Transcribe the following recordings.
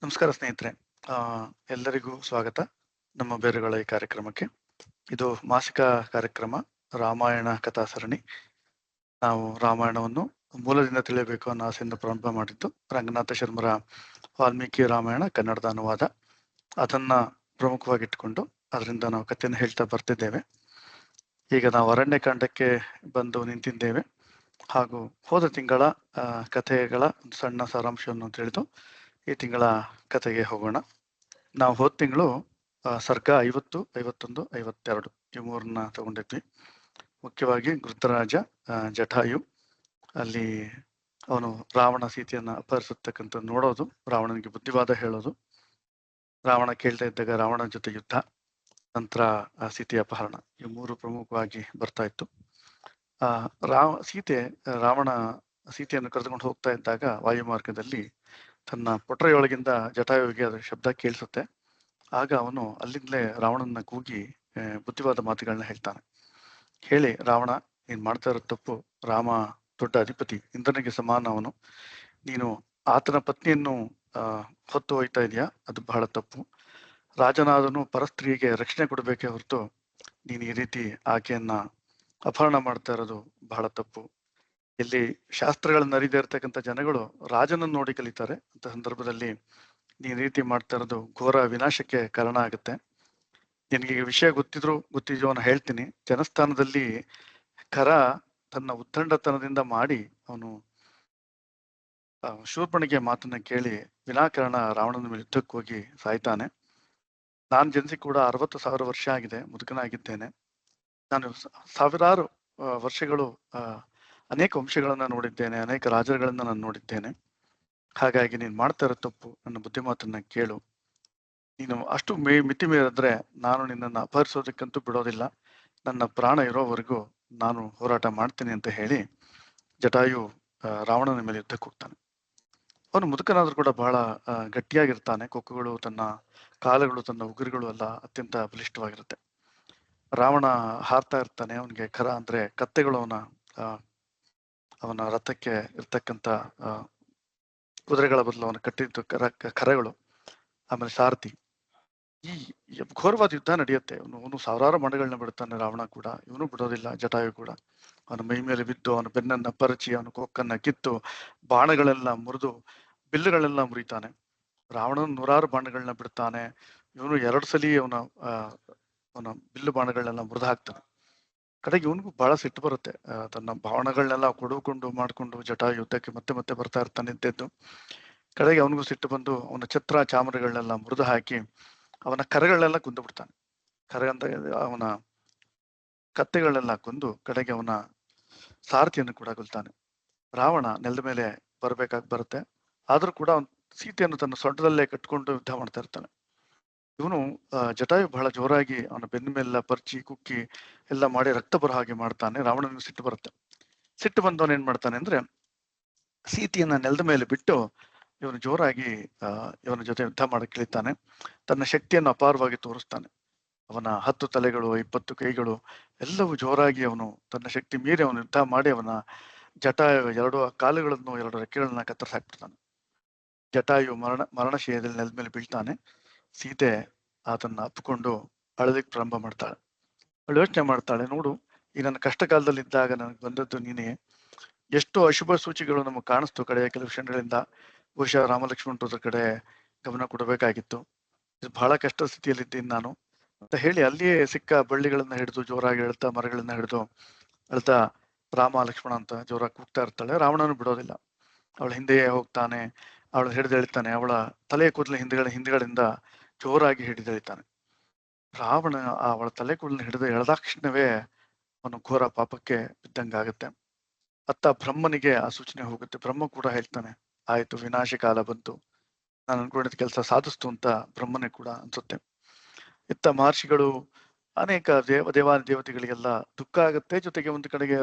ನಮಸ್ಕಾರ ಸ್ನೇಹಿತರೆ. ಆ ಎಲ್ಲರಿಗೂ ಸ್ವಾಗತ ನಮ್ಮ ಬೇರುಗಳ ಈ ಕಾರ್ಯಕ್ರಮಕ್ಕೆ. ಇದು ಮಾಸಿಕ ಕಾರ್ಯಕ್ರಮ ರಾಮಾಯಣ ಕಥಾ ಸರಣಿ. ನಾವು ರಾಮಾಯಣವನ್ನು ಮೂಲದಿಂದ ತಿಳಿಯಬೇಕು ಅನ್ನೋ ಆಸೆಯಿಂದ ಪ್ರಾರಂಭ ಮಾಡಿದ್ದು ರಂಗನಾಥ ಶರ್ಮರ ವಾಲ್ಮೀಕಿ ರಾಮಾಯಣ ಕನ್ನಡದ ಅನುವಾದ. ಅದನ್ನ ಪ್ರಮುಖವಾಗಿಟ್ಟುಕೊಂಡು ಅದರಿಂದ ನಾವು ಕಥೆಯನ್ನು ಹೇಳ್ತಾ ಬರ್ತಿದ್ದೇವೆ. ಈಗ ನಾವು ಅರಣ್ಯಕಾಂಡಕ್ಕೆ ಬಂದು ನಿಂತಿದ್ದೇವೆ ಹಾಗೂ ಹೋದ ತಿಂಗಳ ಕಥೆಗಳ ಒಂದು ಸಣ್ಣ ಸಾರಾಂಶವನ್ನು ತಿಳಿದು ಈ ತಿಂಗಳ ಕಥೆಗೆ ಹೋಗೋಣ. ನಾವು ಹೋದ ತಿಂಗಳು ಸರ್ಗ 50, 51, 52 ಈ ಮೂರನ್ನ ತಗೊಂಡಿದ್ವಿ. ಮುಖ್ಯವಾಗಿ ವೃತ್ತರಾಜ, ಜಟಾಯು, ಅಲ್ಲಿ ಅವನು ರಾವಣ ಸೀತೆಯನ್ನ ಅಪಹರಿಸತಕ್ಕಂಥ ನೋಡೋದು, ರಾವಣನಿಗೆ ಬುದ್ಧಿವಾದ ಹೇಳೋದು, ರಾವಣ ಕೇಳ್ತಾ ಇದ್ದಾಗ ರಾವಣನ ಜೊತೆ ಯುದ್ಧ, ನಂತರ ಸೀತೆಯ ಅಪಹರಣ, ಈ ಮೂರು ಪ್ರಮುಖವಾಗಿ ಬರ್ತಾ ಇತ್ತು. ರಾವಣ ಸೀತೆಯನ್ನು ಕರೆದುಕೊಂಡು ಹೋಗ್ತಾ ಇದ್ದಾಗ ವಾಯುಮಾರ್ಗದಲ್ಲಿ ತನ್ನ ಪೊಟರೆಯೊಳಗಿಂದ ಜಟಾಯುವಿಗೆ ಅದರ ಶಬ್ದ ಕೇಳಿಸುತ್ತೆ. ಆಗ ಅವನು ಅಲ್ಲಿಂದಲೇ ರಾವಣನ ಕೂಗಿ ಬುದ್ಧಿವಾದ ಮಾತುಗಳನ್ನ ಹೇಳ್ತಾನೆ. ಹೇಳಿ, ರಾವಣ, ನೀನ್ ಮಾಡ್ತಾ ಇರೋ ತಪ್ಪು. ರಾಮ ದೊಡ್ಡ ಅಧಿಪತಿ, ಇಂದ್ರನಿಗೆ ಸಮಾನ ಅವನು. ನೀನು ಆತನ ಪತ್ನಿಯನ್ನು ಹೊತ್ತು ಹೋಯ್ತಾ ಇದೆಯಾ, ಅದು ಬಹಳ ತಪ್ಪು. ರಾಜನಾದನು ಪರಸ್ತ್ರೀಗೆ ರಕ್ಷಣೆ ಕೊಡಬೇಕೇ ಹೊರತು ನೀನು ಈ ರೀತಿ ಆಕೆಯನ್ನ ಅಪಹರಣ ಮಾಡ್ತಾ ಇರೋದು ಬಹಳ ತಪ್ಪು. ಇಲ್ಲಿ ಶಾಸ್ತ್ರಗಳನ್ನ ಅರಿದೇ ಇರ್ತಕ್ಕಂಥ ಜನಗಳು ರಾಜನನ್ನು ನೋಡಿ ಕಲಿತಾರೆ. ಅಂತ ಸಂದರ್ಭದಲ್ಲಿ ನೀನ್ ರೀತಿ ಮಾಡ್ತಾ ಇರೋದು ಘೋರ ವಿನಾಶಕ್ಕೆ ಕಾರಣ ಆಗುತ್ತೆ. ನಿನಗೆ ವಿಷಯ ಗೊತ್ತಿದ್ಯೋ ನಾನು ಹೇಳ್ತೀನಿ. ಜನಸ್ಥಾನದಲ್ಲಿ ಖರ ತನ್ನ ಉದ್ದಂಡತನದಿಂದ ಮಾಡಿ ಅವನು ಶೂರ್ಪಣಿಗೆ ಮಾತನ್ನ ಕೇಳಿ ವಿನಾಕಾರಣ ರಾವಣನ ಮೇಲೆ ಯುದ್ಧಕ್ಕೆ ಹೋಗಿ ಸಾಯ್ತಾನೆ. ನಾನು ಜನಿಸಿ ಕೂಡ 60,000 ವರ್ಷ ಆಗಿದೆ, ಮುದುಕನಾಗಿದ್ದೇನೆ. ನಾನು ಸಾವಿರಾರು ವರ್ಷಗಳು ಅನೇಕ ವಂಶಗಳನ್ನ ನೋಡಿದ್ದೇನೆ, ಅನೇಕ ರಾಜರುಗಳನ್ನ ನಾನು ನೋಡಿದ್ದೇನೆ. ಹಾಗಾಗಿ ನೀನ್ ಮಾಡ್ತಾ ಇರೋ ತಪ್ಪು, ನನ್ನ ಬುದ್ಧಿಮಾತನ್ನ ಕೇಳು. ನೀನು ಅಷ್ಟು ಮಿತಿ ಮೀರಿದ್ರೆ ನಾನು ನಿನ್ನನ್ನು ಅಪಹರಿಸೋದಕ್ಕಂತೂ ಬಿಡೋದಿಲ್ಲ. ನನ್ನ ಪ್ರಾಣ ಇರೋವರೆಗೂ ನಾನು ಹೋರಾಟ ಮಾಡ್ತೀನಿ ಅಂತ ಹೇಳಿ ಜಟಾಯು ರಾವಣನ ಮೇಲೆ ಯುದ್ಧಕ್ಕೆ ಹೋಗ್ತಾನೆ. ಅವನು ಮುದುಕನಾದ್ರೂ ಕೂಡ ಬಹಳ ಗಟ್ಟಿಯಾಗಿರ್ತಾನೆ. ಕೊಕ್ಕುಗಳು, ತನ್ನ ಕಾಲುಗಳು, ತನ್ನ ಉಗುರುಗಳು ಎಲ್ಲ ಅತ್ಯಂತ ಬಲಿಷ್ಠವಾಗಿರುತ್ತೆ. ರಾವಣ ಹಾರ್ತಾ ಇರ್ತಾನೆ. ಅವನಿಗೆ ಖರ ಅಂದ್ರೆ ಕತ್ತೆಗಳು ಅವನ ರಥಕ್ಕೆ ಇರ್ತಕ್ಕಂಥ ಕುದುರೆಗಳ ಬದಲು ಅವನು ಕಟ್ಟಿದ್ದು ಖರಗಳು. ಆಮೇಲೆ ಸಾರಥಿ. ಈ ಘೋರವಾದ ಯುದ್ಧ ನಡೆಯುತ್ತೆ. ಅವನು ಸಾವಿರಾರು ಮಣಗಳನ್ನ ಬಿಡ್ತಾನೆ. ರಾವಣ ಕೂಡ, ಇವನು ಬಿಡೋದಿಲ್ಲ. ಜಟಾಯು ಕೂಡ ಅವನ ಮೈ ಮೇಲೆ ಬಿದ್ದು ಅವನ ಬೆನ್ನನ್ನ ಪರಚಿ ಅವನ ಕೊಕ್ಕನ್ನ ಕಿತ್ತು ಬಾಣಗಳೆಲ್ಲ ಮುರಿದು ಬಿಲ್ಲುಗಳೆಲ್ಲ ಮುರಿತಾನೆ. ರಾವಣನ 100 ಬಾಣಗಳನ್ನ ಬಿಡ್ತಾನೆ. ಇವನು 2 ಸಲ ಅವನ ಬಿಲ್ಲು ಬಾಣಗಳನ್ನೆಲ್ಲ ಮುರಿದು ಹಾಕ್ತಾನೆ. ಕಡೆಗೆ ಇವನಿಗೂ ಬಹಳ ಸಿಟ್ಟು ಬರುತ್ತೆ. ತನ್ನ ಭಾವನೆಗಳನ್ನೆಲ್ಲ ಕೊಡುಕೊಂಡು ಮಾಡ್ಕೊಂಡು ಜಟಾಯು ಯುದ್ಧಕ್ಕೆ ಮತ್ತೆ ಮತ್ತೆ ಬರ್ತಾ ಇರ್ತಾನೆ ಇದ್ದದ್ದು. ಕಡೆಗೆ ಅವನಿಗೂ ಸಿಟ್ಟು ಬಂದು ಅವನ ಛತ್ರ ಚಾಮರಗಳನ್ನೆಲ್ಲ ಮುರಿದು ಹಾಕಿ ಅವನ ಕರಗಳನ್ನೆಲ್ಲ ಕುಂದು ಬಿಡ್ತಾನೆ. ಕರ ಅಂತ ಅವನ ಕತ್ತೆಗಳನ್ನೆಲ್ಲ ಕೊಂದು ಕಡೆಗೆ ಅವನ ಸಾರಥಿಯನ್ನು ಕೂಡ ಕೊಲ್ತಾನೆ. ರಾವಣ ನೆಲದ ಮೇಲೆ ಬರುತ್ತೆ. ಆದ್ರೂ ಕೂಡ ಅವನ ಸೀತೆಯನ್ನು ತನ್ನ ಸೊಂಟದಲ್ಲೇ ಕಟ್ಕೊಂಡು ಯುದ್ಧ ಮಾಡ್ತಾ ಇರ್ತಾನೆ. ಇವನು ಜಟಾಯು ಬಹಳ ಜೋರಾಗಿ ಅವನ ಬೆನ್ನ ಮೇಲೆಲ್ಲ ಪರ್ಚಿ ಕುಕ್ಕಿ ಎಲ್ಲ ಮಾಡಿ ರಕ್ತ ಬರೋ ಹಾಗೆ ಮಾಡ್ತಾನೆ. ರಾವಣನಿಗೆ ಸಿಟ್ಟು ಬರುತ್ತೆ. ಸಿಟ್ಟು ಬಂದವನು ಏನ್ ಮಾಡ್ತಾನೆ ಅಂದ್ರೆ ಸೀತೆಯನ್ನ ನೆಲದ ಮೇಲೆ ಬಿಟ್ಟು ಇವನು ಜೋರಾಗಿ ಇವನ ಜೊತೆ ಯುದ್ಧ ಮಾಡಕ್ಕೆ ಇಳಿತಾನೆ. ತನ್ನ ಶಕ್ತಿಯನ್ನು ಅಪಾರವಾಗಿ ತೋರಿಸ್ತಾನೆ. ಅವನ 10 ತಲೆಗಳು, 20 ಕೈಗಳು ಎಲ್ಲವೂ ಜೋರಾಗಿ ಅವನು ತನ್ನ ಶಕ್ತಿ ಮೀರಿ ಅವನು ಯುದ್ಧ ಮಾಡಿ ಅವನ ಜಟಾಯು 2 ಕಾಲುಗಳನ್ನು 2 ರೆಕ್ಕೆಗಳನ್ನ ಕತ್ತರಿಸಿ ಹಾಕ್ಬಿಡ್ತಾನೆ. ಜಟಾಯು ಮರಣಶಯದಲ್ಲಿ ನೆಲದ ಮೇಲೆ ಬೀಳ್ತಾನೆ. ಸೀತೆ ಅದನ್ನ ಅಪ್ಪಿಕೊಂಡು ಅಳಲಿಕ್ಕೆ ಪ್ರಾರಂಭ ಮಾಡ್ತಾಳೆ. ಅವಳು ಯೋಚನೆ ಮಾಡ್ತಾಳೆ, ನೋಡು, ಈ ನನ್ನ ಕಷ್ಟ ಕಾಲದಲ್ಲಿ ಇದ್ದಾಗ ನನಗೆ ಬಂದದ್ದು ನೀನೇ. ಎಷ್ಟು ಅಶುಭ ಸೂಚಿಗಳು ನಮಗೆ ಕಾಣಿಸ್ತು ಕಡೆಯ ಕೆಲವು ಕ್ಷಣಗಳಿಂದ. ಬಹುಶಃ ರಾಮಲಕ್ಷ್ಮಣರ ಕಡೆ ಗಮನ ಕೊಡಬೇಕಾಗಿತ್ತು. ಬಹಳ ಕಷ್ಟ ಸ್ಥಿತಿಯಲ್ಲಿದ್ದೀನಿ ನಾನು ಅಂತ ಹೇಳಿ ಅಲ್ಲಿಯೇ ಸಿಕ್ಕ ಬಳ್ಳಿಗಳನ್ನ ಹಿಡಿದು ಜೋರಾಗಿ ಹೇಳ್ತಾ, ಮರಗಳನ್ನ ಹಿಡಿದು ಅಳ್ತಾ ರಾಮ ಲಕ್ಷ್ಮಣ ಅಂತ ಜೋರಾಗಿ ಕೂಗ್ತಾ ಇರ್ತಾಳೆ. ರಾವಣನು ಬಿಡೋದಿಲ್ಲ. ಅವಳ ಹಿಂದೆಯೇ ಹೋಗ್ತಾನೆ. ಅವಳು ಹಿಡಿದು ಎಳಿತಾನೆ. ಅವಳ ತಲೆಯ ಕೂದಲ ಹಿಂದ್ಗಡೆಯಿಂದ ಜೋರಾಗಿ ಹಿಡಿದು ಎಳಿತಾನೆ. ರಾವಣ ಅವಳ ತಲೆ ಕೂದಲನ್ನ ಹಿಡಿದು ಎಳೆದಾಕ್ಷಣವೇ ಅವನು ಘೋರ ಪಾಪಕ್ಕೆ ಬಿದ್ದಂಗಾಗತ್ತೆ. ಅತ್ತ ಬ್ರಹ್ಮನಿಗೆ ಆ ಸೂಚನೆ ಹೋಗುತ್ತೆ. ಬ್ರಹ್ಮ ಕೂಡ ಹೇಳ್ತಾನೆ, ಆಯ್ತು, ವಿನಾಶ ಕಾಲ ಬಂತು, ನಾನು ಅನ್ಕೊಂಡಿದ್ದ ಕೆಲಸ ಸಾಧಿಸ್ತು ಅಂತ ಬ್ರಹ್ಮನೇ ಕೂಡ ಅನ್ಸುತ್ತೆ. ಇತ್ತ ಮಹರ್ಷಿಗಳು, ಅನೇಕ ದೇವತೆಗಳಿಗೆಲ್ಲ ದುಃಖ ಆಗುತ್ತೆ. ಜೊತೆಗೆ ಒಂದು ಕಡೆಗೆ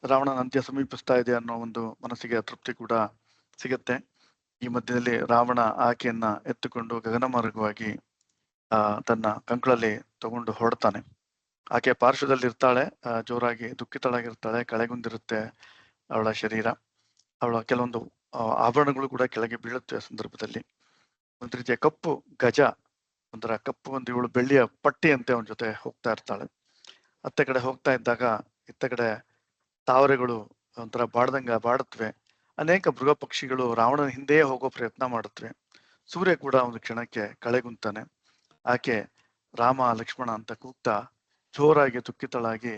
ರಾವಣನ ಅಂತ್ಯ ಸಮೀಪಿಸ್ತಾ ಇದೆ ಅನ್ನೋ ಒಂದು ಮನಸ್ಸಿಗೆ ತೃಪ್ತಿ ಕೂಡ ಸಿಗತ್ತೆ. ಈ ಮಧ್ಯದಲ್ಲಿ ರಾವಣ ಆಕೆಯನ್ನ ಎತ್ತುಕೊಂಡು ಗಗನ ಮಾರ್ಗವಾಗಿ ತನ್ನ ಕಂಕಳಲ್ಲಿ ತಗೊಂಡು ಹೊರಡ್ತಾನೆ. ಆಕೆ ಪಾರ್ಶ್ವದಲ್ಲಿ ಇರ್ತಾಳೆ. ಜೋರಾಗಿ ದುಃಖಿತಳಾಗಿರ್ತಾಳೆ. ಕೆಳಗುಂದಿರುತ್ತೆ ಅವಳ ಶರೀರ. ಅವಳ ಕೆಲವೊಂದು ಆಭರಣಗಳು ಕೂಡ ಕೆಳಗೆ ಬೀಳುತ್ತೆ ಆ ಸಂದರ್ಭದಲ್ಲಿ. ಒಂದು ರೀತಿಯ ಕಪ್ಪು ಗಜ, ಒಂಥರ ಕಪ್ಪು ಒಂದು ಇವಳು ಬೆಳ್ಳಿಯ ಪಟ್ಟಿ ಅಂತೆ ಅವನ ಜೊತೆ ಹೋಗ್ತಾ ಇರ್ತಾಳೆ. ಅತ್ತ ಕಡೆ ಹೋಗ್ತಾ ಇದ್ದಾಗ ಇತ್ತ ಕಡೆ ತಾವರೆಗಳು ಒಂಥರ ಬಾಡುತ್ತವೆ. ಅನೇಕ ಮೃಗ ಪಕ್ಷಿಗಳು ರಾವಣನ ಹಿಂದೆಯೇ ಹೋಗೋ ಪ್ರಯತ್ನ ಮಾಡುತ್ತವೆ. ಸೂರ್ಯ ಕೂಡ ಒಂದು ಕ್ಷಣಕ್ಕೆ ಕಳೆಗುಂತಾನೆ. ಆಕೆ ರಾಮ ಲಕ್ಷ್ಮಣ ಅಂತ ಕೂಗ್ತಾ ಜೋರಾಗಿ ತುಕ್ಕಿತಳಾಗಿ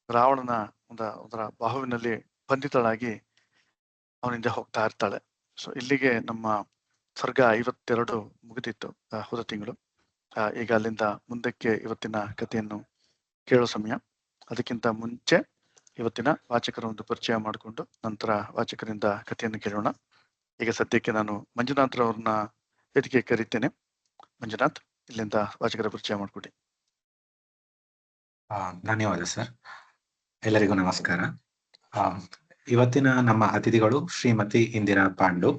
ರಾವಣನ ಒಂದರ ಬಾಹುವಿನಲ್ಲಿ ಬಂಧಿತಳಾಗಿ ಅವನಿಂದ ಹೋಗ್ತಾ ಇರ್ತಾಳೆ. ಸೊ ಇಲ್ಲಿಗೆ ನಮ್ಮ ಸರ್ಗ 52 ಮುಗಿದಿತ್ತು ಹೋದ ತಿಂಗಳು. ಈಗ ಅಲ್ಲಿಂದ ಮುಂದಕ್ಕೆ ಇವತ್ತಿನ ಕಥೆಯನ್ನು ಕೇಳೋ ಸಮಯ. ಅದಕ್ಕಿಂತ ಮುಂಚೆ ಇವತ್ತಿನ ವಾಚಕರ ಒಂದು ಪರಿಚಯ ಮಾಡಿಕೊಂಡು ನಂತರ ವಾಚಕರಿಂದ ಕಥೆಯನ್ನು ಕೇಳೋಣ. ಈಗ ಸದ್ಯಕ್ಕೆ ನಾನು ಮಂಜುನಾಥ್ ರವ್ರನ್ನ ವೇದಿಕೆ ಕರೀತೇನೆ. ಮಂಜುನಾಥ್, ಇಲ್ಲಿಂದ ವಾಚಕರ ಪರಿಚಯ ಮಾಡಿಕೊಡಿ. ಧನ್ಯವಾದ ಸರ್. ಎಲ್ಲರಿಗೂ ನಮಸ್ಕಾರ. ಇವತ್ತಿನ ನಮ್ಮ ಅತಿಥಿಗಳು ಶ್ರೀಮತಿ ಇಂದಿರಾ ಪಾಂಡು.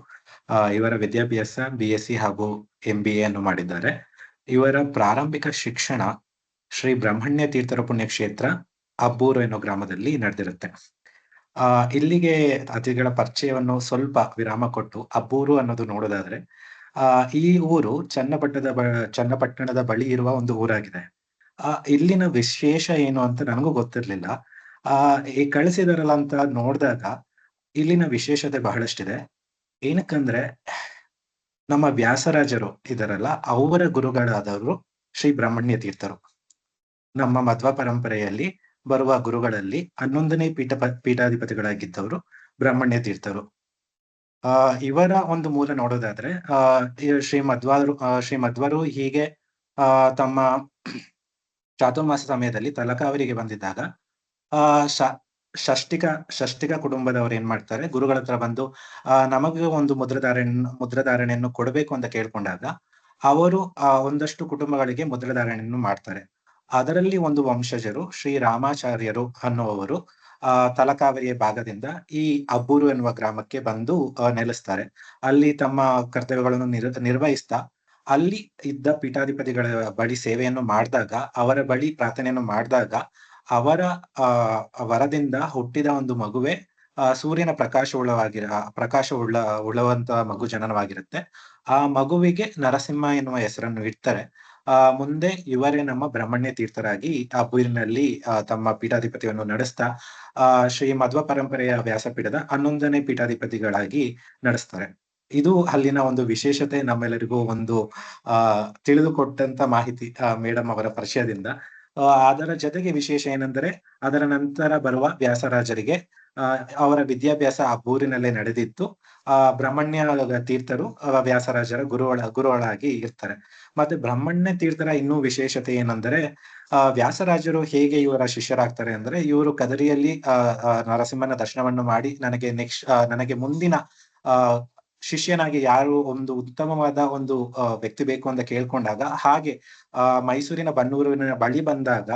ಇವರ ವಿದ್ಯಾಭ್ಯಾಸ BSc ಹಾಗೂ MBA ಅನ್ನು ಮಾಡಿದ್ದಾರೆ. ಇವರ ಪ್ರಾರಂಭಿಕ ಶಿಕ್ಷಣ ಶ್ರೀ ಬ್ರಹ್ಮಣ್ಯ ತೀರ್ಥರ ಪುಣ್ಯಕ್ಷೇತ್ರ ಅಬ್ಬೂರು ಎನ್ನುವ ಗ್ರಾಮದಲ್ಲಿ ನಡೆದಿರುತ್ತೆ. ಇಲ್ಲಿಗೆ ಅತಿಥಿಗಳ ಪರಿಚಯವನ್ನು ಸ್ವಲ್ಪ ವಿರಾಮ ಕೊಟ್ಟು ಅಬ್ಬೂರು ಅನ್ನೋದು ನೋಡೋದಾದ್ರೆ, ಈ ಊರು ಚನ್ನಪಟ್ಟಣದ ಬಳಿ ಇರುವ ಒಂದು ಊರಾಗಿದೆ. ಇಲ್ಲಿನ ವಿಶೇಷ ಏನು ಅಂತ ನನಗೂ ಗೊತ್ತಿರ್ಲಿಲ್ಲ. ಈ ಕಳಿಸಿದಾರಲ್ಲ ಅಂತ ನೋಡಿದಾಗ ಇಲ್ಲಿನ ವಿಶೇಷತೆ ಬಹಳಷ್ಟಿದೆ. ಏನಕ್ಕಂದ್ರೆ ನಮ್ಮ ವ್ಯಾಸರಾಜರು ಇದಾರಲ್ಲ, ಅವರ ಗುರುಗಳಾದವರು ಶ್ರೀ ಬ್ರಹ್ಮಣ್ಯ ತೀರ್ಥರು. ನಮ್ಮ ಮಧ್ವ ಪರಂಪರೆಯಲ್ಲಿ ಬರುವ ಗುರುಗಳಲ್ಲಿ 11ನೇ ಪೀಠಾಧಿಪತಿಗಳಾಗಿದ್ದವರು ಬ್ರಹ್ಮಣ್ಯ ತೀರ್ಥರು. ಇವರ ಒಂದು ಮೂಲ ನೋಡೋದಾದ್ರೆ ಶ್ರೀ ಮಧ್ವರು ಹೀಗೆ ತಮ್ಮ ಚಾತುರ್ಮಾಸ ಸಮಯದಲ್ಲಿ ತಲಕಾವರಿಗೆ ಬಂದಿದ್ದಾಗ ಷಷ್ಟಿಕ ಕುಟುಂಬದವರು ಏನ್ ಮಾಡ್ತಾರೆ, ಗುರುಗಳ ಹತ್ರ ಬಂದು ನಮಗೆ ಒಂದು ಮುದ್ರಧಾರಣೆಯನ್ನು ಕೊಡಬೇಕು ಅಂತ ಕೇಳ್ಕೊಂಡಾಗ ಅವರು ಒಂದಷ್ಟು ಕುಟುಂಬಗಳಿಗೆ ಮುದ್ರಧಾರಣೆಯನ್ನು ಮಾಡ್ತಾರೆ. ಅದರಲ್ಲಿ ಒಂದು ವಂಶಜರು ಶ್ರೀ ರಾಮಾಚಾರ್ಯರು ಅನ್ನುವರು ತಲಕಾವರಿಯ ಭಾಗದಿಂದ ಈ ಅಬ್ಬೂರು ಎನ್ನುವ ಗ್ರಾಮಕ್ಕೆ ಬಂದು ನೆಲೆಸ್ತಾರೆ. ಅಲ್ಲಿ ತಮ್ಮ ಕರ್ತವ್ಯಗಳನ್ನು ನಿರ್ವಹಿಸ್ತಾ ಅಲ್ಲಿ ಇದ್ದ ಪೀಠಾಧಿಪತಿಗಳ ಬಳಿ ಸೇವೆಯನ್ನು ಮಾಡಿದಾಗ, ಅವರ ಬಳಿ ಪ್ರಾರ್ಥನೆಯನ್ನು ಮಾಡಿದಾಗ ಅವರ ವರದಿಂದ ಹುಟ್ಟಿದ ಒಂದು ಮಗುವೆ ಸೂರ್ಯನ ಉಳ್ಳವಂತ ಮಗು ಜನನವಾಗಿರುತ್ತೆ. ಆ ಮಗುವಿಗೆ ನರಸಿಂಹ ಎನ್ನುವ ಹೆಸರನ್ನು ಇಡ್ತಾರೆ. ಮುಂದೆ ಇವರೇ ನಮ್ಮ ಬ್ರಹ್ಮಣ್ಯ ತೀರ್ಥರಾಗಿ ಅಬ್ಬೂರಿನಲ್ಲಿ ತಮ್ಮ ಪೀಠಾಧಿಪತಿಯನ್ನು ನಡೆಸ್ತಾ ಶ್ರೀ ಮಧ್ವ ಪರಂಪರೆಯ ವ್ಯಾಸಪೀಠದ 11ನೇ ಪೀಠಾಧಿಪತಿಗಳಾಗಿ ನಡೆಸ್ತಾರೆ. ಇದು ಅಲ್ಲಿನ ಒಂದು ವಿಶೇಷತೆ. ನಮ್ಮೆಲ್ಲರಿಗೂ ಒಂದು ತಿಳಿದುಕೊಟ್ಟಂತ ಮಾಹಿತಿ ಮೇಡಮ್ ಅವರ ಪರಿಚಯದಿಂದ. ಅದರ ಜೊತೆಗೆ ವಿಶೇಷ ಏನಂದ್ರೆ, ಅದರ ನಂತರ ಬರುವ ವ್ಯಾಸರಾಜರಿಗೆ ಅವರ ವಿದ್ಯಾಭ್ಯಾಸ ಅಬ್ಬೂರಿನಲ್ಲೇ ನಡೆದಿತ್ತು. ಬ್ರಹ್ಮಣ್ಯ ತೀರ್ಥರು ವ್ಯಾಸರಾಜರ ಗುರುಗಳಾಗಿ ಇರ್ತಾರೆ. ಮತ್ತೆ ಬ್ರಹ್ಮಣ್ಯ ತೀರ್ಥರ ಇನ್ನೂ ವಿಶೇಷತೆ ಏನಂದ್ರೆ, ವ್ಯಾಸರಾಜರು ಹೇಗೆ ಇವರ ಶಿಷ್ಯರಾಗ್ತಾರೆ ಅಂದ್ರೆ, ಇವರು ಕದರಿಯಲ್ಲಿ ನರಸಿಂಹನ ದರ್ಶನವನ್ನು ಮಾಡಿ ನನಗೆ ಮುಂದಿನ ಶಿಷ್ಯನಾಗಿ ಯಾರು ಒಂದು ಉತ್ತಮವಾದ ಒಂದು ವ್ಯಕ್ತಿ ಬೇಕು ಅಂತ ಕೇಳ್ಕೊಂಡಾಗ, ಹಾಗೆ ಮೈಸೂರಿನ ಬನ್ನೂರಿನ ಬಳಿ ಬಂದಾಗ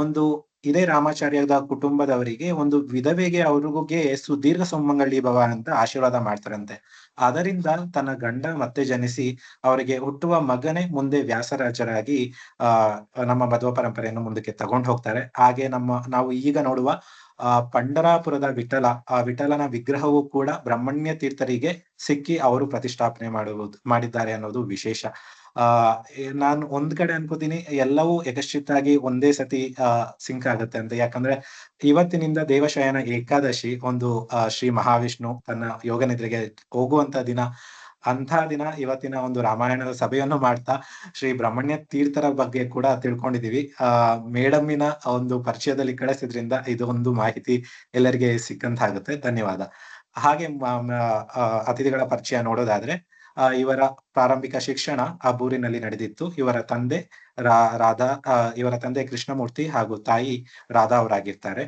ಒಂದು ಇದೇ ರಾಮಾಚಾರ್ಯದ ಕುಟುಂಬದವರಿಗೆ ಒಂದು ವಿಧವೆಗೆ ಅವ್ರಿಗೆ ಸುದೀರ್ಘ ಸುಮಂಗಲಿ ಭವ ಅಂತ ಆಶೀರ್ವಾದ ಮಾಡ್ತಾರಂತೆ. ಅದರಿಂದ ತನ್ನ ಗಂಡ ಮತ್ತೆ ಜನಿಸಿ ಅವರಿಗೆ ಹುಟ್ಟುವ ಮಗನೇ ಮುಂದೆ ವ್ಯಾಸರಾಜರಾಗಿ ನಮ್ಮ ಮಧ್ವ ಪರಂಪರೆಯನ್ನು ಮುಂದಕ್ಕೆ ತಗೊಂಡು ಹೋಗ್ತಾರೆ. ಹಾಗೆ ನಾವು ಈಗ ನೋಡುವ ಪಂಡರಾಪುರದ ವಿಠಲನ ವಿಗ್ರಹವೂ ಕೂಡ ಬ್ರಹ್ಮಣ್ಯ ತೀರ್ಥರಿಗೆ ಸಿಕ್ಕಿ ಅವರು ಪ್ರತಿಷ್ಠಾಪನೆ ಮಾಡಿದ್ದಾರೆ ಅನ್ನೋದು ವಿಶೇಷ. ನಾನು ಒಂದ್ ಕಡೆ ಅನ್ಕೋತೀನಿ, ಎಲ್ಲವೂ ಯಥಶ್ಚಿತ್ತಾಗಿ ಒಂದೇ ಸತಿ ಸಿಂಕ್ ಆಗುತ್ತೆ ಅಂತ. ಯಾಕಂದ್ರೆ ಇವತ್ತಿನಿಂದ ದೇವಶಯನ ಏಕಾದಶಿ, ಒಂದು ಶ್ರೀ ಮಹಾವಿಷ್ಣು ತನ್ನ ಯೋಗ ನಿದ್ರೆಗೆ ಹೋಗುವಂತ ದಿನ. ಅಂಥ ದಿನ ಇವತ್ತಿನ ಒಂದು ರಾಮಾಯಣದ ಸಭೆಯನ್ನು ಮಾಡ್ತಾ ಶ್ರೀ ಬ್ರಹ್ಮಣ್ಯ ತೀರ್ಥರ ಬಗ್ಗೆ ಕೂಡ ತಿಳ್ಕೊಂಡಿದೀವಿ. ಮೇಡಮ್ಮಿನ ಒಂದು ಪರಿಚಯದಲ್ಲಿ ಕಳಿಸಿದ್ರಿಂದ ಇದು ಒಂದು ಮಾಹಿತಿ ಎಲ್ಲರಿಗೆ ಸಿಕ್ಕಂತಾಗುತ್ತೆ. ಧನ್ಯವಾದ. ಹಾಗೆ ಅತಿಥಿಗಳ ಪರಿಚಯ ನೋಡೋದಾದ್ರೆ, ಇವರ ಪ್ರಾರಂಭಿಕ ಶಿಕ್ಷಣ ಅಬ್ಬೂರಿನಲ್ಲಿ ನಡೆದಿತ್ತು. ಇವರ ತಂದೆ ಕೃಷ್ಣಮೂರ್ತಿ ಹಾಗೂ ತಾಯಿ ರಾಧಾ ಅವರಾಗಿರ್ತಾರೆ.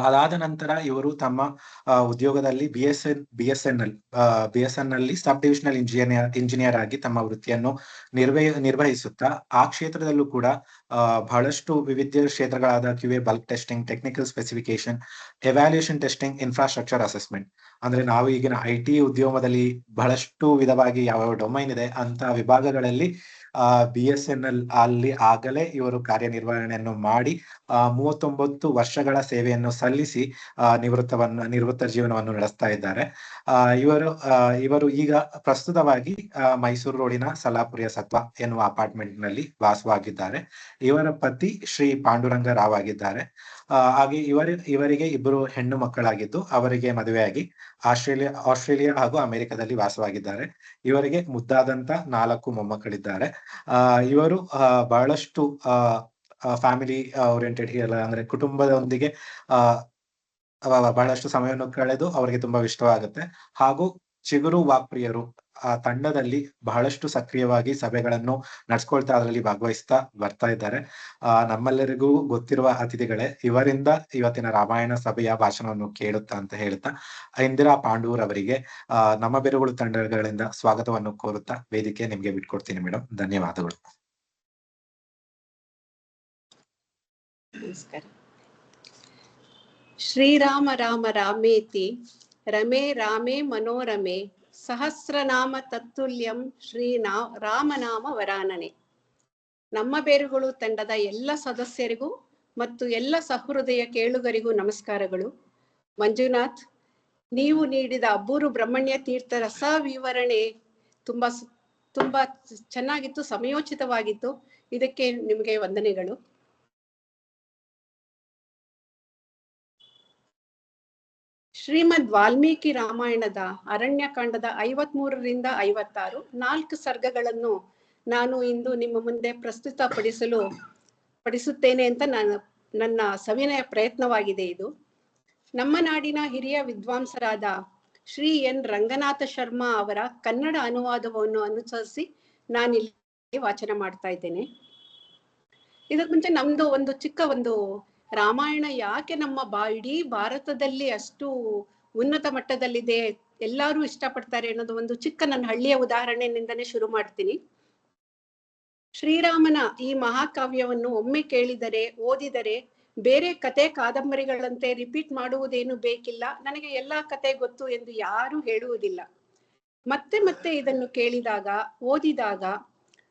ಅದಾದ ನಂತರ ಇವರು ತಮ್ಮ ಉದ್ಯೋಗದಲ್ಲಿ BSN ನಲ್ಲಿ ಸಬ್ ಡಿವಿಷನಲ್ ಇಂಜಿನಿಯರ್ ಆಗಿ ತಮ್ಮ ವೃತ್ತಿಯನ್ನು ನಿರ್ವಹಿಸುತ್ತಾ ಆ ಕ್ಷೇತ್ರದಲ್ಲೂ ಕೂಡ ಬಹಳಷ್ಟು ವಿವಿಧ ಕ್ಷೇತ್ರಗಳಾದ QA, bulk testing, technical specification, evaluation testing, infrastructure assessment ಅಂದ್ರೆ ನಾವು ಈಗಿನ IT ಉದ್ಯಮದಲ್ಲಿ ಬಹಳಷ್ಟು ವಿಧವಾಗಿ ಯಾವ ಡೊಮೈನ್ ಇದೆ ಅಂತ ವಿಭಾಗಗಳಲ್ಲಿ BSNL ಅಲ್ಲಿ ಆಗಲೇ ಇವರು ಕಾರ್ಯನಿರ್ವಹಣೆಯನ್ನು ಮಾಡಿ 39 ವರ್ಷಗಳ ಸೇವೆಯನ್ನು ಸಲ್ಲಿಸಿ ನಿವೃತ್ತ ಜೀವನವನ್ನು ನಡೆಸ್ತಾ ಇದ್ದಾರೆ. ಇವರು ಈಗ ಪ್ರಸ್ತುತವಾಗಿ ಮೈಸೂರು ರೋಡಿನ ಸಲಾಪುರಿಯ ಸತ್ವ ಎನ್ನುವ ಅಪಾರ್ಟ್ಮೆಂಟ್ ನಲ್ಲಿ ವಾಸವಾಗಿದ್ದಾರೆ. ಇವರ ಪತಿ ಶ್ರೀ ಪಾಂಡುರಂಗ ರಾವ್ ಆಗಿದ್ದಾರೆ. ಹಾಗೆ ಇವರಿಗೆ ಇಬ್ಬರು ಹೆಣ್ಣು ಮಕ್ಕಳಾಗಿದ್ದು ಅವರಿಗೆ ಮದುವೆಯಾಗಿ ಆಸ್ಟ್ರೇಲಿಯಾ ಹಾಗೂ ಅಮೆರಿಕದಲ್ಲಿ ವಾಸವಾಗಿದ್ದಾರೆ. ಇವರಿಗೆ ಮುದ್ದಾದಂತ 4 ಮೊಮ್ಮಕ್ಕಳಿದ್ದಾರೆ. ಇವರು ಬಹಳಷ್ಟು ಫ್ಯಾಮಿಲಿ ಓರಿಯೆಂಟೆಡ್ ಅಂದ್ರೆ ಕುಟುಂಬದೊಂದಿಗೆ ಬಹಳಷ್ಟು ಸಮಯವನ್ನು ಕಳೆದು ಅವರಿಗೆ ತುಂಬಾ ಇಷ್ಟವಾಗುತ್ತೆ. ಹಾಗೂ ಚಿಗುರು ವಾಕ್ಪ್ರಿಯರು ಆ ತಂಡದಲ್ಲಿ ಬಹಳಷ್ಟು ಸಕ್ರಿಯವಾಗಿ ಸಭೆಗಳನ್ನು ನಡೆಸ್ಕೊಳ್ತಾ ಅದರಲ್ಲಿ ಭಾಗವಹಿಸ್ತಾ ಬರ್ತಾ ಇದ್ದಾರೆ. ನಮ್ಮೆಲ್ಲರಿಗೂ ಗೊತ್ತಿರುವ ಅತಿಥಿಗಳೇ, ಇವರಿಂದ ಇವತ್ತಿನ ರಾಮಾಯಣ ಸಭೆಯ ಭಾಷಣವನ್ನು ಕೇಳುತ್ತಾ ಅಂತ ಹೇಳ್ತಾ ಇಂದಿರಾ ಪಾಂಡೂರ್ ಅವರಿಗೆ ನಮ್ಮ ಬೆರಗುಗಳು ತಂಡಗಳಿಂದ ಸ್ವಾಗತವನ್ನು ಕೋರುತ್ತಾ ವೇದಿಕೆ ನಿಮ್ಗೆ ಬಿಟ್ಕೊಡ್ತೀನಿ ಮೇಡಮ್. ಧನ್ಯವಾದಗಳು. ನಮಸ್ಕಾರ. ಶ್ರೀರಾಮ ರಾಮ ರಾಮೇತಿ ರಮೇ ರಾಮೇ ಮನೋರಮೆ ಸಹಸ್ರನಾಮ ತತ್ತುಲ್ಯಂ ರಾಮನಾಮ ವರಾನನೆ. ನಮ್ಮ ಬೇರುಗಳು ತಂಡದ ಎಲ್ಲ ಸದಸ್ಯರಿಗೂ ಮತ್ತು ಎಲ್ಲ ಸಹೃದಯ ಕೇಳುಗರಿಗೂ ನಮಸ್ಕಾರಗಳು. ಮಂಜುನಾಥ್, ನೀವು ನೀಡಿದ ಅಬ್ಬೂರು ಬ್ರಹ್ಮಣ್ಯ ತೀರ್ಥರ ಸವಿವರಣೆ ತುಂಬಾ ಚೆನ್ನಾಗಿತ್ತು, ಸಮಯೋಚಿತವಾಗಿತ್ತು. ಇದಕ್ಕೆ ನಿಮಗೆ ವಂದನೆಗಳು. ಶ್ರೀಮದ್ ವಾಲ್ಮೀಕಿ ರಾಮಾಯಣದ ಅರಣ್ಯಕಾಂಡದ 53ರಿಂದ 56 4 ಸರ್ಗಗಳನ್ನು ನಾನು ಇಂದು ನಿಮ್ಮ ಮುಂದೆ ಪಡಿಸುತ್ತೇನೆ ಅಂತ ನನ್ನ ಸವಿನಯ ಪ್ರಯತ್ನವಾಗಿದೆ. ಇದು ನಮ್ಮ ನಾಡಿನ ಹಿರಿಯ ವಿದ್ವಾಂಸರಾದ ಶ್ರೀ ಎನ್ ರಂಗನಾಥ ಶರ್ಮಾ ಅವರ ಕನ್ನಡ ಅನುವಾದವನ್ನು ಅನುಸರಿಸಿ ನಾನಿಲ್ಲಿ ವಾಚನ ಮಾಡ್ತಾ ಇದ್ದೇನೆ. ಇದಕ್ಕೆ ಮುಂಚೆ ನಮ್ದು ಒಂದು ಚಿಕ್ಕ ರಾಮಾಯಣ ಯಾಕೆ ನಮ್ಮ ಇಡೀ ಭಾರತದಲ್ಲಿ ಅಷ್ಟು ಉನ್ನತ ಮಟ್ಟದಲ್ಲಿದೆ, ಎಲ್ಲರೂ ಇಷ್ಟಪಡ್ತಾರೆ ಅನ್ನೋದು ಒಂದು ಚಿಕ್ಕ ನನ್ನ ಹಳ್ಳಿಯ ಉದಾಹರಣೆಯಿಂದನೇ ಶುರು ಮಾಡ್ತೀನಿ. ಶ್ರೀರಾಮನ ಈ ಮಹಾಕಾವ್ಯವನ್ನು ಒಮ್ಮೆ ಕೇಳಿದರೆ ಓದಿದರೆ ಬೇರೆ ಕತೆ ಕಾದಂಬರಿಗಳಂತೆ ರಿಪೀಟ್ ಮಾಡುವುದೇನು ಬೇಕಿಲ್ಲ, ನನಗೆ ಎಲ್ಲಾ ಕತೆ ಗೊತ್ತು ಎಂದು ಯಾರೂ ಹೇಳುವುದಿಲ್ಲ. ಮತ್ತೆ ಮತ್ತೆ ಇದನ್ನು ಕೇಳಿದಾಗ ಓದಿದಾಗ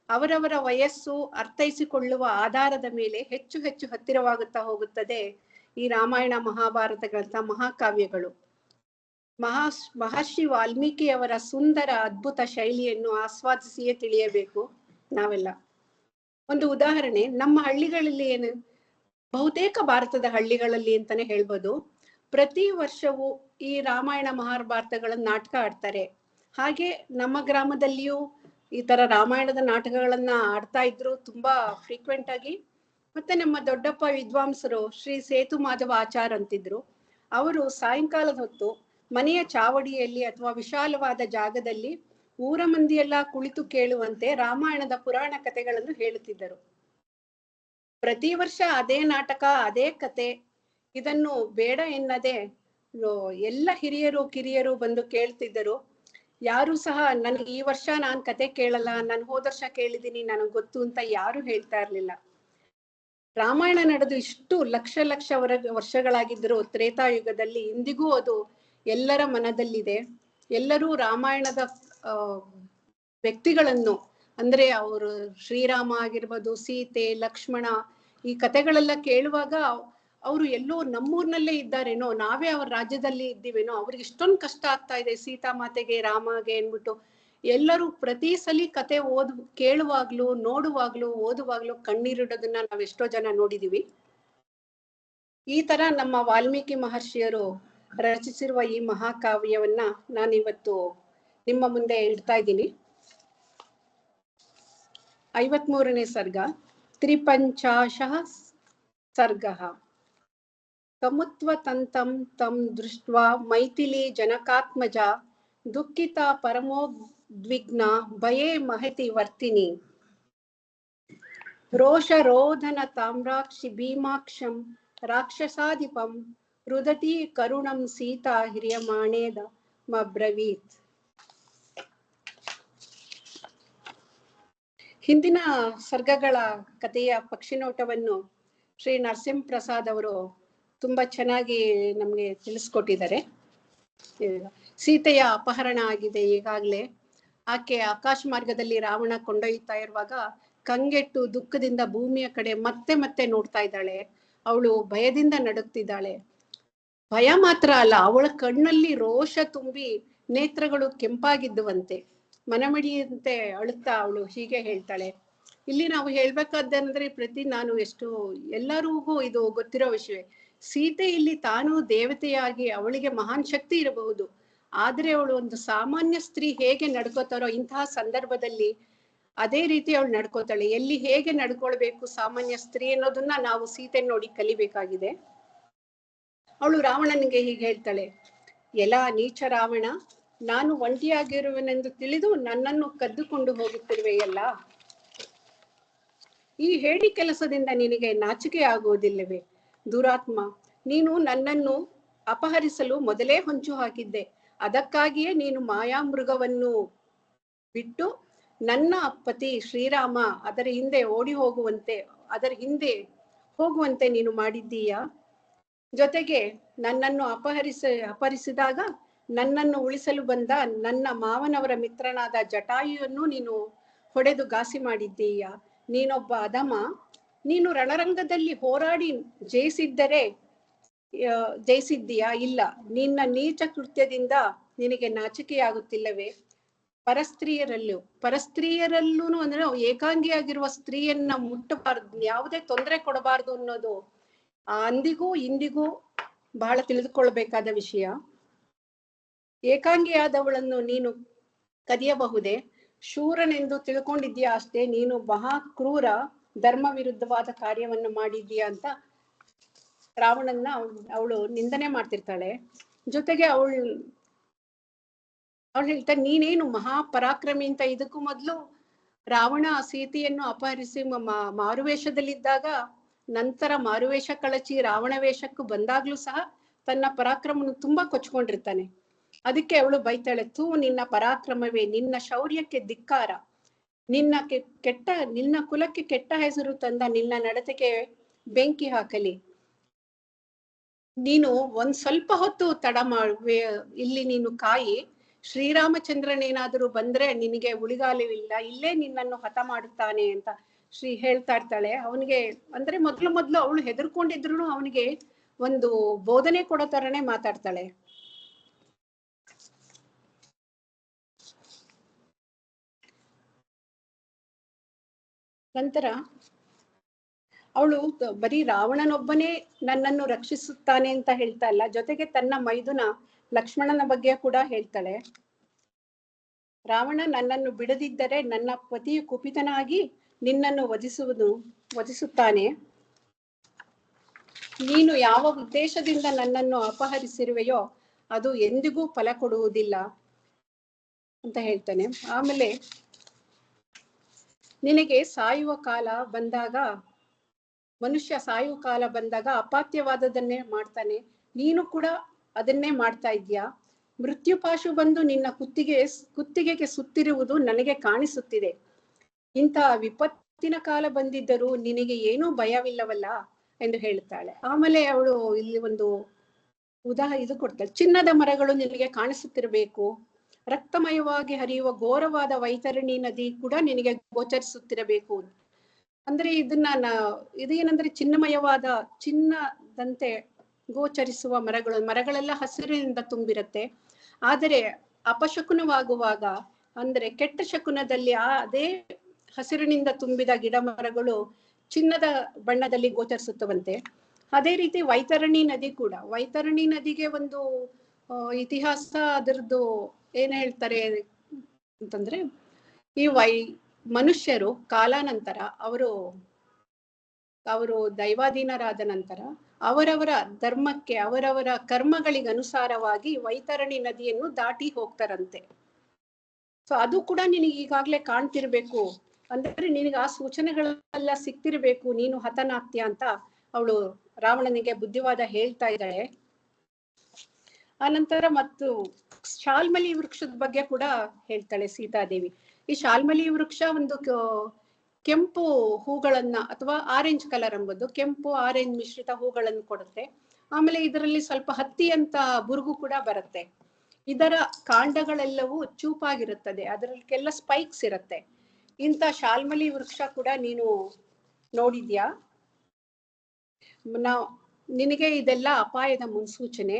ಅವರವರ ವಯಸ್ಸು ಅರ್ಥೈಸಿಕೊಳ್ಳುವ ಆಧಾರದ ಮೇಲೆ ಹೆಚ್ಚು ಹೆಚ್ಚು ಹತ್ತಿರವಾಗುತ್ತಾ ಹೋಗುತ್ತದೆ ಈ ರಾಮಾಯಣ ಮಹಾಭಾರತಗಳಂತ ಮಹಾಕಾವ್ಯಗಳು. ಮಹರ್ಷಿ ವಾಲ್ಮೀಕಿಯವರ ಸುಂದರ ಅದ್ಭುತ ಶೈಲಿಯನ್ನು ಆಸ್ವಾದಿಸಿಯೇ ತಿಳಿಯಬೇಕು ನಾವೆಲ್ಲ. ಒಂದು ಉದಾಹರಣೆ, ನಮ್ಮ ಹಳ್ಳಿಗಳಲ್ಲಿ ಬಹುತೇಕ ಭಾರತದ ಹಳ್ಳಿಗಳಲ್ಲಿ ಅಂತಾನೆ ಹೇಳ್ಬೋದು, ಪ್ರತಿ ವರ್ಷವೂ ಈ ರಾಮಾಯಣ ಮಹಾಭಾರತಗಳನ್ನ ನಾಟಕ ಆಡ್ತಾರೆ. ಹಾಗೆ ನಮ್ಮ ಗ್ರಾಮದಲ್ಲಿಯೂ ಈ ತರ ರಾಮಾಯಣದ ನಾಟಕಗಳನ್ನ ಆಡ್ತಾ ಇದ್ರು ತುಂಬಾ ಫ್ರೀಕ್ವೆಂಟ್ ಆಗಿ. ಮತ್ತೆ ನಮ್ಮ ದೊಡ್ಡಪ್ಪ ವಿದ್ವಾಂಸರು ಶ್ರೀ ಸೇತು ಮಾಧವ ಆಚಾರ್ ಅಂತಿದ್ರು. ಅವರು ಸಾಯಂಕಾಲದ ಹೊತ್ತು ಮನೆಯ ಚಾವಡಿಯಲ್ಲಿ ಅಥವಾ ವಿಶಾಲವಾದ ಜಾಗದಲ್ಲಿ ಊರ ಮಂದಿಯೆಲ್ಲ ಕುಳಿತು ಕೇಳುವಂತೆ ರಾಮಾಯಣದ ಪುರಾಣ ಕಥೆಗಳನ್ನು ಹೇಳುತ್ತಿದ್ದರು. ಪ್ರತಿ ವರ್ಷ ಅದೇ ನಾಟಕ, ಅದೇ ಕತೆ. ಇದನ್ನು ಬೇಡ ಎನ್ನದೆ ಎಲ್ಲ ಹಿರಿಯರು ಕಿರಿಯರು ಬಂದು ಕೇಳ್ತಿದ್ದರು. ಯಾರು ಸಹ ನನಗೆ ಈ ವರ್ಷ ನಾನ್ ಕತೆ ಕೇಳಲ್ಲ, ನಾನು ಹೋದ ವರ್ಷ ಕೇಳಿದ್ದೀನಿ, ನನಗೆ ಗೊತ್ತು ಅಂತ ಯಾರು ಹೇಳ್ತಾ ಇರ್ಲಿಲ್ಲ. ರಾಮಾಯಣ ನಡೆದು ಇಷ್ಟು ಲಕ್ಷ ವರ್ಷಗಳಾಗಿದ್ದರು ತ್ರೇತಾಯುಗದಲ್ಲಿ, ಇಂದಿಗೂ ಅದು ಎಲ್ಲರ ಮನದಲ್ಲಿದೆ. ಎಲ್ಲರೂ ರಾಮಾಯಣದ ವ್ಯಕ್ತಿಗಳನ್ನು, ಅಂದ್ರೆ ಅವರು ಶ್ರೀರಾಮ ಆಗಿರ್ಬೋದು, ಸೀತೆ, ಲಕ್ಷ್ಮಣ, ಈ ಕತೆಗಳೆಲ್ಲ ಕೇಳುವಾಗ ಅವರು ಎಲ್ಲೋ ನಮ್ಮೂರ್ನಲ್ಲೇ ಇದ್ದಾರೇನೋ, ನಾವೇ ಅವ್ರ ರಾಜ್ಯದಲ್ಲಿ ಇದ್ದೀವೇನೋ, ಅವ್ರಿಗೆ ಇಷ್ಟೊಂದು ಕಷ್ಟ ಆಗ್ತಾ ಇದೆ ಸೀತಾಮಾತೆಗೆ ರಾಮಗೆ ಅನ್ಬಿಟ್ಟು ಎಲ್ಲರೂ ಪ್ರತಿ ಸಲಿ ಕತೆ ಕೇಳುವಾಗ್ಲೂ ನೋಡುವಾಗ್ಲೂ ಓದುವಾಗ್ಲೂ ಕಣ್ಣೀರಿಡೋದನ್ನ ನಾವ್ ಎಷ್ಟೋ ಜನ ನೋಡಿದೀವಿ. ಈ ತರ ನಮ್ಮ ವಾಲ್ಮೀಕಿ ಮಹರ್ಷಿಯರು ರಚಿಸಿರುವ ಈ ಮಹಾಕಾವ್ಯವನ್ನ ನಾನಿವತ್ತು ನಿಮ್ಮ ಮುಂದೆ ಇಡ್ತಾ ಇದ್ದೀನಿ. 53ನೇ ಸರ್ಗ. ತ್ರಿಪಂಚಾಶಃ ಸರ್ಗಃ. ಕಮುತ್ವತಂತಂ ತಂ ದೃಷ್ಟ್ವಾ ಮೈಥಿಲಿ ಜನಕಾತ್ಮಜ ದುಃಖಿತ ಪರಮೋದ್ವಿಗ್ನ ಭಯೇ ಮಹತಿ ವರ್ತಿನಿ. ರೋಷರೋಧನ ತಾಮ್ರಾಕ್ಷಿ ಭೀಮಾಕ್ಷಂ ರಾಕ್ಷಸಾಧಿಪಂ ರುದತಿ ಕರುಣಂ ಸೀತಾ ಹಿರಿಯಮಾಣೇದ ಮಬ್ರವೀತ್. ಹಿಂದಿನ ಸರ್ಗಗಳ ಕಥೆಯ ಪಕ್ಷಿನೋಟವನ್ನು ಶ್ರೀ ನರಸಿಂಹ ಪ್ರಸಾದ್ ಅವರು ತುಂಬಾ ಚೆನ್ನಾಗಿ ನಮ್ಗೆ ತಿಳಿಸ್ಕೊಟ್ಟಿದ್ದಾರೆ. ಸೀತೆಯ ಅಪಹರಣ ಆಗಿದೆ ಈಗಾಗ್ಲೇ. ಆಕೆ ಆಕಾಶ ಮಾರ್ಗದಲ್ಲಿ ರಾವಣ ಕೊಂಡೊಯ್ತಾ ಇರುವಾಗ ಕಂಗೆಟ್ಟು ದುಃಖದಿಂದ ಭೂಮಿಯ ಕಡೆ ಮತ್ತೆ ಮತ್ತೆ ನೋಡ್ತಾ ಇದ್ದಾಳೆ. ಅವಳು ಭಯದಿಂದ ನಡುಗ್ತಿದ್ದಾಳೆ. ಭಯ ಮಾತ್ರ ಅಲ್ಲ, ಅವಳ ಕಣ್ಣಲ್ಲಿ ರೋಷ ತುಂಬಿ ನೇತ್ರಗಳು ಕೆಂಪಾಗಿದ್ದುವಂತೆ. ಮನಮಡಿಯಂತೆ ಅಳುತ್ತಾ ಅವಳು ಹೀಗೆ ಹೇಳ್ತಾಳೆ. ಇಲ್ಲಿ ನಾವು ಹೇಳ್ಬೇಕಾದಂದ್ರೆ ನಾನು ಎಷ್ಟು ಎಲ್ಲರಿಗೂ ಇದು ಗೊತ್ತಿರೋ ವಿಷಯ. ಸೀತೆ ಇಲ್ಲಿ ತಾನು ದೇವತೆಯಾಗಿ ಅವಳಿಗೆ ಮಹಾನ್ ಶಕ್ತಿ ಇರಬಹುದು, ಆದ್ರೆ ಅವಳು ಒಂದು ಸಾಮಾನ್ಯ ಸ್ತ್ರೀ ಹೇಗೆ ನಡ್ಕೋತಾರೋ ಇಂತಹ ಸಂದರ್ಭದಲ್ಲಿ ಅದೇ ರೀತಿ ಅವಳು ನಡ್ಕೋತಾಳೆ. ಎಲ್ಲಿ ಹೇಗೆ ನಡ್ಕೊಳ್ಬೇಕು ಸಾಮಾನ್ಯ ಸ್ತ್ರೀ ಅನ್ನೋದನ್ನ ನಾವು ಸೀತೆ ನೋಡಿ ಕಲಿಬೇಕಾಗಿದೆ. ಅವಳು ರಾವಣನಿಗೆ ಹೀಗೆ ಹೇಳ್ತಾಳೆ, ಎಲ ನೀಚ ರಾವಣ, ನಾನು ಒಂಟಿಯಾಗಿರುವೆನೆಂದು ತಿಳಿದು ನನ್ನನ್ನು ಕದ್ದುಕೊಂಡು ಹೋಗುತ್ತಿರುವೆಯಲ್ಲ. ಈ ಹೇಳಿ ಕೆಲಸದಿಂದ ನಿನಗೆ ನಾಚಿಕೆ ಆಗುವುದಿಲ್ಲವೇ? ದುರಾತ್ಮ, ನೀನು ನನ್ನನ್ನು ಅಪಹರಿಸಲು ಮೊದಲೇ ಹೊಂಚು ಹಾಕಿದ್ದೆ. ಅದಕ್ಕಾಗಿಯೇ ನೀನು ಮಾಯಾಮೃಗವನ್ನು ಬಿಟ್ಟು ನನ್ನ ಪತಿ ಶ್ರೀರಾಮ ಅದರ ಹಿಂದೆ ಹೋಗುವಂತೆ ನೀನು ಮಾಡಿದ್ದೀಯಾ? ಜೊತೆಗೆ ನನ್ನನ್ನು ಅಪಹರಿಸಿದಾಗ ನನ್ನನ್ನು ಉಳಿಸಲು ಬಂದ ನನ್ನ ಮಾವನವರ ಮಿತ್ರನಾದ ಜಟಾಯುವನ್ನು ನೀನು ಹೊಡೆದು ಘಾಸಿ ಮಾಡಿದ್ದೀಯಾ? ನೀನೊಬ್ಬ ಅಧಮ. ನೀನು ರಣರಂಗದಲ್ಲಿ ಹೋರಾಡಿ ಜಯಿಸಿದ್ದೀಯಾ? ಇಲ್ಲ. ನಿನ್ನ ನೀಚ ಕೃತ್ಯದಿಂದ ನಿನಗೆ ನಾಚಿಕೆಯಾಗುತ್ತಿಲ್ಲವೇ? ಪರಸ್ತ್ರೀಯರಲ್ಲೂ ಅಂದ್ರೆ ಏಕಾಂಗಿಯಾಗಿರುವ ಸ್ತ್ರೀಯನ್ನ ಮುಟ್ಟಬಾರ್ದು, ಯಾವುದೇ ತೊಂದರೆ ಕೊಡಬಾರ್ದು ಅನ್ನೋದು ಅಂದಿಗೂ ಇಂದಿಗೂ ಬಹಳ ತಿಳಿದುಕೊಳ್ಬೇಕಾದ ವಿಷಯ. ಏಕಾಂಗಿಯಾದವಳನ್ನು ನೀನು ಕದಿಯಬಹುದೇ? ಶೂರನೆಂದು ತಿಳ್ಕೊಂಡಿದ್ಯಾ ಅಷ್ಟೇ, ನೀನು ಮಹಾ ಕ್ರೂರ ಧರ್ಮ ವಿರುದ್ಧವಾದ ಕಾರ್ಯವನ್ನು ಮಾಡಿದ್ದೀಯಾ ಅಂತ ರಾವಣನ್ನ ಅವಳು ನಿಂದನೆ ಮಾಡ್ತಿರ್ತಾಳೆ. ಜೊತೆಗೆ ಅವಳು ಹೇಳ್ತಾಳೆ, ನೀನೇನು ಮಹಾಪರಾಕ್ರಮಿ ಅಂತ. ಇದಕ್ಕೂ ಮೊದಲು ರಾವಣ ಸೀತೆಯನ್ನು ಅಪಹರಿಸಿ ಮಾರುವೇಷದಲ್ಲಿದ್ದಾಗ, ನಂತರ ಮಾರುವೇಷ ಕಳಚಿ ರಾವಣ ವೇಷಕ್ಕೂ ಬಂದಾಗ್ಲೂ ಸಹ ತನ್ನ ಪರಾಕ್ರಮವನ್ನು ತುಂಬಾ ಕೊಚ್ಕೊಂಡಿರ್ತಾನೆ. ಅದಕ್ಕೆ ಅವಳು ಬೈತಾಳೆ, ನಿನ್ನ ಪರಾಕ್ರಮವೇ, ನಿನ್ನ ಶೌರ್ಯಕ್ಕೆ ಧಿಕ್ಕಾರ. ನಿನ್ನ ಕುಲಕ್ಕೆ ಕೆಟ್ಟ ಹೆಸರು ತಂದ ನಿನ್ನ ನಡತೆಗೆ ಬೆಂಕಿ ಹಾಕಲಿ. ನೀನು ಒಂದ್ ಸ್ವಲ್ಪ ಹೊತ್ತು ತಡ ಇಲ್ಲಿ ನೀನು ಕಾಯಿ. ಶ್ರೀರಾಮಚಂದ್ರನೇನಾದರೂ ಬಂದ್ರೆ ನಿನಗೆ ಉಳಿಗಾಲವಿಲ್ಲ, ಇಲ್ಲೇ ನಿನ್ನನ್ನು ಹತ ಮಾಡುತ್ತಾನೆ ಅಂತ ಹೇಳ್ತಾ ಇರ್ತಾಳೆ. ಅವನಿಗೆ ಅಂದ್ರೆ ಮೊದ್ಲು ಅವಳು ಹೆದರ್ಕೊಂಡಿದ್ರು ಅವನಿಗೆ ಒಂದು ಬೋಧನೆ ಕೊಡೋ ತರನೇ ಮಾತಾಡ್ತಾಳೆ. ನಂತರ ಅವಳು ಬರೀ ರಾವಣನೊಬ್ಬನೇ ನನ್ನನ್ನು ರಕ್ಷಿಸುತ್ತಾನೆ ಅಂತ ಹೇಳ್ತಾ ಇಲ್ಲ, ಜೊತೆಗೆ ತನ್ನ ಮೈದುನ ಲಕ್ಷ್ಮಣನ ಬಗ್ಗೆ ಕೂಡ ಹೇಳ್ತಾಳೆ. ರಾವಣ ನನ್ನನ್ನು ಬಿಡದಿದ್ದರೆ ನನ್ನ ಪತಿಯು ಕುಪಿತನಾಗಿ ನಿನ್ನನ್ನು ವಧಿಸುತ್ತಾನೆ. ನೀನು ಯಾವ ಉದ್ದೇಶದಿಂದ ನನ್ನನ್ನು ಅಪಹರಿಸಿರುವೆಯೋ ಅದು ಎಂದಿಗೂ ಫಲ ಕೊಡುವುದಿಲ್ಲ ಅಂತ ಹೇಳ್ತಾನೆ. ಆಮೇಲೆ ನಿನಗೆ ಮನುಷ್ಯ ಸಾಯುವ ಕಾಲ ಬಂದಾಗ ಅಪಾತ್ಯವಾದದನ್ನೇ ಮಾಡ್ತಾನೆ, ನೀನು ಕೂಡ ಅದನ್ನೇ ಮಾಡ್ತಾ ಇದ್ಯಾ. ಮೃತ್ಯುಪಾಶು ಬಂದು ನಿನ್ನ ಕುತ್ತಿಗೆಗೆ ಸುತ್ತಿರುವುದು ನನಗೆ ಕಾಣಿಸುತ್ತಿದೆ. ಇಂತಹ ವಿಪತ್ತಿನ ಕಾಲ ಬಂದಿದ್ದರೂ ನಿನಗೆ ಏನೂ ಭಯವಿಲ್ಲವಲ್ಲ ಎಂದು ಹೇಳುತ್ತಾಳೆ. ಆಮೇಲೆ ಅವಳು ಇಲ್ಲಿ ಒಂದು ಇದು ಕೊಡ್ತಾಳೆ. ಚಿನ್ನದ ಮರಗಳು ನಿನಗೆ ಕಾಣಿಸುತ್ತಿರಬೇಕು, ರಕ್ತಮಯವಾಗಿ ಹರಿಯುವ ಘೋರವಾದ ವೈತರಣಿ ನದಿ ಕೂಡ ನಿನಗೆ ಗೋಚರಿಸುತ್ತಿರಬೇಕು. ಅಂದ್ರೆ ಇದೇನಂದ್ರೆ ಚಿನ್ನದಂತೆ ಗೋಚರಿಸುವ ಮರಗಳೆಲ್ಲ ಹಸಿರಿನಿಂದ ತುಂಬಿರತ್ತೆ. ಆದರೆ ಅಪಶಕುನವಾಗುವಾಗ, ಅಂದ್ರೆ ಕೆಟ್ಟ ಶಕುನದಲ್ಲಿ ಅದೇ ಹಸಿರಿನಿಂದ ತುಂಬಿದ ಗಿಡ ಮರಗಳು ಚಿನ್ನದ ಬಣ್ಣದಲ್ಲಿ ಗೋಚರಿಸುತ್ತವಂತೆ. ಅದೇ ರೀತಿ ವೈತರಣಿ ನದಿಗೆ ಒಂದು ಇತಿಹಾಸ, ಅದರದ್ದು ಏನ್ ಹೇಳ್ತಾರೆ ಅಂತಂದ್ರೆ, ಈ ಮನುಷ್ಯರು ಕಾಲಾನಂತರ ಅವರು ದೈವಾಧೀನರಾದ ನಂತರ ಅವರವರ ಧರ್ಮಕ್ಕೆ, ಅವರವರ ಕರ್ಮಗಳಿಗೆ ಅನುಸಾರವಾಗಿ ವೈತರಣಿ ನದಿಯನ್ನು ದಾಟಿ ಹೋಗ್ತಾರಂತೆ. ಸೊ ಅದು ಕೂಡ ನಿನಗೆ ಈಗಾಗ್ಲೇ ಕಾಣ್ತಿರ್ಬೇಕು, ಅಂದ್ರೆ ನಿನಗೆ ಆ ಸೂಚನೆಗಳೆಲ್ಲ ಸಿಕ್ತಿರ್ಬೇಕು, ನೀನು ಹತನಾಗ್ತೀಯ ಅಂತ ಅವಳು ರಾವಣನಿಗೆ ಬುದ್ಧಿವಾದ ಹೇಳ್ತಾ ಇದ್ದಾಳೆ. ಆನಂತರ ಮತ್ತು ಶಾಲ್ಮಲಿ ವೃಕ್ಷದ ಬಗ್ಗೆ ಕೂಡ ಹೇಳ್ತಾಳೆ ಸೀತಾದೇವಿ. ಈ ಶಾಲ್ಮಲಿ ವೃಕ್ಷ ಒಂದು ಕೆಂಪು ಹೂಗಳನ್ನ, ಅಥವಾ ಆರೆಂಜ್ ಕಲರ್ ಎಂಬುದು ಕೆಂಪು ಆರೆಂಜ್ ಮಿಶ್ರಿತ ಹೂಗಳನ್ನು ಕೊಡುತ್ತೆ. ಆಮೇಲೆ ಇದರಲ್ಲಿ ಸ್ವಲ್ಪ ಹತ್ತಿ ಅಂತ ಬುರುಗು ಕೂಡ ಬರುತ್ತೆ. ಇದರ ಕಾಂಡಗಳೆಲ್ಲವೂ ಚೂಪಾಗಿರುತ್ತದೆ, ಅದರಕ್ಕೆಲ್ಲ ಸ್ಪೈಕ್ಸ್ ಇರುತ್ತೆ. ಇಂಥ ಶಾಲ್ಮಲಿ ವೃಕ್ಷ ಕೂಡ ನೀನು ನೋಡಿದ್ಯಾ? ನಿನಗೆ ಇದೆಲ್ಲ ಅಪಾಯದ ಮುನ್ಸೂಚನೆ.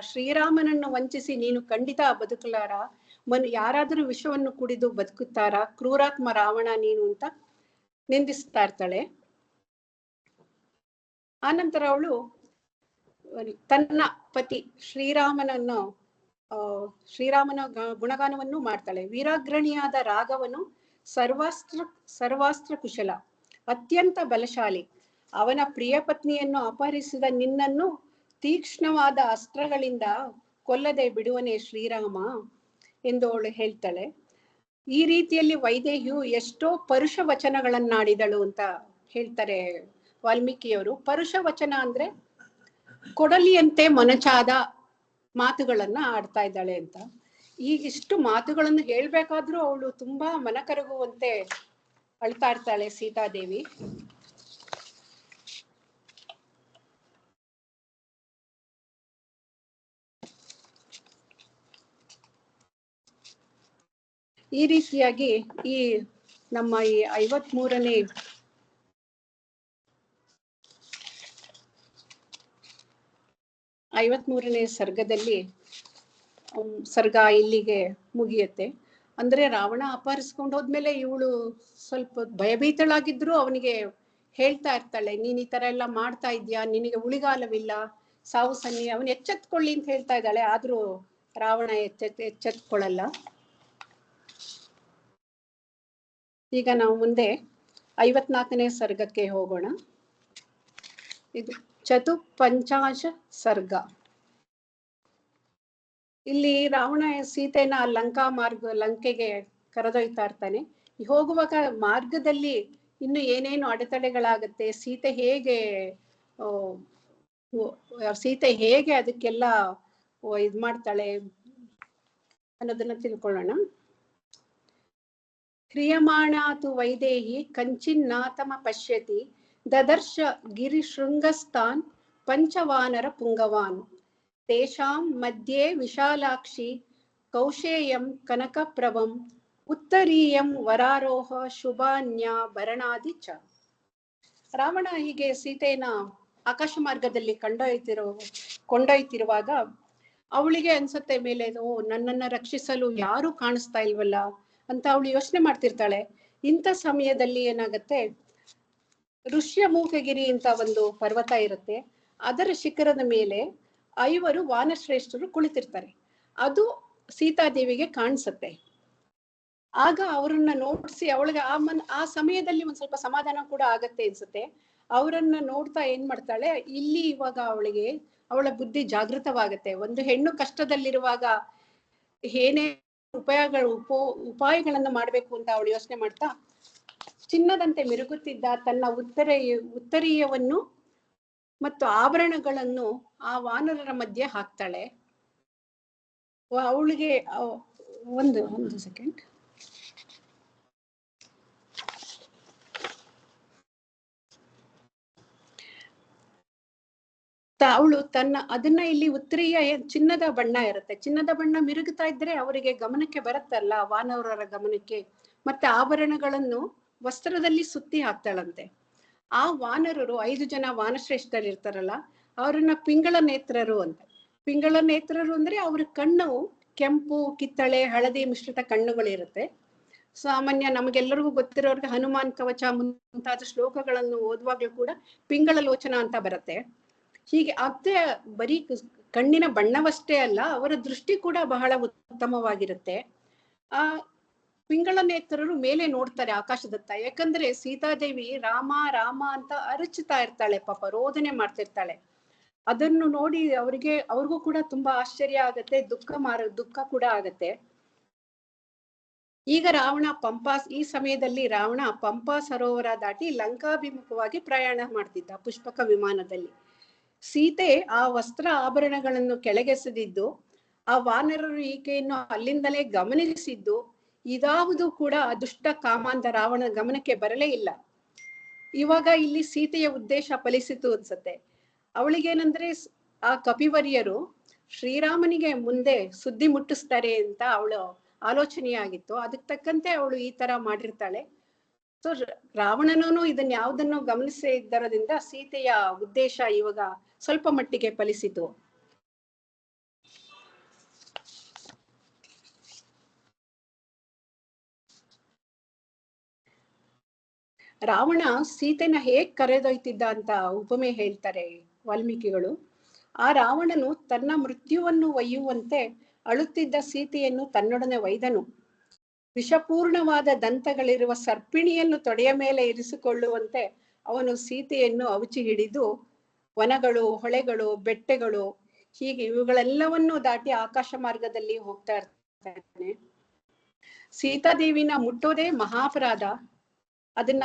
ಶ್ರೀರಾಮನನ್ನು ವಂಚಿಸಿ ನೀನು ಖಂಡಿತ ಬದುಕಲಾರ. ಯಾರಾದರೂ ವಿಷವನ್ನು ಕುಡಿದು ಬದುಕುತ್ತಾರ? ಕ್ರೂರಾತ್ಮ ರಾವಣ ನೀನು ಅಂತ ನಿಂದಿಸ್ತಾ ಇರ್ತಾಳೆ. ಆನಂತರ ಅವಳು ತನ್ನ ಪತಿ ಶ್ರೀರಾಮನ ಗುಣಗಾನವನ್ನು ಮಾಡ್ತಾಳೆ. ವೀರಾಗ್ರಣಿಯಾದ ರಾಘವನು ಸರ್ವಾಸ್ತ್ರ ಕುಶಲ, ಅತ್ಯಂತ ಬಲಶಾಲಿ. ಅವನ ಪ್ರಿಯ ಪತ್ನಿಯನ್ನು ಅಪಹರಿಸಿದ ನಿನ್ನನ್ನು ತೀಕ್ಷ್ಣವಾದ ಅಸ್ತ್ರಗಳಿಂದ ಕೊಲ್ಲದೆ ಬಿಡುವನೇ ಶ್ರೀರಾಮ ಎಂದು ಅವಳು ಹೇಳ್ತಾಳೆ. ಈ ರೀತಿಯಲ್ಲಿ ವೈದೇಹಿಯು ಎಷ್ಟೋ ಪರುಷ ವಚನಗಳನ್ನಾಡಿದಳು ಅಂತ ಹೇಳ್ತಾರೆ ವಾಲ್ಮೀಕಿಯವರು. ಪರುಷ ವಚನ ಅಂದ್ರೆ ಕೊಡಲಿಯಂತೆ ಮೊನಚಾದ ಮಾತುಗಳನ್ನ ಆಡ್ತಾ ಇದ್ದಾಳೆ ಅಂತ. ಈಗಿಷ್ಟು ಮಾತುಗಳನ್ನು ಹೇಳ್ಬೇಕಾದ್ರೂ ಅವಳು ತುಂಬಾ ಮನ ಕರಗುವಂತೆ ಅಳ್ತಾ ಇರ್ತಾಳೆ ಸೀತಾದೇವಿ. ಈ ರೀತಿಯಾಗಿ ಈ ನಮ್ಮ ಈ 53ನೇ ಸರ್ಗದಲ್ಲಿ ಸರ್ಗ ಇಲ್ಲಿಗೆ ಮುಗಿಯುತ್ತೆ. ಅಂದ್ರೆ ರಾವಣ ಅಪಹರಿಸ್ಕೊಂಡು ಹೋದ್ಮೇಲೆ ಇವಳು ಸ್ವಲ್ಪ ಭಯಭೀತಳಾಗಿದ್ರು ಅವನಿಗೆ ಹೇಳ್ತಾ ಇರ್ತಾಳೆ, ನೀನ್ ಈ ತರ ಎಲ್ಲ ಮಾಡ್ತಾ ಇದ್ಯಾ, ನಿನಗೆ ಉಳಿಗಾಲವಿಲ್ಲ, ಸಾವು ಸನ್ನಿ, ಅವನು ಎಚ್ಚೆತ್ಕೊಳ್ಳಿ ಅಂತ ಹೇಳ್ತಾ ಇದ್ದಾಳೆ. ಆದ್ರೂ ರಾವಣ ಎಚ್ಚೆತ್ಕೊಳ್ಳಲ್ಲ. ಈಗ ನಾವು ಮುಂದೆ 54ನೇ ಸರ್ಗಕ್ಕೆ ಹೋಗೋಣ. ಇದು ಚತುಪಂಚಾಶ ಸರ್ಗ. ಇಲ್ಲಿ ರಾವಣ ಸೀತೆನ ಲಂಕೆಗೆ ಕರೆದೊಯ್ತಾ ಇರ್ತಾನೆ. ಹೋಗುವಾಗ ಮಾರ್ಗದಲ್ಲಿ ಇನ್ನು ಏನೇನು ಅಡೆತಡೆಗಳಾಗತ್ತೆ, ಸೀತೆ ಹೇಗೆ ಅದಕ್ಕೆಲ್ಲ ಇದ್ ಮಾಡ್ತಾಳೆ ಅನ್ನೋದನ್ನ ತಿಳ್ಕೊಳ್ಳೋಣ. ಕ್ರಿಯಮಾಣಾತು ವೈದೇಹಿ ಕಂಚಿನ್ನಾತಮ ಪಶ್ಯತಿ ದದರ್ಶ ಗಿರಿಶೃಂಗಸ್ಥಾನ್ ಪಂಚವಾನರ ಪುಂಗವಾನ್ ತೇಷಾಂ ಮಧ್ಯೆ ವಿಶಾಲಾಕ್ಷಿ ಕೌಶೇಯಂ ಕನಕಪ್ರಭಂ ಉತ್ತರೀಯಂ ವರಾರೋಹ ಶುಭಾನ್ಯ ಭರಣಾದಿ ಚ. ರಾವಣ ಹೀಗೆ ಸೀತೆಯನ್ನ ಆಕಾಶ ಮಾರ್ಗದಲ್ಲಿ ಕೊಂಡೊಯ್ತಿರುವಾಗ ಅವಳಿಗೆ ಅನ್ಸುತ್ತೆ ಮೇಲೆ, ನನ್ನನ್ನ ರಕ್ಷಿಸಲು ಯಾರು ಕಾಣಿಸ್ತಾ ಇಲ್ವಲ್ಲ ಅಂತ ಅವಳು ಯೋಚನೆ ಮಾಡ್ತಿರ್ತಾಳೆ. ಇಂಥ ಸಮಯದಲ್ಲಿ ಏನಾಗತ್ತೆ, ಋಷ್ಯಮೂಕಗಿರಿ ಅಂತ ಒಂದು ಪರ್ವತ ಇರುತ್ತೆ. ಅದರ ಶಿಖರದ ಮೇಲೆ 5 ವಾನಶ್ರೇಷ್ಠರು ಕುಳಿತಿರ್ತಾರೆ. ಅದು ಸೀತಾದೇವಿಗೆ ಕಾಣಿಸುತ್ತೆ. ಆಗ ಅವರನ್ನ ನೋಡಿಸಿ ಅವಳಿಗೆ ಆ ಸಮಯದಲ್ಲಿ ಒಂದ್ ಸ್ವಲ್ಪ ಸಮಾಧಾನ ಕೂಡ ಆಗತ್ತೆ ಅನ್ಸುತ್ತೆ. ಅವರನ್ನ ನೋಡ್ತಾ ಏನ್ ಮಾಡ್ತಾಳೆ, ಇಲ್ಲಿ ಇವಾಗ ಅವಳ ಬುದ್ಧಿ ಜಾಗೃತವಾಗತ್ತೆ. ಒಂದು ಹೆಣ್ಣು ಕಷ್ಟದಲ್ಲಿರುವಾಗ ಏನೇ ಉಪಾಯಗಳನ್ನ ಮಾಡ್ಬೇಕು ಅಂತ ಅವಳು ಯೋಚನೆ ಮಾಡ್ತಾ ಚಿನ್ನದಂತೆ ಮಿರುಗುತ್ತಿದ್ದ ತನ್ನ ಉತ್ತರೀಯವನ್ನು ಮತ್ತು ಆಭರಣಗಳನ್ನು ಆ ವಾನರರ ಮಧ್ಯೆ ಹಾಕ್ತಾಳೆ. ಅವಳಿಗೆ ಒಂದು ಸೆಕೆಂಡ್. ಅವಳು ಅದನ್ನ ಇಲ್ಲಿ ಉತ್ತರೀಯ ಚಿನ್ನದ ಬಣ್ಣ ಇರುತ್ತೆ. ಚಿನ್ನದ ಬಣ್ಣ ಮಿರುಗುತ್ತಾ ಇದ್ರೆ ಅವರಿಗೆ ಗಮನಕ್ಕೆ ಬರುತ್ತಲ್ಲ, ವಾನರರ ಗಮನಕ್ಕೆ. ಮತ್ತೆ ಆಭರಣಗಳನ್ನು ವಸ್ತ್ರದಲ್ಲಿ ಸುತ್ತಿ ಹಾಕ್ತಾಳಂತೆ. ಆ ವಾನರರು 5 ಜನ ವಾನಶ್ರೇಷ್ಠರು ಇರ್ತಾರಲ್ಲ, ಅವರನ್ನ ಪಿಂಗಳ ನೇತ್ರರು ಅಂತ. ಪಿಂಗಳ ನೇತ್ರರು ಅಂದ್ರೆ ಅವ್ರ ಕಣ್ಣು ಕೆಂಪು, ಕಿತ್ತಳೆ, ಹಳದಿ ಮಿಶ್ರಿತ ಕಣ್ಣುಗಳಿರುತ್ತೆ. ಸಾಮಾನ್ಯ ನಮಗೆಲ್ಲರಿಗೂ ಗೊತ್ತಿರೋರ್ಗೆ ಹನುಮಾನ್ ಕವಚ ಮುಂತಾದ ಶ್ಲೋಕಗಳನ್ನು ಓದುವಾಗ್ಲೂ ಕೂಡ ಪಿಂಗಳ ಲೋಚನ ಅಂತ ಬರುತ್ತೆ. ಹೀಗೆ ಅದೇ ಬರೀ ಕಣ್ಣಿನ ಬಣ್ಣವಷ್ಟೇ ಅಲ್ಲ, ಅವರ ದೃಷ್ಟಿ ಕೂಡ ಬಹಳ ಉತ್ತಮವಾಗಿರುತ್ತೆ. ಆ ಪಿಂಗಳ ನೇತ್ರರು ಮೇಲೆ ನೋಡ್ತಾರೆ ಆಕಾಶದತ್ತ. ಯಾಕಂದ್ರೆ ಸೀತಾದೇವಿ ರಾಮ ರಾಮ ಅಂತ ಅರಚುತ್ತಾ ಇರ್ತಾಳೆ, ಪಾಪ ರೋದನೆ ಮಾಡ್ತಿರ್ತಾಳೆ. ಅದನ್ನು ನೋಡಿ ಅವ್ರಿಗೂ ಕೂಡ ತುಂಬಾ ಆಶ್ಚರ್ಯ ಆಗತ್ತೆ, ದುಃಖ ಕೂಡ ಆಗತ್ತೆ. ಈಗ ಈ ಸಮಯದಲ್ಲಿ ರಾವಣ ಪಂಪಾ ಸರೋವರ ದಾಟಿ ಲಂಕಾಭಿಮುಖವಾಗಿ ಪ್ರಯಾಣ ಮಾಡ್ತಿದ್ದ ಪುಷ್ಪಕ ವಿಮಾನದಲ್ಲಿ. ಸೀತೆ ಆ ವಸ್ತ್ರ ಆಭರಣಗಳನ್ನು ಕೆಳಗೆಸೆದಿದ್ದು, ಆ ವಾನರರು ಈಕೆಯನ್ನು ಅಲ್ಲಿಂದಲೇ ಗಮನಿಸಿದ್ದು, ಇದಾವುದು ಕೂಡ ದುಷ್ಟ ಕಾಮಾಂಧ ರಾವಣ ಗಮನಕ್ಕೆ ಬರಲೇ ಇಲ್ಲ. ಇವಾಗ ಇಲ್ಲಿ ಸೀತೆಯ ಉದ್ದೇಶ ಫಲಿಸಿತು ಅನ್ಸತ್ತೆ. ಅವಳಿಗೇನಂದ್ರೆ ಆ ಕಪಿವರ್ಯರು ಶ್ರೀರಾಮನಿಗೆ ಮುಂದೆ ಸುದ್ದಿ ಮುಟ್ಟಿಸ್ತಾರೆ ಅಂತ ಅವಳು ಆಲೋಚನೆಯಾಗಿತ್ತು. ಅದಕ್ಕೆ ತಕ್ಕಂತೆ ಅವಳು ಈ ತರ ಮಾಡಿರ್ತಾಳೆ. ಸೊ ರಾವಣನೂ ಇದನ್ನ ಯಾವುದನ್ನು ಗಮನಿಸೇ ಇದ್ದರೋದ್ರಿಂದ ಸೀತೆಯ ಉದ್ದೇಶ ಇವಾಗ ಸ್ವಲ್ಪ ಮಟ್ಟಿಗೆ ಫಲಿಸಿತು. ರಾವಣ ಸೀತೆನ ಹೇಗ್ ಕರೆದೊಯ್ತಿದ್ದ ಅಂತ ಉಪಮೆ ಹೇಳ್ತಾರೆ ವಾಲ್ಮೀಕಿಗಳು. ಆ ರಾವಣನು ತನ್ನ ಮೃತ್ಯುವನ್ನು ಒಯ್ಯುವಂತೆ ಅಳುತ್ತಿದ್ದ ಸೀತೆಯನ್ನು ತನ್ನೊಡನೆ ಒಯ್ದನು. ವಿಷಪೂರ್ಣವಾದ ದಂತಗಳಿರುವ ಸರ್ಪಿಣಿಯನ್ನು ತೊಡೆಯ ಮೇಲೆ ಇರಿಸಿಕೊಳ್ಳುವಂತೆ ಅವನು ಸೀತೆಯನ್ನು ಅವುಚಿ ಹಿಡಿದು ವನಗಳು, ಹೊಳೆಗಳು, ಬೆಟ್ಟಗಳು ಹೀಗೆ ಇವುಗಳೆಲ್ಲವನ್ನೂ ದಾಟಿ ಆಕಾಶ ಮಾರ್ಗದಲ್ಲಿ ಹೋಗ್ತಾ ಇರ್ತಾನೆ. ಸೀತಾದೇವಿನ ಮುಟ್ಟೋದೇ ಮಹಾಪರಾಧ. ಅದನ್ನ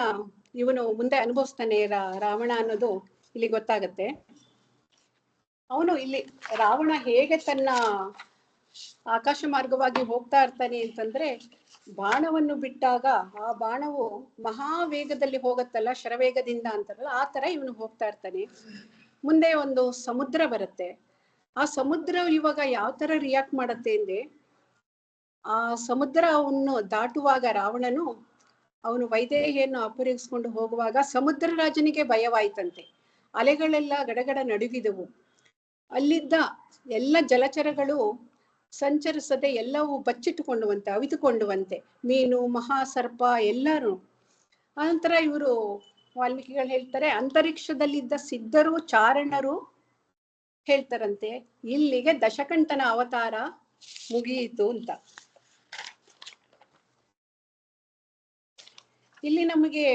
ಇವನು ಮುಂದೆ ಅನುಭವಿಸ್ತಾನೆ ರಾವಣ ಅನ್ನೋದು ಇಲ್ಲಿ ಗೊತ್ತಾಗತ್ತೆ. ಅವನು ಇಲ್ಲಿ ರಾವಣ ಹೇಗೆ ತನ್ನ ಆಕಾಶ ಮಾರ್ಗವಾಗಿ ಹೋಗ್ತಾ ಇರ್ತಾನೆ ಅಂತಂದ್ರೆ, ಬಾಣವನ್ನು ಬಿಟ್ಟಾಗ ಆ ಬಾಣವು ಮಹಾವೇಗದಲ್ಲಿ ಹೋಗತ್ತಲ್ಲ, ಶರವೇಗದಿಂದ ಅಂತಾರಲ್ಲ, ಆ ತರ ಇವನು ಹೋಗ್ತಾ ಇರ್ತಾನೆ. ಮುಂದೆ ಒಂದು ಸಮುದ್ರ ಬರುತ್ತೆ. ಆ ಸಮುದ್ರ ಇವಾಗ ಯಾವ ತರ ರಿಯಾಕ್ಟ್ ಮಾಡತ್ತೆ ಅಂದ್ರೆ, ಆ ಸಮುದ್ರವನ್ನು ದಾಟುವಾಗ ರಾವಣನು ಅವನು ವೈದೇಹಿಯನ್ನು ಅಪಹರಿಸಿಕೊಂಡು ಹೋಗುವಾಗ ಸಮುದ್ರ ರಾಜನಿಗೆ ಭಯವಾಯ್ತಂತೆ. ಅಲೆಗಳೆಲ್ಲ ಗಡಗಡ ನಡುಗಿದವು. ಅಲ್ಲಿದ್ದ ಎಲ್ಲ ಜಲಚರಗಳು ಸಂಚರಿಸದೆ ಎಲ್ಲವೂ ಬಚ್ಚಿಟ್ಟುಕೊಂಡುವಂತೆ, ಅವಿತುಕೊಂಡುವಂತೆ, ಮೀನು, ಮಹಾಸರ್ಪ ಎಲ್ಲರೂ. ಅನಂತರ ಇವರು ವಾಲ್ಮೀಕಿಗಳು ಹೇಳ್ತಾರೆ, ಅಂತರಿಕ್ಷದಲ್ಲಿದ್ದ ಸಿದ್ಧರು ಚಾರಣರು ಹೇಳ್ತಾರಂತೆ, ಇಲ್ಲಿಗೆ ದಶಕಂಠನ ಅವತಾರ ಮುಗಿಯಿತು ಅಂತ. ಇಲ್ಲಿ ನಮಗೆ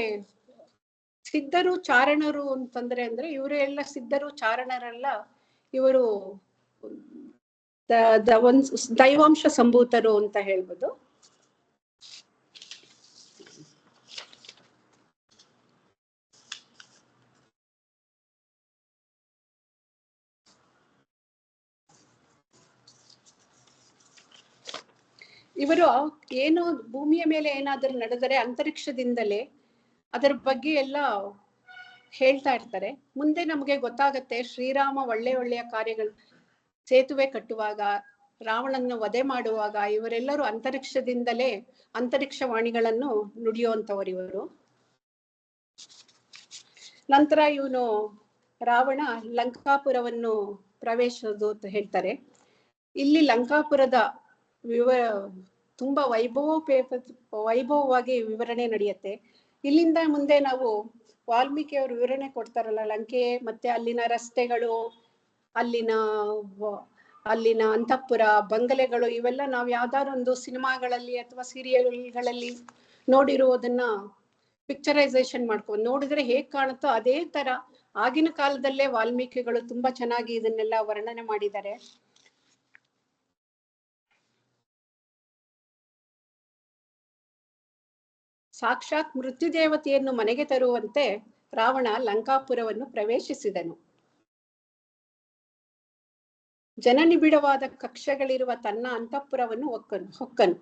ಸಿದ್ಧರು ಚಾರಣರು ಅಂತಂದ್ರೆ ಅಂದ್ರೆ ಇವರು ಎಲ್ಲ ಸಿದ್ಧರು ಚಾರಣರೆಲ್ಲ ಇವರು ದೈವಾಂಶ ಸಂಭೂತರು ಅಂತ ಹೇಳ್ಬೋದು. ಇವರು ಏನು ಭೂಮಿಯ ಮೇಲೆ ಏನಾದರೂ ನಡೆದರೆ ಅಂತರಿಕ್ಷದಿಂದಲೇ ಅದರ ಬಗ್ಗೆ ಎಲ್ಲ ಹೇಳ್ತಾ ಇರ್ತಾರೆ. ಮುಂದೆ ನಮಗೆ ಗೊತ್ತಾಗತ್ತೆ ಶ್ರೀರಾಮ ಒಳ್ಳೆಯ ಕಾರ್ಯಗಳು, ಸೇತುವೆ ಕಟ್ಟುವಾಗ, ರಾವಣನ ವಧೆ ಮಾಡುವಾಗ ಇವರೆಲ್ಲರೂ ಅಂತರಿಕ್ಷದಿಂದಲೇ ಅಂತರಿಕ್ಷ ವಾಣಿಗಳನ್ನು ನುಡಿಯುವಂತವರು ಇವರು. ನಂತರ ಇವನು ರಾವಣ ಲಂಕಾಪುರವನ್ನು ಪ್ರವೇಶಿಸೋದು ಅಂತ ಹೇಳ್ತಾರೆ. ಇಲ್ಲಿ ಲಂಕಾಪುರದ ತುಂಬಾ ವೈಭವವಾಗಿ ವಿವರಣೆ ನಡೆಯುತ್ತೆ. ಇಲ್ಲಿಂದ ಮುಂದೆ ನಾವು ವಾಲ್ಮೀಕಿ ಅವರು ವಿವರಣೆ ಕೊಡ್ತಾರಲ್ಲ ಲಂಕೆ, ಮತ್ತೆ ಅಲ್ಲಿನ ರಸ್ತೆಗಳು, ಅಲ್ಲಿನ ಅಂತಃಪುರ, ಬಂಗಲೆಗಳು, ಇವೆಲ್ಲ ನಾವು ಯಾವ್ದಾದ್ರು ಒಂದು ಸಿನಿಮಾಗಳಲ್ಲಿ ಅಥವಾ ಸೀರಿಯಲ್ಗಳಲ್ಲಿ ನೋಡಿರುವುದನ್ನ ಪಿಕ್ಚರೈಸೇಷನ್ ಮಾಡ್ಕೊಂಡು ನೋಡಿದ್ರೆ ಹೇಗ್ ಕಾಣುತ್ತೋ ಅದೇ ತರ ಆಗಿನ ಕಾಲದಲ್ಲೇ ವಾಲ್ಮೀಕಿಗಳು ತುಂಬಾ ಚೆನ್ನಾಗಿ ಇದನ್ನೆಲ್ಲ ವರ್ಣನೆ ಮಾಡಿದ್ದಾರೆ. ಸಾಕ್ಷಾತ್ ಮೃತ್ಯುದೇವತೆಯನ್ನು ಮನೆಗೆ ತರುವಂತೆ ರಾವಣ ಲಂಕಾಪುರವನ್ನು ಪ್ರವೇಶಿಸಿದನು. ಜನನಿಬಿಡವಾದ ಕಕ್ಷೆಗಳಿರುವ ತನ್ನ ಅಂತಃಪುರವನ್ನು ಹೊಕ್ಕನು.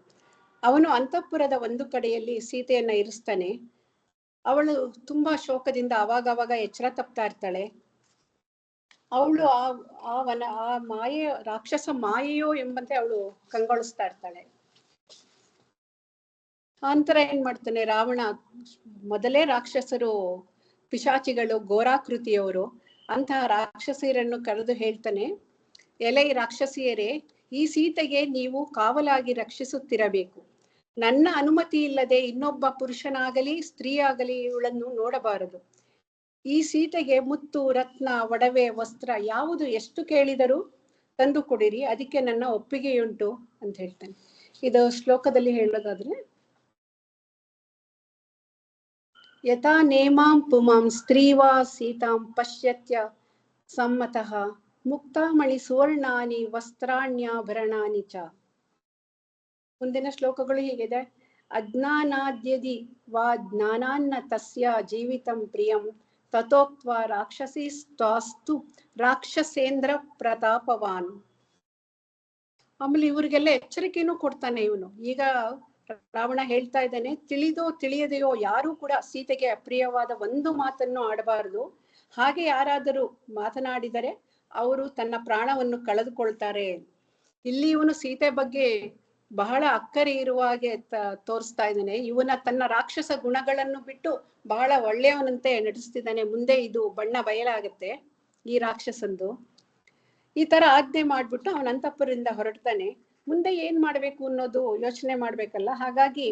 ಅವನು ಅಂತಃಪುರದ ಒಂದು ಕಡೆಯಲ್ಲಿ ಸೀತೆಯನ್ನ ಇರಿಸ್ತಾನೆ. ಅವಳು ತುಂಬಾ ಶೋಕದಿಂದ ಅವಾಗವಾಗ ಎಚ್ಚರ ತಪ್ತಾ ಇರ್ತಾಳೆ. ಅವಳು ಆ ಮಾಯೆ, ರಾಕ್ಷಸ ಮಾಯೆಯೋ ಎಂಬಂತೆ ಅವಳು ಕಂಗೊಳಿಸ್ತಾ ಇರ್ತಾಳೆ. ನಂತರ ಏನ್ ಮಾಡ್ತಾನೆ ರಾವಣ, ಮೊದಲೇ ರಾಕ್ಷಸರು ಪಿಶಾಚಿಗಳು, ಘೋರಾಕೃತಿಯವರು, ಅಂತಹ ರಾಕ್ಷಸಿಯರನ್ನು ಕರೆದು ಹೇಳ್ತಾನೆ, ಎಲೈ ರಾಕ್ಷಸಿಯರೇ, ಈ ಸೀತೆಗೆ ನೀವು ಕಾವಲಾಗಿ ರಕ್ಷಿಸುತ್ತಿರಬೇಕು. ನನ್ನ ಅನುಮತಿ ಇಲ್ಲದೆ ಇನ್ನೊಬ್ಬ ಪುರುಷನಾಗಲಿ ಸ್ತ್ರೀಯಾಗಲಿ ಇವಳನ್ನು ನೋಡಬಾರದು. ಈ ಸೀತೆಗೆ ಮುತ್ತು, ರತ್ನ, ಒಡವೆ, ವಸ್ತ್ರ ಯಾವುದು ಎಷ್ಟು ಕೇಳಿದರೂ ತಂದು ಕೊಡಿರಿ, ಅದಕ್ಕೆ ನನ್ನ ಒಪ್ಪಿಗೆಯುಂಟು ಅಂತ ಹೇಳ್ತಾನೆ. ಇದು ಶ್ಲೋಕದಲ್ಲಿ ಹೇಳೋದಾದ್ರೆ, ಯಥಾ ನೇಮಾಂ ಪುಮಾಂ ಸ್ತ್ರೀವಾ ಸೀತಾಂ ಪಶ್ಯತ್ಯ ಸಮ್ಮತಃ ಮುಕ್ತಾಮಣಿ ಸುವರ್ಣಾನಿ ವಸ್ತ್ರಾಣ್ಯಾಭರಣಾನಿ ಚ. ಮುಂದಿನ ಶ್ಲೋಕಗಳು ಹೀಗಿದೆ. ಅಜ್ಞಾನಾದ್ಯದಿ ವಾ ಜ್ಞಾನಾನ್ನ ತಸ್ಯ ಜೀವಿತಂ ಪ್ರಿಯಂ ತಥೋಕ್ತ್ವಾ ರಾಕ್ಷಸೀಸ್ತಾಸ್ತು ರಾಕ್ಷಸೇಂದ್ರ ಪ್ರತಾಪವಾನ್. ಆಮೇಲೆ ಇವ್ರಿಗೆಲ್ಲ ಎಚ್ಚರಿಕೆನೂ ಕೊಡ್ತಾನೆ ಇವನು. ಈಗ ರಾವಣ ಹೇಳ್ತಾ ಇದ್ದಾನೆ, ತಿಳಿದೋ ತಿಳಿಯದೆಯೋ ಯಾರು ಕೂಡ ಸೀತೆಗೆ ಅಪ್ರಿಯವಾದ ಒಂದು ಮಾತನ್ನು ಆಡಬಾರದು. ಹಾಗೆ ಯಾರಾದರೂ ಮಾತನಾಡಿದರೆ ಅವರು ತನ್ನ ಪ್ರಾಣವನ್ನು ಕಳೆದುಕೊಳ್ತಾರೆ. ಇಲ್ಲಿ ಇವನು ಸೀತೆ ಬಗ್ಗೆ ಬಹಳ ಅಕ್ಕರೆ ಇರುವ ಹಾಗೆ ತೋರಿಸ್ತಾ ಇದ್ದಾನೆ. ಇವನ ತನ್ನ ರಾಕ್ಷಸ ಗುಣಗಳನ್ನು ಬಿಟ್ಟು ಬಹಳ ಒಳ್ಳೆಯವನಂತೆ ನಟಿಸ್ತಿದ್ದಾನೆ. ಮುಂದೆ ಇದು ಬಣ್ಣ ಬಯಲಾಗತ್ತೆ ಈ ರಾಕ್ಷಸಂದು. ಈ ತರ ಆಜ್ಞೆ ಮಾಡ್ಬಿಟ್ಟು ಅವನ ಅಂತಃಪುರದಿಂದ ಹೊರಡ್ತಾನೆ. ಮುಂದೆ ಏನ್ ಮಾಡ್ಬೇಕು ಅನ್ನೋದು ಯೋಚನೆ ಮಾಡ್ಬೇಕಲ್ಲ. ಹಾಗಾಗಿ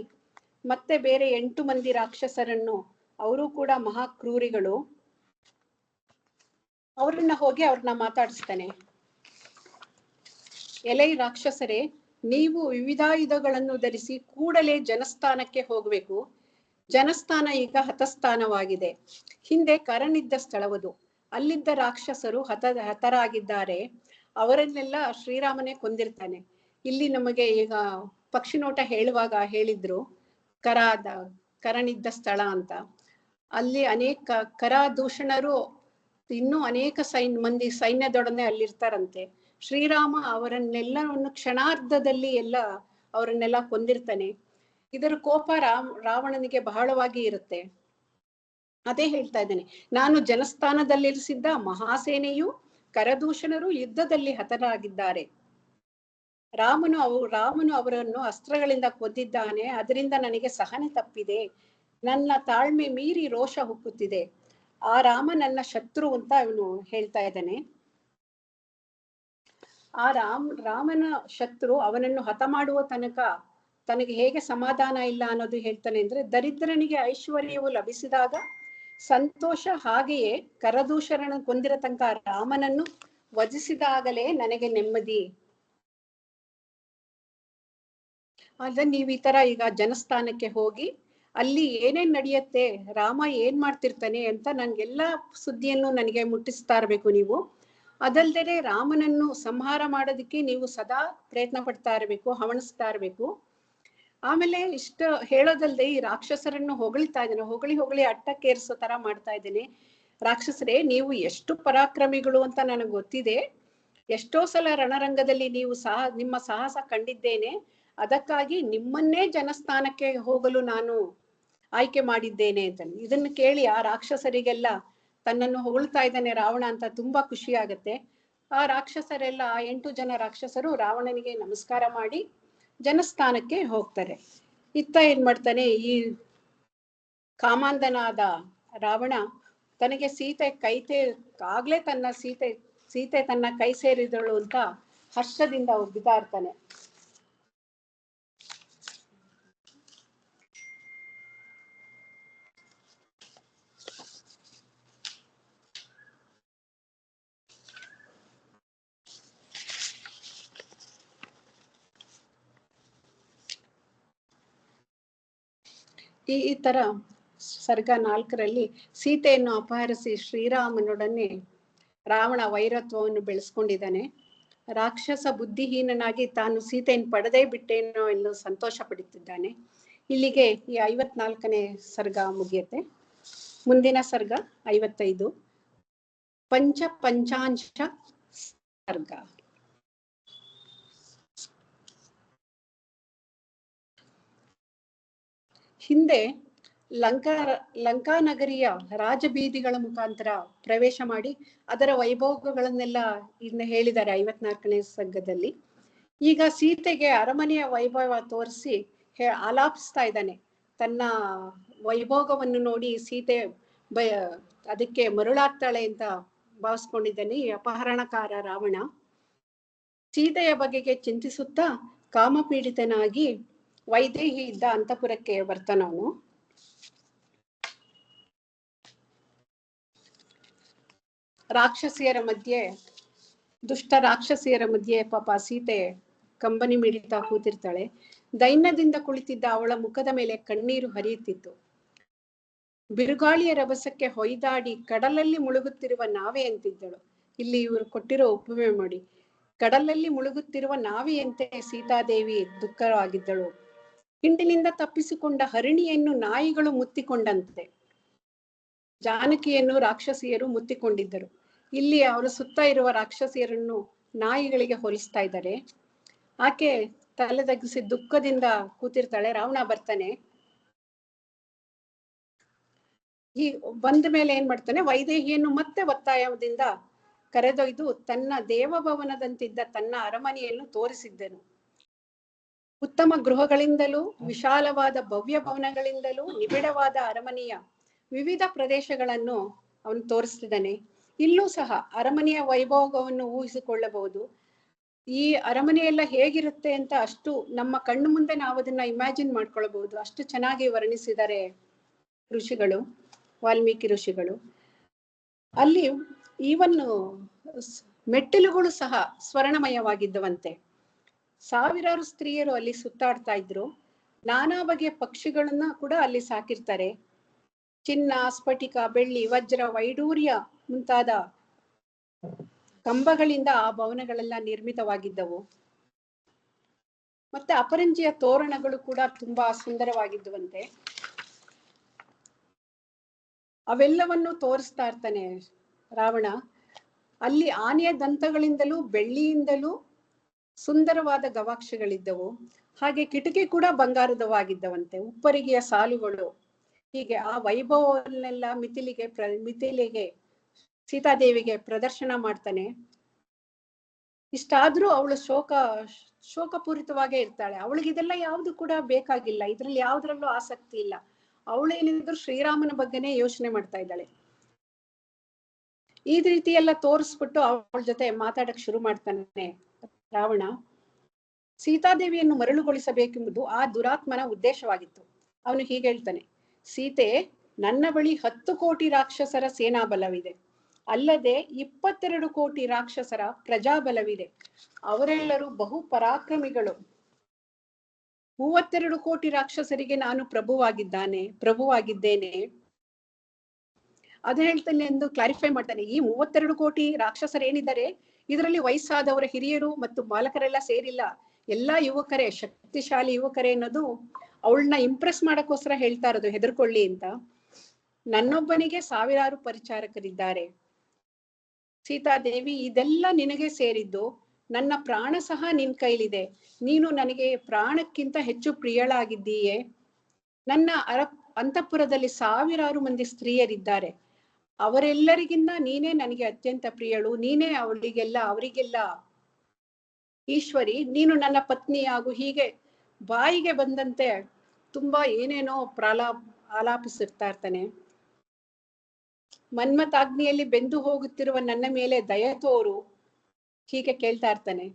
ಮತ್ತೆ ಬೇರೆ 8 ಮಂದಿ ರಾಕ್ಷಸರನ್ನು, ಅವರು ಕೂಡ ಮಹಾ ಕ್ರೂರಿಗಳು, ಅವ್ರನ್ನ ಹೋಗಿ ಅವ್ರನ್ನ ಮಾತಾಡಿಸ್ತಾನೆ. ಎಲೈ ರಾಕ್ಷಸರೇ, ನೀವು ವಿವಿಧಾಯುಧಗಳನ್ನು ಧರಿಸಿ ಕೂಡಲೇ ಜನಸ್ಥಾನಕ್ಕೆ ಹೋಗಬೇಕು. ಜನಸ್ಥಾನ ಈಗ ಹತಸ್ಥಾನವಾಗಿದೆ. ಹಿಂದೆ ಕರನಿದ್ದ ಸ್ಥಳವದು. ಅಲ್ಲಿದ್ದ ರಾಕ್ಷಸರು ಹತರಾಗಿದ್ದಾರೆ. ಅವರನ್ನೆಲ್ಲ ಶ್ರೀರಾಮನೇ ಕೊಂದಿರ್ತಾನೆ. ಇಲ್ಲಿ ನಮಗೆ ಈಗ ಪಕ್ಷಿ ನೋಟ ಹೇಳುವಾಗ ಹೇಳಿದ್ರು ಕರನಿದ್ದ ಸ್ಥಳ ಅಂತ. ಅಲ್ಲಿ ಅನೇಕ ಕರದೂಷಣರು ಇನ್ನೂ ಅನೇಕ ಮಂದಿ ಸೈನ್ಯದೊಡನೆ ಅಲ್ಲಿರ್ತಾರಂತೆ. ಶ್ರೀರಾಮ ಅವರನ್ನೆಲ್ಲವನ್ನು ಕ್ಷಣಾರ್ಧದಲ್ಲಿ ಅವರನ್ನೆಲ್ಲ ಕೊಂದಿರ್ತಾನೆ. ಇದರ ಕೋಪ ರಾವಣನಿಗೆ ಬಹಳವಾಗಿ ಇರುತ್ತೆ. ಅದೇ ಹೇಳ್ತಾ ಇದ್ದೇನೆ, ನಾನು ಜನಸ್ಥಾನದಲ್ಲಿರಿಸಿದ್ದ ಮಹಾಸೇನೆಯು ಕರದೂಷಣರು ಯುದ್ಧದಲ್ಲಿ ಹತರಾಗಿದ್ದಾರೆ. ರಾಮನು ಅವರನ್ನು ಅಸ್ತ್ರಗಳಿಂದ ಕೊಂದಿದ್ದಾನೆ. ಅದರಿಂದ ನನಗೆ ಸಹನೆ ತಪ್ಪಿದೆ. ನನ್ನ ತಾಳ್ಮೆ ಮೀರಿ ರೋಷ ಹುಕ್ಕುತ್ತಿದೆ. ಆ ರಾಮ ನನ್ನ ಶತ್ರು ಅಂತ ಅವನು ಹೇಳ್ತಾ ಇದ್ದಾನೆ. ಆ ರಾಮನ ಶತ್ರು ಅವನನ್ನು ಹತ ಮಾಡುವ ತನಕ ತನಗೆ ಹೇಗೆ ಸಮಾಧಾನ ಇಲ್ಲ ಅನ್ನೋದು ಹೇಳ್ತಾನೆ. ಅಂದ್ರೆ ದರಿದ್ರನಿಗೆ ಐಶ್ವರ್ಯವು ಲಭಿಸಿದಾಗ ಸಂತೋಷ, ಹಾಗೆಯೇ ಕರದೂಷರನ ಕೊಂದಿರ ತನಕ ರಾಮನನ್ನು ವಧಿಸಿದಾಗಲೇ ನನಗೆ ನೆಮ್ಮದಿ. ಆದ್ರೆ ನೀವ್ ಈ ತರ ಈಗ ಜನಸ್ಥಾನಕ್ಕೆ ಹೋಗಿ ಅಲ್ಲಿ ಏನೇನ್ ನಡೆಯುತ್ತೆ, ರಾಮ ಏನ್ ಮಾಡ್ತಿರ್ತಾನೆ ಅಂತ ನನ್ಗೆಲ್ಲಾ ಸುದ್ದಿಯನ್ನು ನನಗೆ ಮುಟ್ಟಿಸ್ತಾ ಇರ್ಬೇಕು ನೀವು. ಅದಲ್ದೇ ರಾಮನನ್ನು ಸಂಹಾರ ಮಾಡೋದಕ್ಕೆ ನೀವು ಸದಾ ಪ್ರಯತ್ನ ಪಡ್ತಾ ಇರ್ಬೇಕು, ಹವಣಿಸ್ತಾ ಇರ್ಬೇಕು. ಆಮೇಲೆ ಇಷ್ಟ ಹೇಳೋದಲ್ದೆ ಈ ರಾಕ್ಷಸರನ್ನು ಹೊಗಳ್ತಾ ಇದ್ದೇನೆ, ಹೊಗಳಿ ಅಟ್ಟಕ್ಕೇರಿಸೋ ತರ ಮಾಡ್ತಾ ಇದ್ದೇನೆ. ರಾಕ್ಷಸರೇ, ನೀವು ಎಷ್ಟು ಪರಾಕ್ರಮಿಗಳು ಅಂತ ನನಗೆ ಗೊತ್ತಿದೆ. ಎಷ್ಟೋ ಸಲ ರಣರಂಗದಲ್ಲಿ ನೀವು ನಿಮ್ಮ ಸಾಹಸ ಕಂಡಿದ್ದೇನೆ. ಅದಕ್ಕಾಗಿ ನಿಮ್ಮನ್ನೇ ಜನಸ್ಥಾನಕ್ಕೆ ಹೋಗಲು ನಾನು ಆಯ್ಕೆ ಮಾಡಿದ್ದೇನೆ ಅಂತ. ಇದನ್ನು ಕೇಳಿ ಆ ರಾಕ್ಷಸರಿಗೆಲ್ಲ ತನ್ನನ್ನು ಹೊಗಳ್ತಾ ಇದ್ದಾನೆ ರಾವಣ ಅಂತ ತುಂಬಾ ಖುಷಿ ಆಗತ್ತೆ. ಆ ರಾಕ್ಷಸರೆಲ್ಲ 8 ಜನ ರಾಕ್ಷಸರು ರಾವಣನಿಗೆ ನಮಸ್ಕಾರ ಮಾಡಿ ಜನಸ್ಥಾನಕ್ಕೆ ಹೋಗ್ತಾರೆ. ಇತ್ತ ಏನ್ ಮಾಡ್ತಾನೆ, ಈ ಕಾಮಾಂಧನಾದ ರಾವಣ ತನಗೆ ಆಗ್ಲೇ ಸೀತೆ ತನ್ನ ಕೈ ಸೇರಿದಳು ಅಂತ ಹರ್ಷದಿಂದ ಉಗ್ತಾ ಇರ್ತಾನೆ. ಈ ತರ ಸರ್ಗ 4ರಲ್ಲಿ ಸೀತೆಯನ್ನು ಅಪಹರಿಸಿ ಶ್ರೀರಾಮನೊಡನೆ ರಾವಣ ವೈರತ್ವವನ್ನು ಬೆಳೆಸ್ಕೊಂಡಿದ್ದಾನೆ. ರಾಕ್ಷಸ ಬುದ್ಧಿಹೀನನಾಗಿ ತಾನು ಸೀತೆಯನ್ನು ಪಡೆದೇ ಬಿಟ್ಟೇನೋ ಎಂದು ಸಂತೋಷ ಪಡುತ್ತಿದ್ದಾನೆ. ಇಲ್ಲಿಗೆ ಈ 54ನೇ ಸರ್ಗ ಮುಗಿಯುತ್ತೆ. ಮುಂದಿನ ಸರ್ಗ 55 ಪಂಚಾಂಶ ಸರ್ಗ. ಹಿಂದೆ ಲಂಕಾ ನಗರಿಯ ರಾಜಬೀದಿಗಳ ಮುಖಾಂತರ ಪ್ರವೇಶ ಮಾಡಿ ಅದರ ವೈಭೋಗಗಳನ್ನೆಲ್ಲ ಇನ್ನು ಹೇಳಿದ್ದಾರೆ 54ನೇ ಸರ್ಗದಲ್ಲಿ. ಈಗ ಸೀತೆಗೆ ಅರಮನೆಯ ವೈಭವ ತೋರಿಸಿ ಆಲಾಪಿಸ್ತಾ ಇದ್ದಾನೆ. ತನ್ನ ವೈಭೋಗವನ್ನು ನೋಡಿ ಸೀತೆ ಅದಕ್ಕೆ ಮರುಳಾಗ್ತಾಳೆ ಅಂತ ಭಾವಿಸ್ಕೊಂಡಿದ್ದಾನೆ ಈ ಅಪಹರಣಕಾರ ರಾವಣ. ಸೀತೆಯ ಬಗೆಗೆ ಚಿಂತಿಸುತ್ತಾ ಕಾಮಪೀಡಿತನಾಗಿ ವೈದೇಹಿ ಇದ್ದ ಅಂತಃಪುರಕ್ಕೆ ಬರ್ತಾನವನು. ದುಷ್ಟ ರಾಕ್ಷಸಿಯರ ಮಧ್ಯೆ ಪಾಪ ಸೀತೆ ಕಂಬನಿ ಮಿಡಿತಾ ಕೂತಿರ್ತಾಳೆ. ದೈನ್ಯದಿಂದ ಕುಳಿತಿದ್ದ ಅವಳ ಮುಖದ ಮೇಲೆ ಕಣ್ಣೀರು ಹರಿಯುತ್ತಿತ್ತು. ಬಿರುಗಾಳಿಯ ರಭಸಕ್ಕೆ ಹೊಯ್ದಾಡಿ ಕಡಲಲ್ಲಿ ಮುಳುಗುತ್ತಿರುವ ನಾವೆ ಅಂತಿದ್ದಳು. ಇಲ್ಲಿ ಇವರು ಕೊಟ್ಟಿರೋ ಉಪಮೆ ಮಾಡಿ, ಕಡಲಲ್ಲಿ ಮುಳುಗುತ್ತಿರುವ ನಾವೆಯಂತೆ ಸೀತಾದೇವಿ ದುಃಖವಾಗಿದ್ದಳು. ಹಿಂಡಿನಿಂದ ತಪ್ಪಿಸಿಕೊಂಡ ಹರಿಣಿಯನ್ನು ನಾಯಿಗಳು ಮುತ್ತಿಕೊಂಡಂತೆ ಜಾನಕಿಯನ್ನು ರಾಕ್ಷಸಿಯರು ಮುತ್ತಿಕೊಂಡಿದ್ದರು. ಇಲ್ಲಿ ಅವರ ಸುತ್ತ ಇರುವ ರಾಕ್ಷಸಿಯರನ್ನು ನಾಯಿಗಳಿಗೆ ಹೋಲಿಸ್ತಾ ಇದ್ದಾರೆ. ಆಕೆ ತಲೆ ತಗ್ಗಿಸಿ ದುಃಖದಿಂದ ಕೂತಿರ್ತಾಳೆ. ರಾವಣ ಬರ್ತಾನೆ. ಈ ಬಂದ ಮೇಲೆ ಏನ್ ಮಾಡ್ತಾನೆ, ವೈದೇಹಿಯನ್ನು ಮತ್ತೆ ಒತ್ತಾಯದಿಂದ ಕರೆದೊಯ್ದು ತನ್ನ ದೇವಭವನದಂತಿದ್ದ ತನ್ನ ಅರಮನೆಯನ್ನು ತೋರಿಸಿದ್ದನು. ಉತ್ತಮ ಗೃಹಗಳಿಂದಲೂ ವಿಶಾಲವಾದ ಭವ್ಯ ಭವನಗಳಿಂದಲೂ ನಿಬಿಡವಾದ ಅರಮನೆಯ ವಿವಿಧ ಪ್ರದೇಶಗಳನ್ನು ಅವನು ತೋರಿಸ್ತಿದ್ದಾನೆ. ಇಲ್ಲೂ ಸಹ ಅರಮನೆಯ ವೈಭೋಗವನ್ನು ಊಹಿಸಿಕೊಳ್ಳಬಹುದು. ಈ ಅರಮನೆಯೆಲ್ಲ ಹೇಗಿರುತ್ತೆ ಅಂತ ಅಷ್ಟು ನಮ್ಮ ಕಣ್ಣು ಮುಂದೆ ನಾವು ಅದನ್ನ ಇಮ್ಯಾಜಿನ್ ಮಾಡ್ಕೊಳ್ಬಹುದು. ಅಷ್ಟು ಚೆನ್ನಾಗಿ ವರ್ಣಿಸಿದ್ದಾರೆ ಋಷಿಗಳು, ವಾಲ್ಮೀಕಿ ಋಷಿಗಳು. ಅಲ್ಲಿ ಈವನ್ ಮೆಟ್ಟಿಲುಗಳು ಸಹ ಸ್ವರ್ಣಮಯವಾಗಿದ್ದವಂತೆ. ಸಾವಿರಾರು ಸ್ತ್ರೀಯರು ಅಲ್ಲಿ ಸುತ್ತಾಡ್ತಾ ಇದ್ರು. ನಾನಾ ಬಗೆಯ ಪಕ್ಷಿಗಳನ್ನ ಕೂಡ ಅಲ್ಲಿ ಸಾಕಿರ್ತಾರೆ. ಚಿನ್ನ, ಸ್ಫಟಿಕ, ಬೆಳ್ಳಿ, ವಜ್ರ, ವೈಡೂರ್ಯ ಮುಂತಾದ ಕಂಬಗಳಿಂದ ಆ ಭವನಗಳೆಲ್ಲ ನಿರ್ಮಿತವಾಗಿದ್ದವು. ಮತ್ತೆ ಅಪರಂಜಿಯ ತೋರಣಗಳು ಕೂಡ ತುಂಬಾ ಸುಂದರವಾಗಿದ್ದುವಂತೆ. ಅವೆಲ್ಲವನ್ನು ತೋರಿಸ್ತಾ ಇರ್ತಾನೆ ರಾವಣ. ಅಲ್ಲಿ ಆನೆಯ ದಂತಗಳಿಂದಲೂ ಬೆಳ್ಳಿಯಿಂದಲೂ ಸುಂದರವಾದ ಗವಾಕ್ಷಗಳಿದ್ದವು. ಹಾಗೆ ಕಿಟಕಿ ಕೂಡ ಬಂಗಾರದವಾಗಿದ್ದವಂತೆ. ಉಪ್ಪರಿಗೆಯ ಸಾಲುಗಳು. ಹೀಗೆ ಆ ವೈಭವವನ್ನೆಲ್ಲ ಮಿಥಿಲಿಗೆ ಸೀತಾದೇವಿಗೆ ಪ್ರದರ್ಶನ ಮಾಡ್ತಾನೆ. ಇಷ್ಟಾದ್ರೂ ಅವಳು ಶೋಕಪೂರಿತವಾಗೇ ಇರ್ತಾಳೆ. ಅವಳಿಗೆ ಇದೆಲ್ಲ ಯಾವ್ದು ಕೂಡ ಬೇಕಾಗಿಲ್ಲ, ಇದ್ರಲ್ಲಿ ಯಾವ್ದ್ರಲ್ಲೂ ಆಸಕ್ತಿ ಇಲ್ಲ. ಅವಳೇನಿದ್ರು ಶ್ರೀರಾಮನ ಬಗ್ಗೆನೇ ಯೋಚನೆ ಮಾಡ್ತಾ ಇದ್ದಾಳೆ. ಈ ರೀತಿ ಎಲ್ಲ ತೋರಿಸ್ಬಿಟ್ಟು ಅವಳ ಜೊತೆ ಮಾತಾಡಕ್ ಶುರು ಮಾಡ್ತಾನೆ ರಾವಣ. ಸೀತಾದೇವಿಯನ್ನು ಮರಳುಗೊಳಿಸಬೇಕೆಂಬುದು ಆ ದುರಾತ್ಮನ ಉದ್ದೇಶವಾಗಿತ್ತು. ಅವನು ಹೀಗೆ ಹೇಳ್ತಾನೆ, ಸೀತೆ, ನನ್ನ ಬಳಿ 10 ಕೋಟಿ ರಾಕ್ಷಸರ ಸೇನಾಬಲವಿದೆ. ಅಲ್ಲದೆ 22 ಕೋಟಿ ರಾಕ್ಷಸರ ಪ್ರಜಾಬಲವಿದೆ. ಅವರೆಲ್ಲರೂ ಬಹು ಪರಾಕ್ರಮಿಗಳು. 32 ಕೋಟಿ ರಾಕ್ಷಸರಿಗೆ ನಾನು ಪ್ರಭುವಾಗಿದ್ದೇನೆ. ಅದು ಹೇಳ್ತಾನೆ ಎಂದು ಕ್ಲಾರಿಫೈ ಮಾಡ್ತಾನೆ. ಈ 32 ಕೋಟಿ ರಾಕ್ಷಸರೇನಿದ್ದಾರೆ, ಇದರಲ್ಲಿ ವಯಸ್ಸಾದವರ ಹಿರಿಯರು ಮತ್ತು ಬಾಲಕರೆಲ್ಲ ಸೇರಿಲ್ಲ. ಎಲ್ಲಾ ಯುವಕರೇ, ಶಕ್ತಿಶಾಲಿ ಯುವಕರೇ ಅನ್ನೋದು ಅವಳನ್ನ ಇಂಪ್ರೆಸ್ ಮಾಡಕ್ಕೋಸ್ಕರ ಹೇಳ್ತಾ ಇರೋದು, ಹೆದರ್ಕೊಳ್ಳಿ ಅಂತ. ನನ್ನೊಬ್ಬನಿಗೆ ಸಾವಿರಾರು ಪರಿಚಾರಕರಿದ್ದಾರೆ. ಸೀತಾದೇವಿ, ಇದೆಲ್ಲ ನಿನಗೆ ಸೇರಿದ್ದು. ನನ್ನ ಪ್ರಾಣ ಸಹ ನಿನ್ ಕೈಲಿದೆ. ನೀನು ನನಗೆ ಪ್ರಾಣಕ್ಕಿಂತ ಹೆಚ್ಚು ಪ್ರಿಯಳಾಗಿದ್ದೀಯೆ. ನನ್ನ ಅಂತಃಪುರದಲ್ಲಿ ಸಾವಿರಾರು ಮಂದಿ ಸ್ತ್ರೀಯರಿದ್ದಾರೆ. ಅವರೆಲ್ಲರಿಗಿಂತ ನೀನೇ ನನಗೆ ಅತ್ಯಂತ ಪ್ರಿಯಳು. ನೀನೇ ಅವರಿಗೆಲ್ಲ ಈಶ್ವರಿ. ನೀನು ನನ್ನ ಪತ್ನಿಯಾಗು. ಹೀಗೆ ಬಾಯಿಗೆ ಬಂದಂತೆ ತುಂಬಾ ಏನೇನೋ ಆಲಾಪಿಸಿರ್ತಾ ಇರ್ತಾನೆ. ಮನ್ಮತಾಗ್ನಿಯಲ್ಲಿ ಬೆಂದು ಹೋಗುತ್ತಿರುವ ನನ್ನ ಮೇಲೆ ದಯ ತೋರು, ಹೀಗೆ ಕೇಳ್ತಾ ಇರ್ತಾನೆ.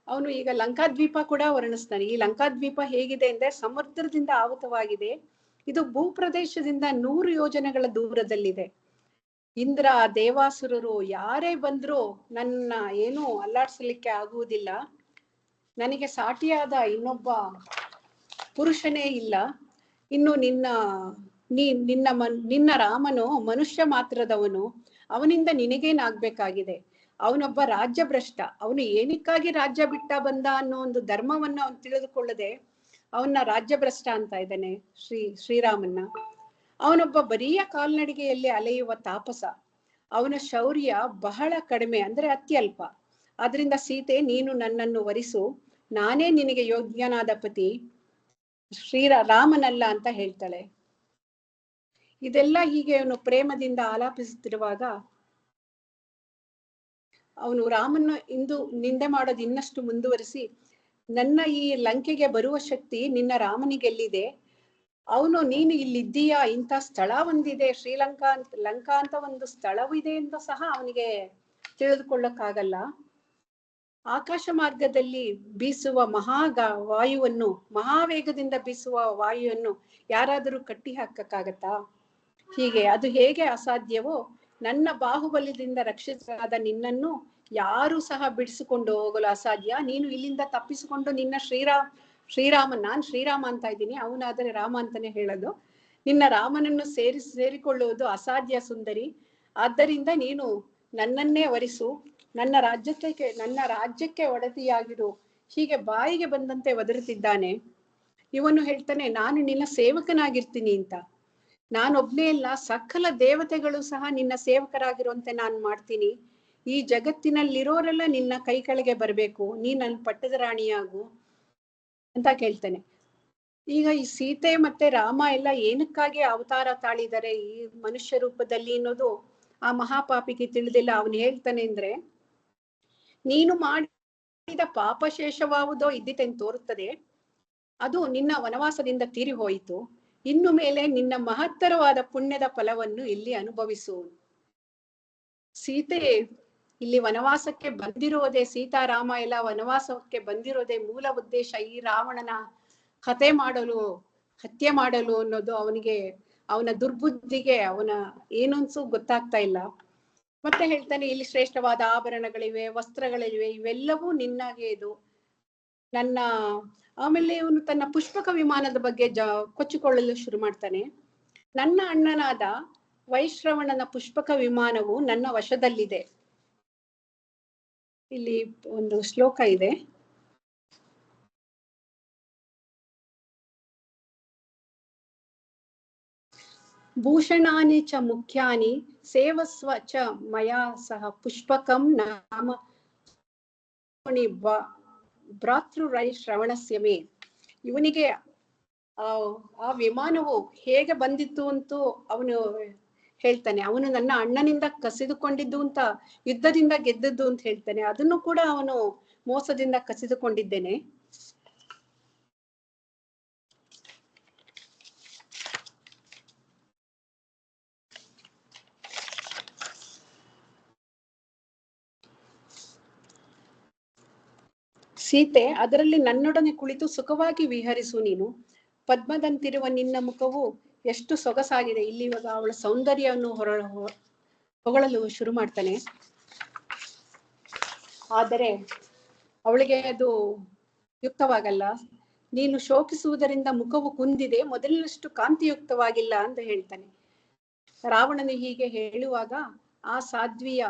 ಅವನು ಈಗ ಲಂಕಾದ್ವೀಪ ಕೂಡ ವರ್ಣಿಸ್ತಾನೆ. ಈ ಲಂಕಾದ್ವೀಪ ಹೇಗಿದೆ ಅಂದ್ರೆ ಸಮುದ್ರದಿಂದ ಆವೃತವಾಗಿದೆ. ಇದು ಭೂಪ್ರದೇಶದಿಂದ 100 ಯೋಜನೆಗಳ ದೂರದಲ್ಲಿದೆ. ಇಂದ್ರ, ದೇವಾಸುರರು ಯಾರೇ ಬಂದ್ರು ನನ್ನ ಏನೂ ಅಲ್ಲಾಡ್ಸಲಿಕ್ಕೆ ಆಗುವುದಿಲ್ಲ. ನನಗೆ ಸಾಟಿಯಾದ ಇನ್ನೊಬ್ಬ ಪುರುಷನೇ ಇಲ್ಲ. ಇನ್ನು ನಿನ್ನ ರಾಮನು ಮನುಷ್ಯ ಮಾತ್ರದವನು. ಅವನಿಂದ ನಿನಗೇನಾಗ್ಬೇಕಾಗಿದೆ? ಅವನೊಬ್ಬ ರಾಜ್ಯ ಭ್ರಷ್ಟ. ಅವನು ಏನಕ್ಕಾಗಿ ರಾಜ್ಯ ಬಿಟ್ಟ ಬಂದ ಅನ್ನೋ ಒಂದು ಧರ್ಮವನ್ನ ಅವನು ತಿಳಿದುಕೊಳ್ಳದೆ ಅವನ್ನ ರಾಜ್ಯ ಭ್ರಷ್ಟ ಅಂತ ಇದ್ದಾನೆ ಶ್ರೀರಾಮನ್ನ. ಅವನೊಬ್ಬ ಬರಿಯ ಕಾಲ್ನಡಿಗೆಯಲ್ಲಿ ಅಲೆಯುವ ತಾಪಸ. ಅವನ ಶೌರ್ಯ ಬಹಳ ಕಡಿಮೆ, ಅಂದ್ರೆ ಅತ್ಯಲ್ಪ. ಆದ್ರಿಂದ ಸೀತೆ, ನೀನು ನನ್ನನ್ನು ವರಿಸು. ನಾನೇ ನಿನಗೆ ಯೋಗ್ಯನಾದ ಪತಿ, ರಾಮನಲ್ಲ ಅಂತ ಹೇಳ್ತಾಳೆ. ಇದೆಲ್ಲ ಹೀಗೆ ಅವನು ಪ್ರೇಮದಿಂದ ಆಲಾಪಿಸುತ್ತಿರುವಾಗ ಅವನು ರಾಮನ ಇಂದು ನಿಂದೆ ಮಾಡೋದು ಇನ್ನಷ್ಟು ಮುಂದುವರಿಸಿ, ನನ್ನ ಈ ಲಂಕೆಗೆ ಬರುವ ಶಕ್ತಿ ನಿನ್ನ ರಾಮನಿಗೆಲ್ಲಿದೆ? ನೀನು ಇಲ್ಲಿದ್ದೀಯಾ? ಇಂಥ ಸ್ಥಳ ಒಂದಿದೆ, ಲಂಕಾ ಅಂತ ಒಂದು ಸ್ಥಳವಿದೆ ಅಂತ ಸಹ ಅವನಿಗೆ ತಿಳಿದುಕೊಳ್ಳಕ್ಕಾಗಲ್ಲ. ಆಕಾಶ ಮಾರ್ಗದಲ್ಲಿ ಬೀಸುವ ಮಹಾವೇಗದಿಂದ ಬೀಸುವ ವಾಯುವನ್ನು ಯಾರಾದರೂ ಕಟ್ಟಿ ಹಾಕಕ್ಕಾಗತ್ತಾ? ಹೀಗೆ ಅದು ಹೇಗೆ ಅಸಾಧ್ಯವೋ, ನನ್ನ ಬಾಹುಬಲ್ಯದಿಂದ ರಕ್ಷಿಸಲಾದ ನಿನ್ನನ್ನು ಯಾರು ಸಹ ಬಿಡಿಸಿಕೊಂಡು ಹೋಗಲು ಅಸಾಧ್ಯ. ನೀನು ಇಲ್ಲಿಂದ ತಪ್ಪಿಸಿಕೊಂಡು ನಿನ್ನ ನಾನ್ ಶ್ರೀರಾಮ ಅಂತ ಇದ್ದೀನಿ, ಅವನಾದರೆ ರಾಮ ಅಂತಾನೆ ಹೇಳೋದು. ನಿನ್ನ ರಾಮನನ್ನು ಸೇರಿಕೊಳ್ಳುವುದು ಅಸಾಧ್ಯ ಸುಂದರಿ. ಆದ್ದರಿಂದ ನೀನು ನನ್ನನ್ನೇ ವರಿಸು, ನನ್ನ ರಾಜ್ಯಕ್ಕೆ ಒಡತಿಯಾಗಿರು. ಹೀಗೆ ಬಾಯಿಗೆ ಬಂದಂತೆ ಒದರುತ್ತಿದ್ದಾನೆ. ಇವನು ಹೇಳ್ತಾನೆ, ನಾನು ನಿನ್ನ ಸೇವಕನಾಗಿರ್ತೀನಿ ಅಂತ. ನಾನೊಬ್ನೇ ಇಲ್ಲ, ಸಕಲ ದೇವತೆಗಳು ಸಹ ನಿನ್ನ ಸೇವಕರಾಗಿರುವಂತೆ ನಾನು ಮಾಡ್ತೀನಿ. ಈ ಜಗತ್ತಿನಲ್ಲಿರೋರೆಲ್ಲ ನಿನ್ನ ಕೈ ಕೆಳಗೆ ಬರ್ಬೇಕು. ನನ್ನ ಪಟ್ಟದ ರಾಣಿಯಾಗು ಅಂತ ಕೇಳ್ತಾನೆ. ಈಗ ಈ ಸೀತೆ ಮತ್ತೆ ರಾಮ ಎಲ್ಲ ಏನಕ್ಕಾಗಿ ಅವತಾರ ತಾಳಿದ್ದಾರೆ ಈ ಮನುಷ್ಯ ರೂಪದಲ್ಲಿ ಅನ್ನೋದು ಆ ಮಹಾಪಾಪಿಗೆ ತಿಳಿದಿಲ್ಲ. ಅವನು ಹೇಳ್ತಾನೆ ಅಂದ್ರೆ, ನೀನು ಮಾಡಿದ ಪಾಪ ಶೇಷವಾವುದೋ ಇದ್ದಿತೆಂದು ತೋರುತ್ತದೆ, ಅದು ನಿನ್ನ ವನವಾಸದಿಂದ ತೀರಿ ಹೋಯಿತು. ಇನ್ನು ಮೇಲೆ ನಿನ್ನ ಮಹತ್ತರವಾದ ಪುಣ್ಯದ ಫಲವನ್ನು ಇಲ್ಲಿ ಅನುಭವಿಸು. ಸೀತೆ ಇಲ್ಲಿ ವನವಾಸಕ್ಕೆ ಬಂದಿರೋದೇ, ಸೀತಾರಾಮ ಎಲ್ಲ ವನವಾಸಕ್ಕೆ ಬಂದಿರೋದೇ ಮೂಲ ಉದ್ದೇಶ ಈ ರಾವಣನ ಹತ್ಯೆ ಮಾಡಲು ಅನ್ನೋದು ಅವನಿಗೆ, ಅವನ ದುರ್ಬುದ್ಧಿಗೆ ಅವನ ಏನನ್ಸು ಗೊತ್ತಾಗ್ತಾ ಇಲ್ಲ. ಮತ್ತೆ ಹೇಳ್ತಾನೆ, ಇಲ್ಲಿ ಶ್ರೇಷ್ಠವಾದ ಆಭರಣಗಳಿವೆ, ವಸ್ತ್ರಗಳಿವೆ, ಇವೆಲ್ಲವೂ ನಿನ್ನಾಗೆ ಇದು ನನ್ನ. ಆಮೇಲೆ ಇವನು ತನ್ನ ಪುಷ್ಪಕ ವಿಮಾನದ ಬಗ್ಗೆ ಕೊಚ್ಚಿಕೊಳ್ಳಲು ಶುರು ಮಾಡ್ತಾನೆ. ನನ್ನ ಅಣ್ಣನಾದ ವೈಶ್ರವಣನ ಪುಷ್ಪಕ ವಿಮಾನವು ನನ್ನ ವಶದಲ್ಲಿದೆ. ಇಲ್ಲಿ ಒಂದು ಶ್ಲೋಕ ಇದೆ, ಭೂಷಣಾನಿ ಚ ಮುಖ್ಯಾನಿ ಸೇವಸ್ವ ಚ ಮಯಾ ಸಹ ಪುಷ್ಪಕಂ ನಾಮ ಭ್ರಾತೃರೈ ಶ್ರವಣಸ್ಯ ಮೇ. ಇವನಿಗೆ ಆ ವಿಮಾನವು ಹೇಗೆ ಬಂದಿತ್ತು ಅಂತೂ ಅವನು ಹೇಳ್ತಾನೆ. ಅವನು ನನ್ನ ಅಣ್ಣನಿಂದ ಕಸಿದುಕೊಂಡಿದ್ದು ಅಂತ, ಯುದ್ಧದಿಂದ ಗೆದ್ದದ್ದು ಅಂತ ಹೇಳ್ತಾನೆ. ಅದನ್ನು ಕೂಡ ಅವನು ಮೋಸದಿಂದ ಕಸಿದುಕೊಂಡಿದ್ದೇನೆ. ಸೀತೆ, ಅದರಲ್ಲಿ ನನ್ನೊಡನೆ ಕುಳಿತು ಸುಖವಾಗಿ ವಿಹರಿಸು ನೀನು. ಪದ್ಮದಂತಿರುವ ನಿನ್ನ ಮುಖವು ಎಷ್ಟು ಸೊಗಸಾಗಿದೆ. ಇಲ್ಲಿ ಇವಾಗ ಅವಳ ಸೌಂದರ್ಯವನ್ನು ಹೊಗಳಲು ಶುರು ಮಾಡ್ತಾನೆ. ಆದರೆ ಅವಳಿಗೆ ಅದು ಯುಕ್ತವಾಗಲ್ಲ. ನೀನು ಶೋಕಿಸುವುದರಿಂದ ಮುಖವು ಕುಂದಿದೆ, ಮೊದಲಿನಷ್ಟು ಕಾಂತಿಯುಕ್ತವಾಗಿಲ್ಲ ಅಂತ ಹೇಳ್ತಾನೆ. ರಾವಣನು ಹೀಗೆ ಹೇಳುವಾಗ ಆ ಸಾಧ್ವಿಯ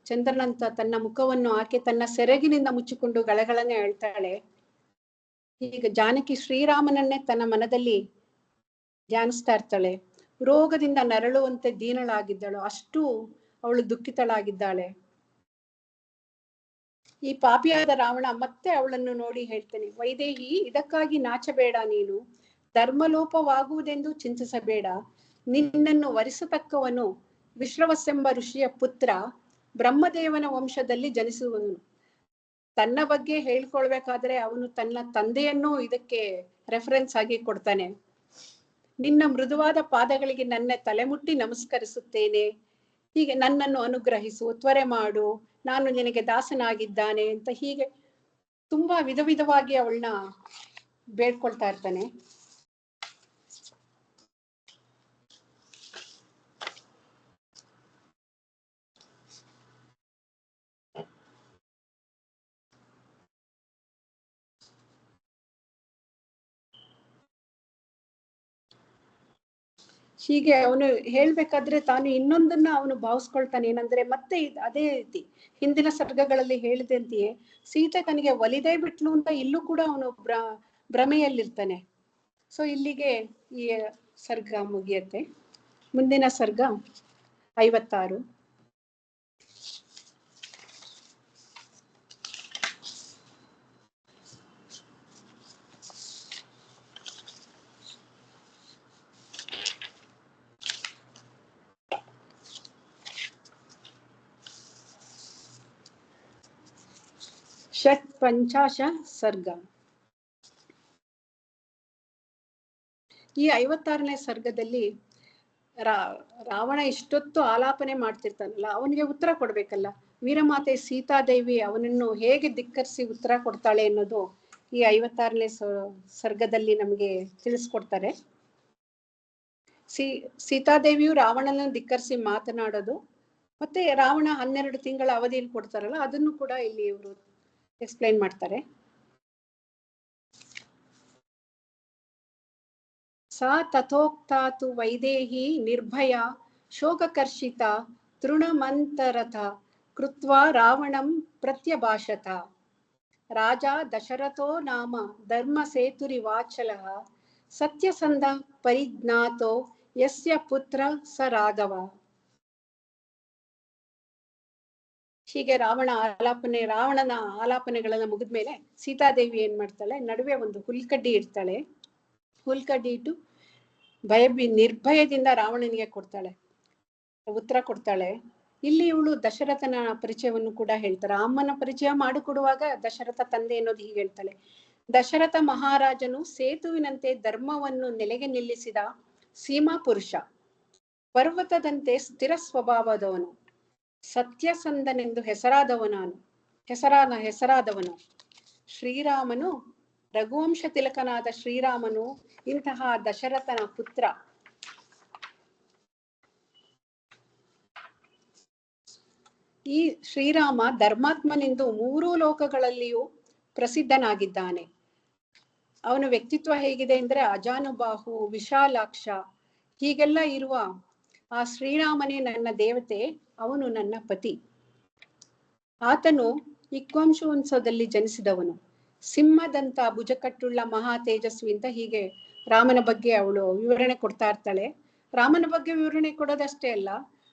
ಚಂದ್ರನಂತ ತನ್ನ ಮುಖವನ್ನು ಆಕೆ ತನ್ನ ಸೆರಗಿನಿಂದ ಮುಚ್ಚಿಕೊಂಡು ಗಳಗಳನೆ ಅಳ್ತಾಳೆ. ಈಗ ಜಾನಕಿ ಶ್ರೀರಾಮನನ್ನೇ ತನ್ನ ಮನದಲ್ಲಿ ಧ್ಯಾನಿಸ್ತಾ ಇರ್ತಾಳೆ. ರೋಗದಿಂದ ನರಳುವಂತೆ ದೀನಳಾಗಿದ್ದಳು, ಅಷ್ಟು ಅವಳು ದುಃಖಿತಳಾಗಿದ್ದಾಳೆ. ಈ ಪಾಪಿಯಾದ ರಾವಣ ಮತ್ತೆ ಅವಳನ್ನು ನೋಡಿ ಹೇಳ್ತಾನೆ, ವೈದೇಹಿ, ಇದಕ್ಕಾಗಿ ನಾಚಬೇಡ. ನೀನು ಧರ್ಮಲೋಪವಾಗುವುದೆಂದು ಚಿಂತಿಸಬೇಡ. ನಿನ್ನನ್ನು ವರಿಸತಕ್ಕವನು ವಿಶ್ರವಸ್ಸೆಂಬ ಋಷಿಯ ಪುತ್ರ, ಬ್ರಹ್ಮದೇವನ ವಂಶದಲ್ಲಿ ಜನಿಸುವನು. ತನ್ನ ಬಗ್ಗೆ ಹೇಳ್ಕೊಳ್ಬೇಕಾದ್ರೆ ಅವನು ತನ್ನ ತಂದೆಯನ್ನು ಇದಕ್ಕೆ ರೆಫರೆನ್ಸ್ ಆಗಿ ಕೊಡ್ತಾನೆ. ನಿನ್ನ ಮೃದುವಾದ ಪಾದಗಳಿಗೆ ನನ್ನ ತಲೆಮುಟ್ಟಿ ನಮಸ್ಕರಿಸುತ್ತೇನೆ, ಹೀಗೆ ನನ್ನನ್ನು ಅನುಗ್ರಹಿಸು, ತ್ವರೆ ಮಾಡು, ನಾನು ನಿನಗೆ ದಾಸನಾಗಿದ್ದಾನೆ ಅಂತ ಹೀಗೆ ತುಂಬಾ ವಿಧವಾಗಿ ಅವಳನ್ನ ಬೇಡ್ಕೊಳ್ತಾ ಇರ್ತಾನೆ. ಹೀಗೆ ಅವನು ಹೇಳ್ಬೇಕಾದ್ರೆ ತಾನು ಇನ್ನೊಂದನ್ನ ಅವನು ಭಾವಿಸ್ಕೊಳ್ತಾನೆ. ಏನಂದ್ರೆ ಮತ್ತೆ ಅದೇ ರೀತಿ ಹಿಂದಿನ ಸರ್ಗಗಳಲ್ಲಿ ಹೇಳಿದಂತೆಯೇ ಸೀತೆ ತನಗೆ ಒಲಿದೇ ಬಿಟ್ಲು ಅಂತ ಇಲ್ಲೂ ಕೂಡ ಅವನು ಭ್ರಮೆಯಲ್ಲಿರ್ತಾನೆ. ಸೊ ಇಲ್ಲಿಗೆ ಈ ಸರ್ಗ ಮುಗಿಯತ್ತೆ. ಮುಂದಿನ ಸರ್ಗ 56. ಷಟ್ಪಂಚಾಶ ಸರ್ಗ. ಈ 56ನೇ ಸರ್ಗದಲ್ಲಿ ರಾವಣ ಇಷ್ಟೊತ್ತು ಆಲಾಪನೆ ಮಾಡ್ತಿರ್ತಾನಲ್ಲ, ಅವನಿಗೆ ಉತ್ತರ ಕೊಡ್ಬೇಕಲ್ಲ. ವೀರಮಾತೆ ಸೀತಾದೇವಿ ಅವನನ್ನು ಹೇಗೆ ಧಿಕ್ಕರಿಸಿ ಉತ್ತರ ಕೊಡ್ತಾಳೆ ಅನ್ನೋದು ಈ 56ನೇ ಸರ್ಗದಲ್ಲಿ ನಮಗೆ ತಿಳಿಸ್ಕೊಡ್ತಾರೆ. ಸೀತಾದೇವಿಯು ರಾವಣನ ಧಿಕ್ಕರಿಸಿ ಮಾತನಾಡೋದು, ಮತ್ತೆ ರಾವಣ 12 ತಿಂಗಳ ಅವಧಿಯಲ್ಲಿ ಕೊಡ್ತಾರಲ್ಲ, ಅದನ್ನು ಕೂಡ ಇಲ್ಲಿ ಇವರು ಎಕ್ಸ್ಪ್ಲೈನ್ ಮಾಡ್ತಾರೆ. ಸಾ ತಥೋಕ್ತಾತು ವೈದೇಹಿ ನಿರ್ಭಯ ಶೋಕಕರ್ಷಿತ ತೃಣಮಂತರಥ ಕೃತ್ವಾ ರಾವಣಂ ಪ್ರತ್ಯಭಾಷತ. ರಾಜ ದಶರಥೋ ನಾಮ ಧರ್ಮಸೇತುರಿವಾಚಲಃ ಸತ್ಯಸಂಧ ಪರಿಜ್ಞಾತೋ ಯಸ್ಯ ಪುತ್ರ ಸ ರಾಘವ. ಹೀಗೆ ರಾವಣನ ಆಲಾಪನೆಗಳನ್ನ ಮುಗಿದ್ಮೇಲೆ ಸೀತಾದೇವಿ ಏನ್ ಮಾಡ್ತಾಳೆ, ನಡುವೆ ಒಂದು ಹುಲ್ಕಡ್ಡಿ ಇಡ್ತಾಳೆ. ಹುಲ್ಕಡ್ಡಿ ಇಟ್ಟು ನಿರ್ಭಯದಿಂದ ರಾವಣನಿಗೆ ಕೊಡ್ತಾಳೆ. ಉತ್ತರ ಕೊಡ್ತಾಳೆ. ಇಲ್ಲಿ ಇವಳು ದಶರಥನ ಪರಿಚಯವನ್ನು ಕೂಡ ಹೇಳ್ತಾರೆ. ಅಮ್ಮನ ಪರಿಚಯ ಮಾಡಿಕೊಡುವಾಗ ದಶರಥ ತಂದೆ ಅನ್ನೋದು ಹೀಗೆ ಹೇಳ್ತಾಳೆ. ದಶರಥ ಮಹಾರಾಜನು ಸೇತುವಿನಂತೆ ಧರ್ಮವನ್ನು ನೆಲೆಗೆ ನಿಲ್ಲಿಸಿದ ಸೀಮಾ ಪುರುಷ, ಪರ್ವತದಂತೆ ಸ್ಥಿರ ಸ್ವಭಾವದವನು, ಸತ್ಯಸಂಧನೆಂದು ಹೆಸರಾದವನು ಶ್ರೀರಾಮನು, ರಘುವಂಶ ತಿಲಕನಾದ ಶ್ರೀರಾಮನು ಇಂತಹ ದಶರಥನ ಪುತ್ರ. ಈ ಶ್ರೀರಾಮ ಧರ್ಮಾತ್ಮನೆಂದು 3 ಲೋಕಗಳಲ್ಲಿಯೂ ಪ್ರಸಿದ್ಧನಾಗಿದ್ದಾನೆ. ಅವನ ವ್ಯಕ್ತಿತ್ವ ಹೇಗಿದೆ ಅಂದ್ರೆ ಅಜಾನುಬಾಹು, ವಿಶಾಲಾಕ್ಷ ಹೀಗೆಲ್ಲ ಇರುವ ಆ ಶ್ರೀರಾಮನೇ ನನ್ನ ದೇವತೆ, ಅವನು ನನ್ನ ಪತಿ. ಆತನು ಇಕ್ಷ್ವಾಕುವಂಶದಲ್ಲಿ ಜನಿಸಿದವನು, ಸಿಂಹದಂತ ಭುಜಕಟ್ಟುಳ್ಳ ಮಹಾ ತೇಜಸ್ವಿ ಅಂತ ಹೀಗೆ ರಾಮನ ಬಗ್ಗೆ ಅವಳು ವಿವರಣೆ ಕೊಡ್ತಾ ಇರ್ತಾಳೆ. ರಾಮನ ಬಗ್ಗೆ ವಿವರಣೆ ಕೊಡೋದಷ್ಟೇ ಅಲ್ಲ,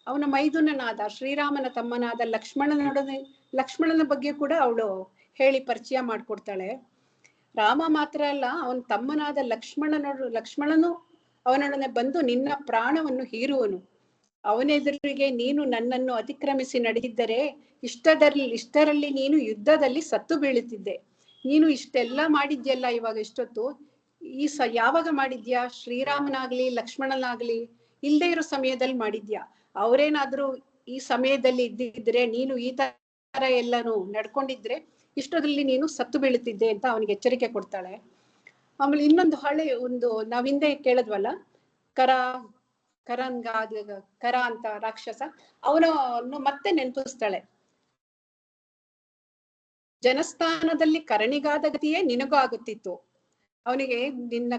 ಅವನ ಮೈದುನನಾದ ಶ್ರೀರಾಮನ ತಮ್ಮನಾದ ಲಕ್ಷ್ಮಣನ ಬಗ್ಗೆ ಕೂಡ ಅವಳು ಹೇಳಿ ಪರಿಚಯ ಮಾಡ್ಕೊಡ್ತಾಳೆ. ರಾಮ ಮಾತ್ರ ಅಲ್ಲ, ಅವನ ತಮ್ಮನಾದ ಲಕ್ಷ್ಮಣನು ಅವನೊಡನೆ ಬಂದು ನಿನ್ನ ಪ್ರಾಣವನ್ನು ಹೀರುವನು. ಅವನೆದುರಿಗೆ ನೀನು ನನ್ನನ್ನು ಅತಿಕ್ರಮಿಸಿ ನಡೆದಿದ್ದರೆ ಇಷ್ಟರಲ್ಲಿ ನೀನು ಯುದ್ಧದಲ್ಲಿ ಸತ್ತು ಬೀಳುತ್ತಿದ್ದೆ. ನೀನು ಇಷ್ಟೆಲ್ಲ ಮಾಡಿದ್ಯಲ್ಲ ಇವಾಗ ಇಷ್ಟೊತ್ತು, ಯಾವಾಗ ಮಾಡಿದ್ಯಾ? ಶ್ರೀರಾಮನಾಗ್ಲಿ ಲಕ್ಷ್ಮಣನಾಗ್ಲಿ ಇಲ್ಲದೆ ಇರೋ ಸಮಯದಲ್ಲಿ ಮಾಡಿದ್ಯಾ? ಅವರೇನಾದ್ರೂ ಈ ಸಮಯದಲ್ಲಿ ಇದ್ದಿದ್ರೆ, ನೀನು ಈ ತರ ಎಲ್ಲಾನು ನಡ್ಕೊಂಡಿದ್ರೆ ಇಷ್ಟದಲ್ಲಿ ನೀನು ಸತ್ತು ಬೀಳುತ್ತಿದ್ದೆ ಅಂತ ಅವನಿಗೆ ಎಚ್ಚರಿಕೆ ಕೊಡ್ತಾಳೆ. ಆಮೇಲೆ ಇನ್ನೊಂದು ಒಂದು ನಾವ್ ಹಿಂದೆ ಕೇಳಿದ್ವಲ್ಲ, ಕರ ಅಂತ ರಾಕ್ಷಸ, ಅವನನ್ನು ಮತ್ತೆ ನೆನಪಿಸ್ತಾಳೆ. ಜನಸ್ಥಾನದಲ್ಲಿ ಕರಣಿಗಾದ ಗತಿಯೇ ನಿನಗೂ ಆಗುತ್ತಿತ್ತು. ಅವನಿಗೆ ನಿನ್ನ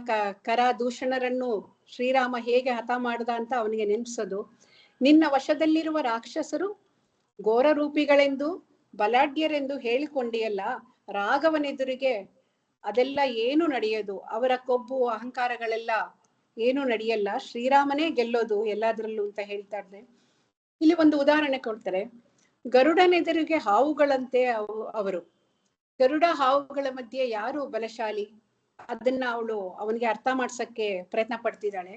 ಕರ ದೂಷಣರನ್ನು ಶ್ರೀರಾಮ ಹೇಗೆ ಹತ ಮಾಡ್ದ ಅಂತ ಅವನಿಗೆ ನೆನಪಿಸೋದು. ನಿನ್ನ ವಶದಲ್ಲಿರುವ ರಾಕ್ಷಸರು ಘೋರ ರೂಪಿಗಳೆಂದು ಬಲಾಢ್ಯರೆಂದು ಹೇಳಿಕೊಂಡಿಯಲ್ಲ, ರಾಘವನೆದುರಿಗೆ ಅದೆಲ್ಲ ಏನು ನಡೆಯೋದು, ಅವರ ಕೊಬ್ಬು ಅಹಂಕಾರಗಳೆಲ್ಲ ಏನು ನಡೆಯಲ್ಲ, ಶ್ರೀರಾಮನೇ ಗೆಲ್ಲೋದು ಎಲ್ಲಾದ್ರಲ್ಲೂ ಅಂತ ಹೇಳ್ತಾ ಇದ್ದೆ. ಇಲ್ಲಿ ಒಂದು ಉದಾಹರಣೆ ಕೊಡ್ತಾರೆ. ಗರುಡನೆದುರಿಗೆ ಹಾವುಗಳಂತೆ ಅವರು. ಗರುಡ ಹಾವುಗಳ ಮಧ್ಯೆ ಯಾರು ಬಲಶಾಲಿ, ಅದನ್ನ ಅವಳು ಅವನಿಗೆ ಅರ್ಥ ಮಾಡ್ಸಕ್ಕೆ ಪ್ರಯತ್ನ ಪಡ್ತಿದ್ದಾಳೆ.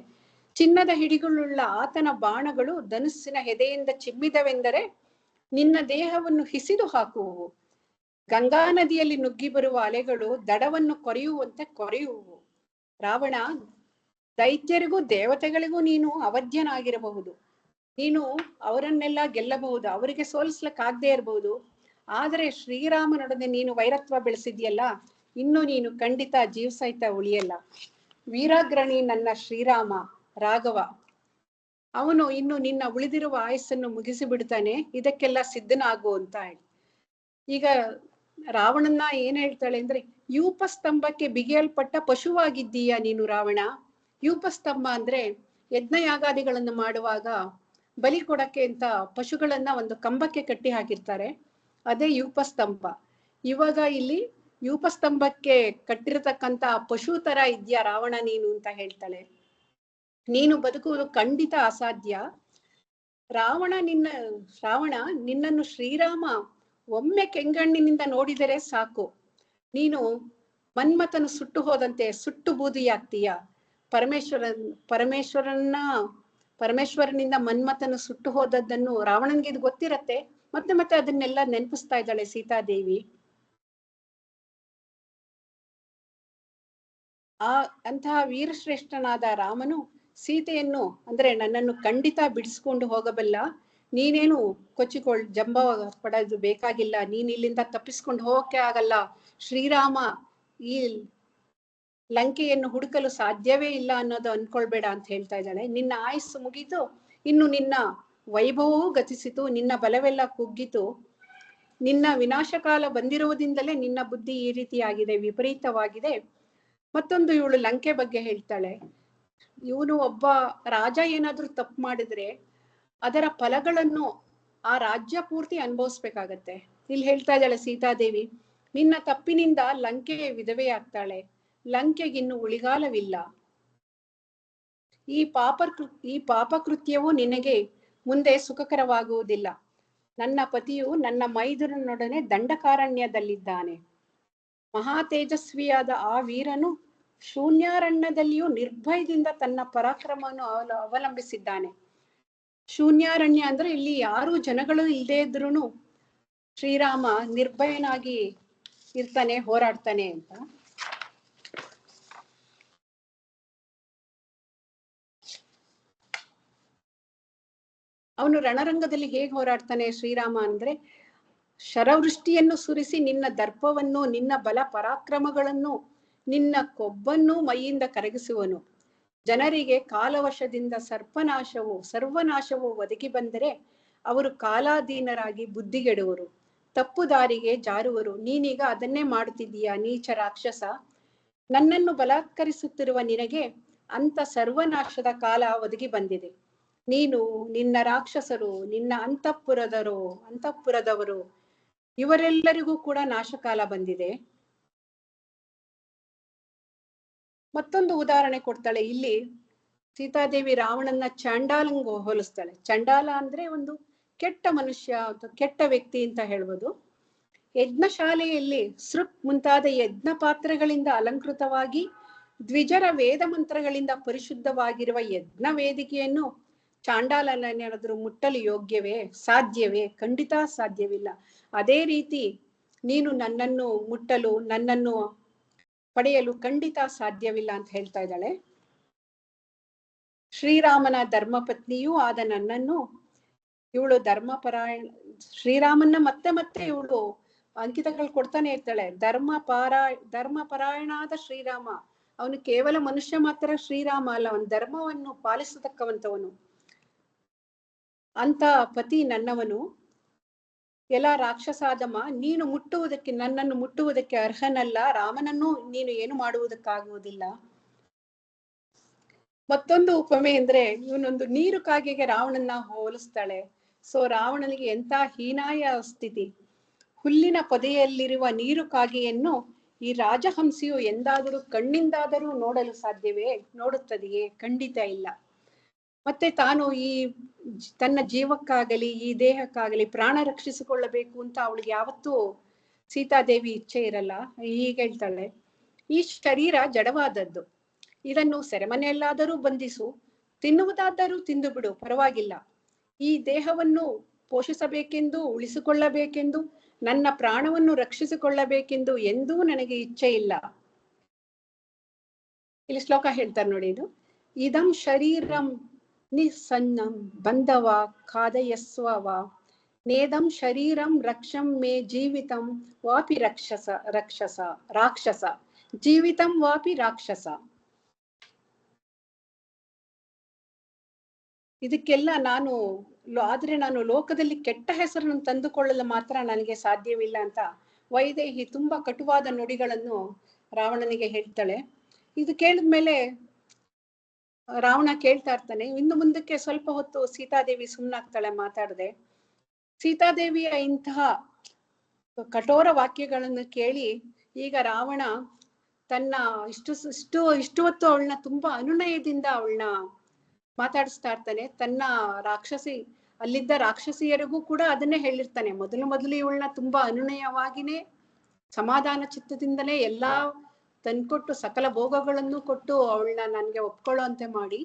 ಚಿನ್ನದ ಹಿಡಿಗಳುಳ್ಳ ಆತನ ಬಾಣಗಳು ಧನುಸ್ಸಿನ ಹೆದೆಯಿಂದ ಚಿಮ್ಮಿದವೆಂದರೆ ನಿನ್ನ ದೇಹವನ್ನು ಹಿಸಿದು ಹಾಕುವು. ಗಂಗಾ ನದಿಯಲ್ಲಿ ನುಗ್ಗಿ ಬರುವ ಅಲೆಗಳು ದಡವನ್ನು ಕೊರೆಯುವಂತೆ ಕೊರೆಯುವು. ರಾವಣ, ದೈತ್ಯರಿಗೂ ದೇವತೆಗಳಿಗೂ ನೀನು ಅವಧ್ಯನಾಗಿರಬಹುದು, ನೀನು ಅವರನ್ನೆಲ್ಲ ಗೆಲ್ಲಬಹುದು, ಅವರಿಗೆ ಸೋಲಿಸ್ಲಿಕ್ಕಾಗದೇ ಇರಬಹುದು. ಆದರೆ ಶ್ರೀರಾಮನೊಡನೆ ನೀನು ವೈರತ್ವ ಬೆಳೆಸಿದ್ಯಲ್ಲ, ಇನ್ನು ನೀನು ಖಂಡಿತ ಜೀವ ಸಹಿತ ಉಳಿಯಲ್ಲ. ವೀರಾಗ್ರಣಿ ನನ್ನ ಶ್ರೀರಾಮ ರಾಘವ, ಅವನು ಇನ್ನು ನಿನ್ನ ಉಳಿದಿರುವ ಆಯಸ್ಸನ್ನು ಮುಗಿಸಿ ಬಿಡ್ತಾನೆ, ಇದಕ್ಕೆಲ್ಲ ಸಿದ್ಧನಾಗು ಅಂತ ಹೇಳಿ. ಈಗ ರಾವಣನ್ನ ಏನ್ ಹೇಳ್ತಾಳೆ ಅಂದ್ರೆ, ಯೂಪಸ್ತಂಭಕ್ಕೆ ಬಿಗಿಯಲ್ಪಟ್ಟ ಪಶುವಾಗಿದ್ದೀಯ ನೀನು ರಾವಣ. ಯೂಪಸ್ತಂಭ ಅಂದ್ರೆ ಯಜ್ಞಯಾಗಾದಿಗಳನ್ನು ಮಾಡುವಾಗ ಬಲಿ ಕೊಡಕ್ಕೆ ಅಂತ ಪಶುಗಳನ್ನ ಒಂದು ಕಂಬಕ್ಕೆ ಕಟ್ಟಿ ಹಾಕಿರ್ತಾರೆ, ಅದೇ ಯೂಪಸ್ತಂಭ. ಇವಾಗ ಇಲ್ಲಿ ಯೂಪಸ್ತಂಭಕ್ಕೆ ಕಟ್ಟಿರತಕ್ಕಂತ ಪಶು ತರ ಇದ್ಯಾ ರಾವಣ ನೀನು ಅಂತ ಹೇಳ್ತಾಳೆ. ನೀನು ಬದುಕುವುದು ಖಂಡಿತ ಅಸಾಧ್ಯ. ರಾವಣ, ನಿನ್ನನ್ನು ಶ್ರೀರಾಮ ಒಮ್ಮೆ ಕೆಂಗಣ್ಣಿನಿಂದ ನೋಡಿದರೆ ಸಾಕು, ನೀನು ಮನ್ಮಥನು ಸುಟ್ಟು ಹೋದಂತೆ ಸುಟ್ಟು ಬೂದಿಯಾಗ್ತೀಯ. ಪರಮೇಶ್ವರನಿಂದ ಮನ್ಮಥನು ಸುಟ್ಟು ಹೋದದ್ದನ್ನು ರಾವಣನ್ಗೆ ಇದು ಗೊತ್ತಿರತ್ತೆ. ಮತ್ತೆ ಮತ್ತೆ ಅದನ್ನೆಲ್ಲ ನೆನಪಿಸ್ತಾ ಇದ್ದಾಳೆ ಸೀತಾದೇವಿ. ಅಂತಹ ವೀರಶ್ರೇಷ್ಠನಾದ ರಾಮನು ಸೀತೆಯನ್ನು ಅಂದ್ರೆ ನನ್ನನ್ನು ಖಂಡಿತ ಬಿಡಿಸ್ಕೊಂಡು ಹೋಗಬಲ್ಲ, ನೀನೇನು ಜಂಬ ಪಡೋದು ಬೇಕಾಗಿಲ್ಲ, ನೀನ್ ಇಲ್ಲಿಂದ ತಪ್ಪಿಸ್ಕೊಂಡು ಹೋಗಕ್ಕೆ ಆಗಲ್ಲ. ಶ್ರೀರಾಮ ಈ ಲಂಕೆಯನ್ನು ಹುಡುಕಲು ಸಾಧ್ಯವೇ ಇಲ್ಲ ಅನ್ನೋದು ಅನ್ಕೊಳ್ಬೇಡ ಅಂತ ಹೇಳ್ತಾ ಇದ್ದಾಳೆ. ನಿನ್ನ ಆಯಸ್ಸು ಮುಗೀತು, ಇನ್ನು ನಿನ್ನ ವೈಭವವೂ ಗತಿಸಿತು, ನಿನ್ನ ಬಲವೆಲ್ಲ ಕುಗ್ಗಿತು, ನಿನ್ನ ವಿನಾಶಕಾಲ ಬಂದಿರುವುದಿಂದಲೇ ನಿನ್ನ ಬುದ್ಧಿ ಈ ರೀತಿಯಾಗಿದೆ, ವಿಪರೀತವಾಗಿದೆ. ಮತ್ತೊಂದು ಇವಳು ಲಂಕೆ ಬಗ್ಗೆ ಹೇಳ್ತಾಳೆ. ಇವನು ಒಬ್ಬ ರಾಜ ಏನಾದ್ರೂ ತಪ್ಪು ಮಾಡಿದ್ರೆ ಅದರ ಫಲಗಳನ್ನು ಆ ರಾಜ್ಯ ಪೂರ್ತಿ ಅನುಭವಿಸ್ಬೇಕಾಗತ್ತೆ. ಇಲ್ಲಿ ಹೇಳ್ತಾ ಇದ್ದಾಳೆ ಸೀತಾದೇವಿ, ನಿನ್ನ ತಪ್ಪಿನಿಂದ ಲಂಕೆ ವಿಧವೆಯಾಗ್ತಾಳೆ, ಲಂಕೆಗಿನ್ನು ಉಳಿಗಾಲವಿಲ್ಲ. ಈ ಪಾಪಕೃತ್ಯವು ನಿನಗೆ ಮುಂದೆ ಸುಖಕರವಾಗುವುದಿಲ್ಲ. ನನ್ನ ಪತಿಯು ನನ್ನ ಮೈದುನನೊಡನೆ ದಂಡಕಾರಣ್ಯದಲ್ಲಿದ್ದಾನೆ. ಮಹಾ ತೇಜಸ್ವಿಯಾದ ಆ ವೀರನು ಶೂನ್ಯಾರಣ್ಯದಲ್ಲಿಯೂ ನಿರ್ಭಯದಿಂದ ತನ್ನ ಪರಾಕ್ರಮವನ್ನು ಅವಲಂಬಿಸಿದ್ದಾನೆ. ಶೂನ್ಯಾರಣ್ಯ ಅಂದ್ರೆ ಇಲ್ಲಿ ಯಾರು ಜನಗಳು ಇಲ್ಲದೆ ಇದ್ರೂನು ಶ್ರೀರಾಮ ನಿರ್ಭಯನಾಗಿ ಇರ್ತಾನೆ, ಹೋರಾಡ್ತಾನೆ ಅಂತ. ಅವನು ರಣರಂಗದಲ್ಲಿ ಹೇಗೆ ಹೋರಾಡ್ತಾನೆ ಶ್ರೀರಾಮ ಅಂದ್ರೆ, ಶರವೃಷ್ಟಿಯನ್ನು ಸುರಿಸಿ ನಿನ್ನ ದರ್ಪವನ್ನು, ನಿನ್ನ ಬಲ ಪರಾಕ್ರಮಗಳನ್ನು, ನಿನ್ನ ಕೊಬ್ಬನ್ನು ಮೈಯಿಂದ ಕರಗಿಸುವನು. ಜನರಿಗೆ ಕಾಲವಶದಿಂದ ಸರ್ವನಾಶವು ಒದಗಿ ಬಂದರೆ ಅವರು ಕಾಲಾಧೀನರಾಗಿ ಬುದ್ಧಿಗೆಡುವರು, ತಪ್ಪು ದಾರಿಗೆ ಜಾರುವರು. ನೀನೀಗ ಅದನ್ನೇ ಮಾಡುತ್ತಿದ್ದೀಯಾ ನೀಚ ರಾಕ್ಷಸ. ನನ್ನನ್ನು ಬಲಾತ್ಕರಿಸುತ್ತಿರುವ ನಿನಗೆ ಅಂತ ಸರ್ವನಾಶದ ಕಾಲ ಒದಗಿ ಬಂದಿದೆ. ನೀನು, ನಿನ್ನ ರಾಕ್ಷಸರು, ನಿನ್ನ ಅಂತಃಪುರದವರು ಇವರೆಲ್ಲರಿಗೂ ಕೂಡ ನಾಶಕಾಲ ಬಂದಿದೆ. ಮತ್ತೊಂದು ಉದಾಹರಣೆ ಕೊಡ್ತಾಳೆ ಇಲ್ಲಿ. ಸೀತಾದೇವಿ ರಾವಣನ ಚಾಂಡಾಲಂಗೂ ಹೋಲಿಸ್ತಾಳೆ. ಚಂಡಾಲ ಅಂದ್ರೆ ಒಂದು ಕೆಟ್ಟ ಮನುಷ್ಯ, ಕೆಟ್ಟ ವ್ಯಕ್ತಿ ಅಂತ ಹೇಳ್ಬೋದು. ಯಜ್ಞಶಾಲೆಯಲ್ಲಿ ಸೃಕ್ ಮುಂತಾದ ಯಜ್ಞ ಪಾತ್ರಗಳಿಂದ ಅಲಂಕೃತವಾಗಿ ದ್ವಿಜರ ವೇದ ಮಂತ್ರಗಳಿಂದ ಪರಿಶುದ್ಧವಾಗಿರುವ ಯಜ್ಞ ವೇದಿಕೆಯನ್ನು ಚಾಂಡಾಲನೇನಾದರೂ ಮುಟ್ಟಲು ಸಾಧ್ಯವೇ? ಖಂಡಿತ ಸಾಧ್ಯವಿಲ್ಲ. ಅದೇ ರೀತಿ ನೀನು ನನ್ನನ್ನು ಮುಟ್ಟಲು, ನನ್ನನ್ನು ಪಡೆಯಲು ಖಂಡಿತ ಸಾಧ್ಯವಿಲ್ಲ ಅಂತ ಹೇಳ್ತಾ ಇದ್ದಾಳೆ. ಶ್ರೀರಾಮನ ಧರ್ಮಪತ್ನಿಯೂ ಆದ ನನ್ನನ್ನು ಇವಳು ಶ್ರೀರಾಮನ್ನ ಮತ್ತೆ ಇವಳು ಅಂಕಿತಗಳು ಕೊಡ್ತಾನೆ ಇರ್ತಾಳೆ. ಧರ್ಮಪರಾಯಣಾದ ಶ್ರೀರಾಮ, ಅವನು ಕೇವಲ ಮನುಷ್ಯ ಮಾತ್ರ ಶ್ರೀರಾಮ ಅಲ್ಲ, ಅವನ ಧರ್ಮವನ್ನು ಪಾಲಿಸತಕ್ಕವಂಥವನು. ಅಂತ ಪತಿ ನನ್ನವನು. ಎಲ್ಲ ರಾಕ್ಷಸಾದಮ, ನೀನು ನನ್ನನ್ನು ಮುಟ್ಟುವುದಕ್ಕೆ ಅರ್ಹನಲ್ಲ. ರಾಮನನ್ನು ನೀನು ಏನು ಮಾಡುವುದಕ್ಕಾಗುವುದಿಲ್ಲ. ಮತ್ತೊಂದು ಉಪಮೆ ಅಂದ್ರೆ, ಇವನೊಂದು ನೀರು ಕಾಗೆಗೆ ರಾವಣನ್ನ ಹೋಲಿಸ್ತಾಳೆ. ಸೊ ರಾವಣನಿಗೆ ಎಂತ ಹೀನಾಯ ಸ್ಥಿತಿ. ಹುಲ್ಲಿನ ಪೊದೆಯಲ್ಲಿರುವ ನೀರು ಕಾಗೆಯನ್ನು ಈ ರಾಜಹಂಸಿಯು ಎಂದಾದರೂ ಕಣ್ಣಿಂದಾದರೂ ನೋಡಲು ಸಾಧ್ಯವೇ? ನೋಡುತ್ತದೆಯೇ? ಖಂಡಿತ ಇಲ್ಲ. ಮತ್ತೆ ತಾನು ತನ್ನ ಜೀವಕ್ಕಾಗಲಿ ಈ ದೇಹಕ್ಕಾಗಲಿ ಪ್ರಾಣ ರಕ್ಷಿಸಿಕೊಳ್ಳಬೇಕು ಅಂತ ಅವಳಿಗೆ ಯಾವತ್ತೂ ಸೀತಾದೇವಿ ಇಚ್ಛೆ ಇರಲ್ಲ. ಹೀಗೆ ಹೇಳ್ತಾಳೆ, ಈ ಶರೀರ ಜಡವಾದದ್ದು, ಇದನ್ನು ಸೆರೆಮನೆಯಲ್ಲಾದರೂ ಬಂಧಿಸು, ತಿನ್ನುವುದಾದರೂ ತಿಂದು ಬಿಡು, ಪರವಾಗಿಲ್ಲ. ಈ ದೇಹವನ್ನು ಪೋಷಿಸಬೇಕೆಂದು, ಉಳಿಸಿಕೊಳ್ಳಬೇಕೆಂದು, ನನ್ನ ಪ್ರಾಣವನ್ನು ರಕ್ಷಿಸಿಕೊಳ್ಳಬೇಕೆಂದು ಎಂದೂ ನನಗೆ ಇಚ್ಛೆ ಇಲ್ಲ. ಇಲ್ಲಿ ಶ್ಲೋಕ ಹೇಳ್ತಾರೆ ನೋಡಿ, ಇದು ಇದಂ ಶರೀರಂ ನಿಸ್ಸನ್ನಂ ಬಂಧವ ಖಾದಯಸ್ವ ನೇದಂ ಶರೀರಂ ರಕ್ಷಂ ಮೇ ಜೀವಿತಂ ವಾಪಿ ರಾಕ್ಷಸ ಜೀವಿತಂ ವಾಪಿ ರಾಕ್ಷಸ. ಇದಕ್ಕೆಲ್ಲ ಆದ್ರೆ ನಾನು ಲೋಕದಲ್ಲಿ ಕೆಟ್ಟ ಹೆಸರನ್ನು ತಂದುಕೊಳ್ಳಲು ಮಾತ್ರ ನನಗೆ ಸಾಧ್ಯವಿಲ್ಲ ಅಂತ ವೈದೇಹಿ ತುಂಬಾ ಕಟುವಾದ ನುಡಿಗಳನ್ನು ರಾವಣನಿಗೆ ಹೇಳ್ತಾಳೆ. ಇದು ಕೇಳಿದ್ಮೇಲೆ ರಾವಣ ಕೇಳ್ತಾ ಇರ್ತಾನೆ. ಇನ್ನು ಮುಂದಕ್ಕೆ ಸ್ವಲ್ಪ ಹೊತ್ತು ಸೀತಾದೇವಿ ಸುಮ್ಮನಾಗ್ತಾಳೆ, ಮಾತಾಡದೆ. ಸೀತಾದೇವಿಯ ಇಂತಹ ಕಠೋರ ವಾಕ್ಯಗಳನ್ನು ಕೇಳಿ ಈಗ ರಾವಣ ತನ್ನ ಇಷ್ಟು ಹೊತ್ತು ಅವಳನ್ನ ತುಂಬಾ ಅನುನಯದಿಂದ ಅವಳನ್ನ ಮಾತಾಡಿಸ್ತಾ ಇರ್ತಾನೆ. ತನ್ನ ಅಲ್ಲಿದ್ದ ರಾಕ್ಷಸಿಯರಿಗೂ ಕೂಡ ಅದನ್ನೇ ಹೇಳಿರ್ತಾನೆ. ಮೊದಲು ಇವಳನ್ನ ತುಂಬಾ ಅನುನಯವಾಗಿನೇ ಸಮಾಧಾನ ಚಿತ್ತದಿಂದಲೇ ಎಲ್ಲಾ ತಂದ್ಕೊಟ್ಟು ಸಕಲ ಭೋಗಗಳನ್ನು ಕೊಟ್ಟು ಅವಳನ್ನ ನನ್ಗೆ ಒಪ್ಕೊಳ್ಳುವಂತೆ ಮಾಡಿ,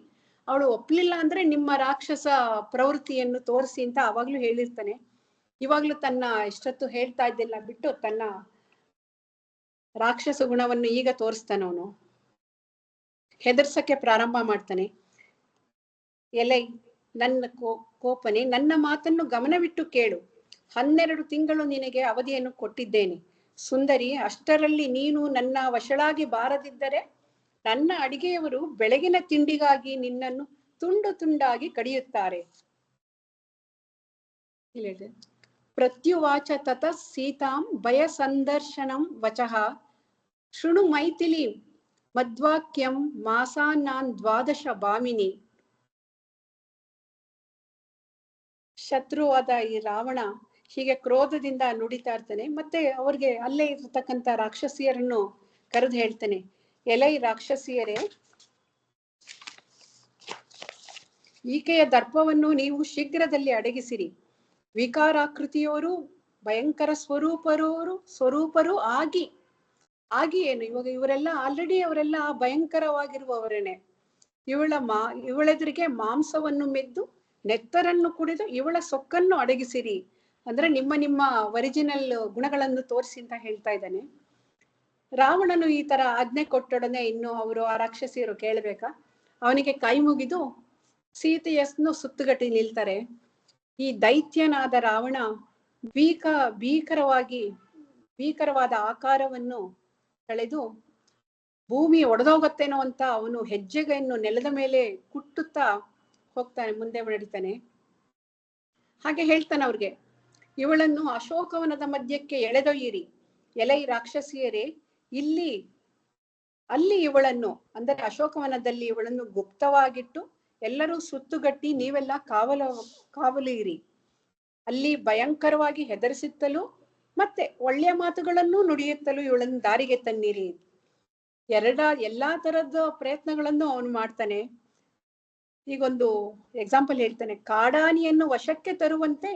ಅವಳು ಒಪ್ಲಿಲ್ಲ ಅಂದ್ರೆ ನಿಮ್ಮ ರಾಕ್ಷಸ ಪ್ರವೃತ್ತಿಯನ್ನು ತೋರಿಸಿ ಅಂತ ಅವಾಗ್ಲೂ ಹೇಳಿರ್ತಾನೆ. ಇವಾಗ್ಲೂ ತನ್ನ ಇಷ್ಟೊತ್ತು ಹೇಳ್ತಾ ಇದ್ದೆಲ್ಲ ಬಿಟ್ಟು ತನ್ನ ರಾಕ್ಷಸ ಗುಣವನ್ನು ಈಗ ತೋರಿಸ್ತಾನ. ಅವನು ಹೆದರ್ಸಕ್ಕೆ ಪ್ರಾರಂಭ ಮಾಡ್ತಾನೆ. ಎಲೈ ನನ್ನ ಕೋಪನೆ, ನನ್ನ ಮಾತನ್ನು ಗಮನವಿಟ್ಟು ಕೇಳು. 12 ತಿಂಗಳು ನಿನಗೆ ಅವಧಿಯನ್ನು ಕೊಟ್ಟಿದ್ದೇನೆ ಸುಂದರಿ. ಅಷ್ಟರಲ್ಲಿ ನೀನು ನನ್ನ ವಶಳಾಗಿ ಬಾರದಿದ್ದರೆ ನನ್ನ ಅಡಿಗೆಯವರು ಬೆಳಗಿನ ತಿಂಡಿಗಾಗಿ ನಿನ್ನನ್ನು ತುಂಡು ತುಂಡಾಗಿ ಕಡಿಯುತ್ತಾರೆ. ಪ್ರತ್ಯುವಾಚ ತತ ಸೀತಾಂ ಭಯ ಸಂದರ್ಶನಂ ವಚಃ ಶೃಣು ಮೈಥಿಲಿ ಮದ್ವಾಕ್ಯಂ ಮಾಸಾನ್ನಾನ್ 12 ಭಾಮಿನಿ. ಶತ್ರುವಾದ ಈ ರಾವಣ ಹೀಗೆ ಕ್ರೋಧದಿಂದ ನುಡಿತಾ ಇರ್ತಾನೆ. ಮತ್ತೆ ಅವ್ರಿಗೆ ಅಲ್ಲೇ ಇರತಕ್ಕಂತ ರಾಕ್ಷಸಿಯರನ್ನು ಕರೆದು ಹೇಳ್ತಾನೆ, ಎಲೈ ರಾಕ್ಷಸಿಯರೇ, ಈಕೆಯ ದರ್ಪವನ್ನು ನೀವು ಶೀಘ್ರದಲ್ಲಿ ಅಡಗಿಸಿರಿ. ವಿಕಾರಾಕೃತಿಯವರು, ಭಯಂಕರ ಸ್ವರೂಪರು ಆಗಿ ಏನು, ಇವಾಗ ಇವರೆಲ್ಲ ಆಲ್ರೆಡಿ ಅವರೆಲ್ಲ ಭಯಂಕರವಾಗಿರುವವರೇನೆ. ಇವಳೆದುರಿಗೆ ಮಾಂಸವನ್ನು ಮೆದ್ದು ನೆತ್ತರನ್ನು ಕುಡಿದು ಇವಳ ಸೊಕ್ಕನ್ನು ಅಡಗಿಸಿರಿ. ಅಂದ್ರೆ ನಿಮ್ಮ ಒರಿಜಿನಲ್ ಗುಣಗಳನ್ನು ತೋರಿಸಿ ಅಂತ ಹೇಳ್ತಾ ಇದ್ದಾನೆ. ರಾವಣನು ಈ ತರ ಆಜ್ಞೆ ಕೊಟ್ಟೊಡನೆ ಇನ್ನು ಅವರು ಆ ರಾಕ್ಷಸಿಯರು ಕೇಳ್ಬೇಕಾ, ಅವನಿಗೆ ಕೈ ಮುಗಿದು ಸೀತೆಯನ್ನು ಸುತ್ತುಗಟ್ಟಿ ನಿಲ್ತಾರೆ. ಈ ದೈತ್ಯನಾದ ರಾವಣ ಭೀಕರವಾದ ಆಕಾರವನ್ನು ತಳೆದು ಭೂಮಿ ಒಡೆದೋಗತ್ತೇನೋ ಅಂತ ಅವನು ಹೆಜ್ಜೆಯನ್ನು ನೆಲದ ಮೇಲೆ ಕುಟ್ಟುತ್ತಾ ಹೋಗ್ತಾನೆ, ಮುಂದೆ ನಡೀತಾನೆ. ಹಾಗೆ ಹೇಳ್ತಾನೆ ಅವ್ರಿಗೆ, ಇವಳನ್ನು ಅಶೋಕವನದ ಮಧ್ಯಕ್ಕೆ ಎಳೆದೊಯ್ಯಿರಿ. ಎಲೈ ರಾಕ್ಷಸಿಯರೇ, ಅಲ್ಲಿ ಇವಳನ್ನು, ಅಂದರೆ ಅಶೋಕವನದಲ್ಲಿ ಇವಳನ್ನು ಗುಪ್ತವಾಗಿಟ್ಟು ಎಲ್ಲರೂ ಸುತ್ತುಗಟ್ಟಿ ನೀವೆಲ್ಲ ಕಾವಲು ಇರಿ. ಅಲ್ಲಿ ಭಯಂಕರವಾಗಿ ಹೆದರಿಸುತ್ತಲೂ ಮತ್ತೆ ಒಳ್ಳೆಯ ಮಾತುಗಳನ್ನು ನುಡಿಯುತ್ತಲೂ ಇವಳನ್ನು ದಾರಿಗೆ ತನ್ನಿರಿ. ಎಲ್ಲಾ ತರದ ಪ್ರಯತ್ನಗಳನ್ನು ಅವನು ಮಾಡ್ತಾನೆ. ಈಗೊಂದು ಎಕ್ಸಾಂಪಲ್ ಹೇಳ್ತಾನೆ. ಕಾಡಾನಿಯನ್ನು ವಶಕ್ಕೆ ತರುವಂತೆ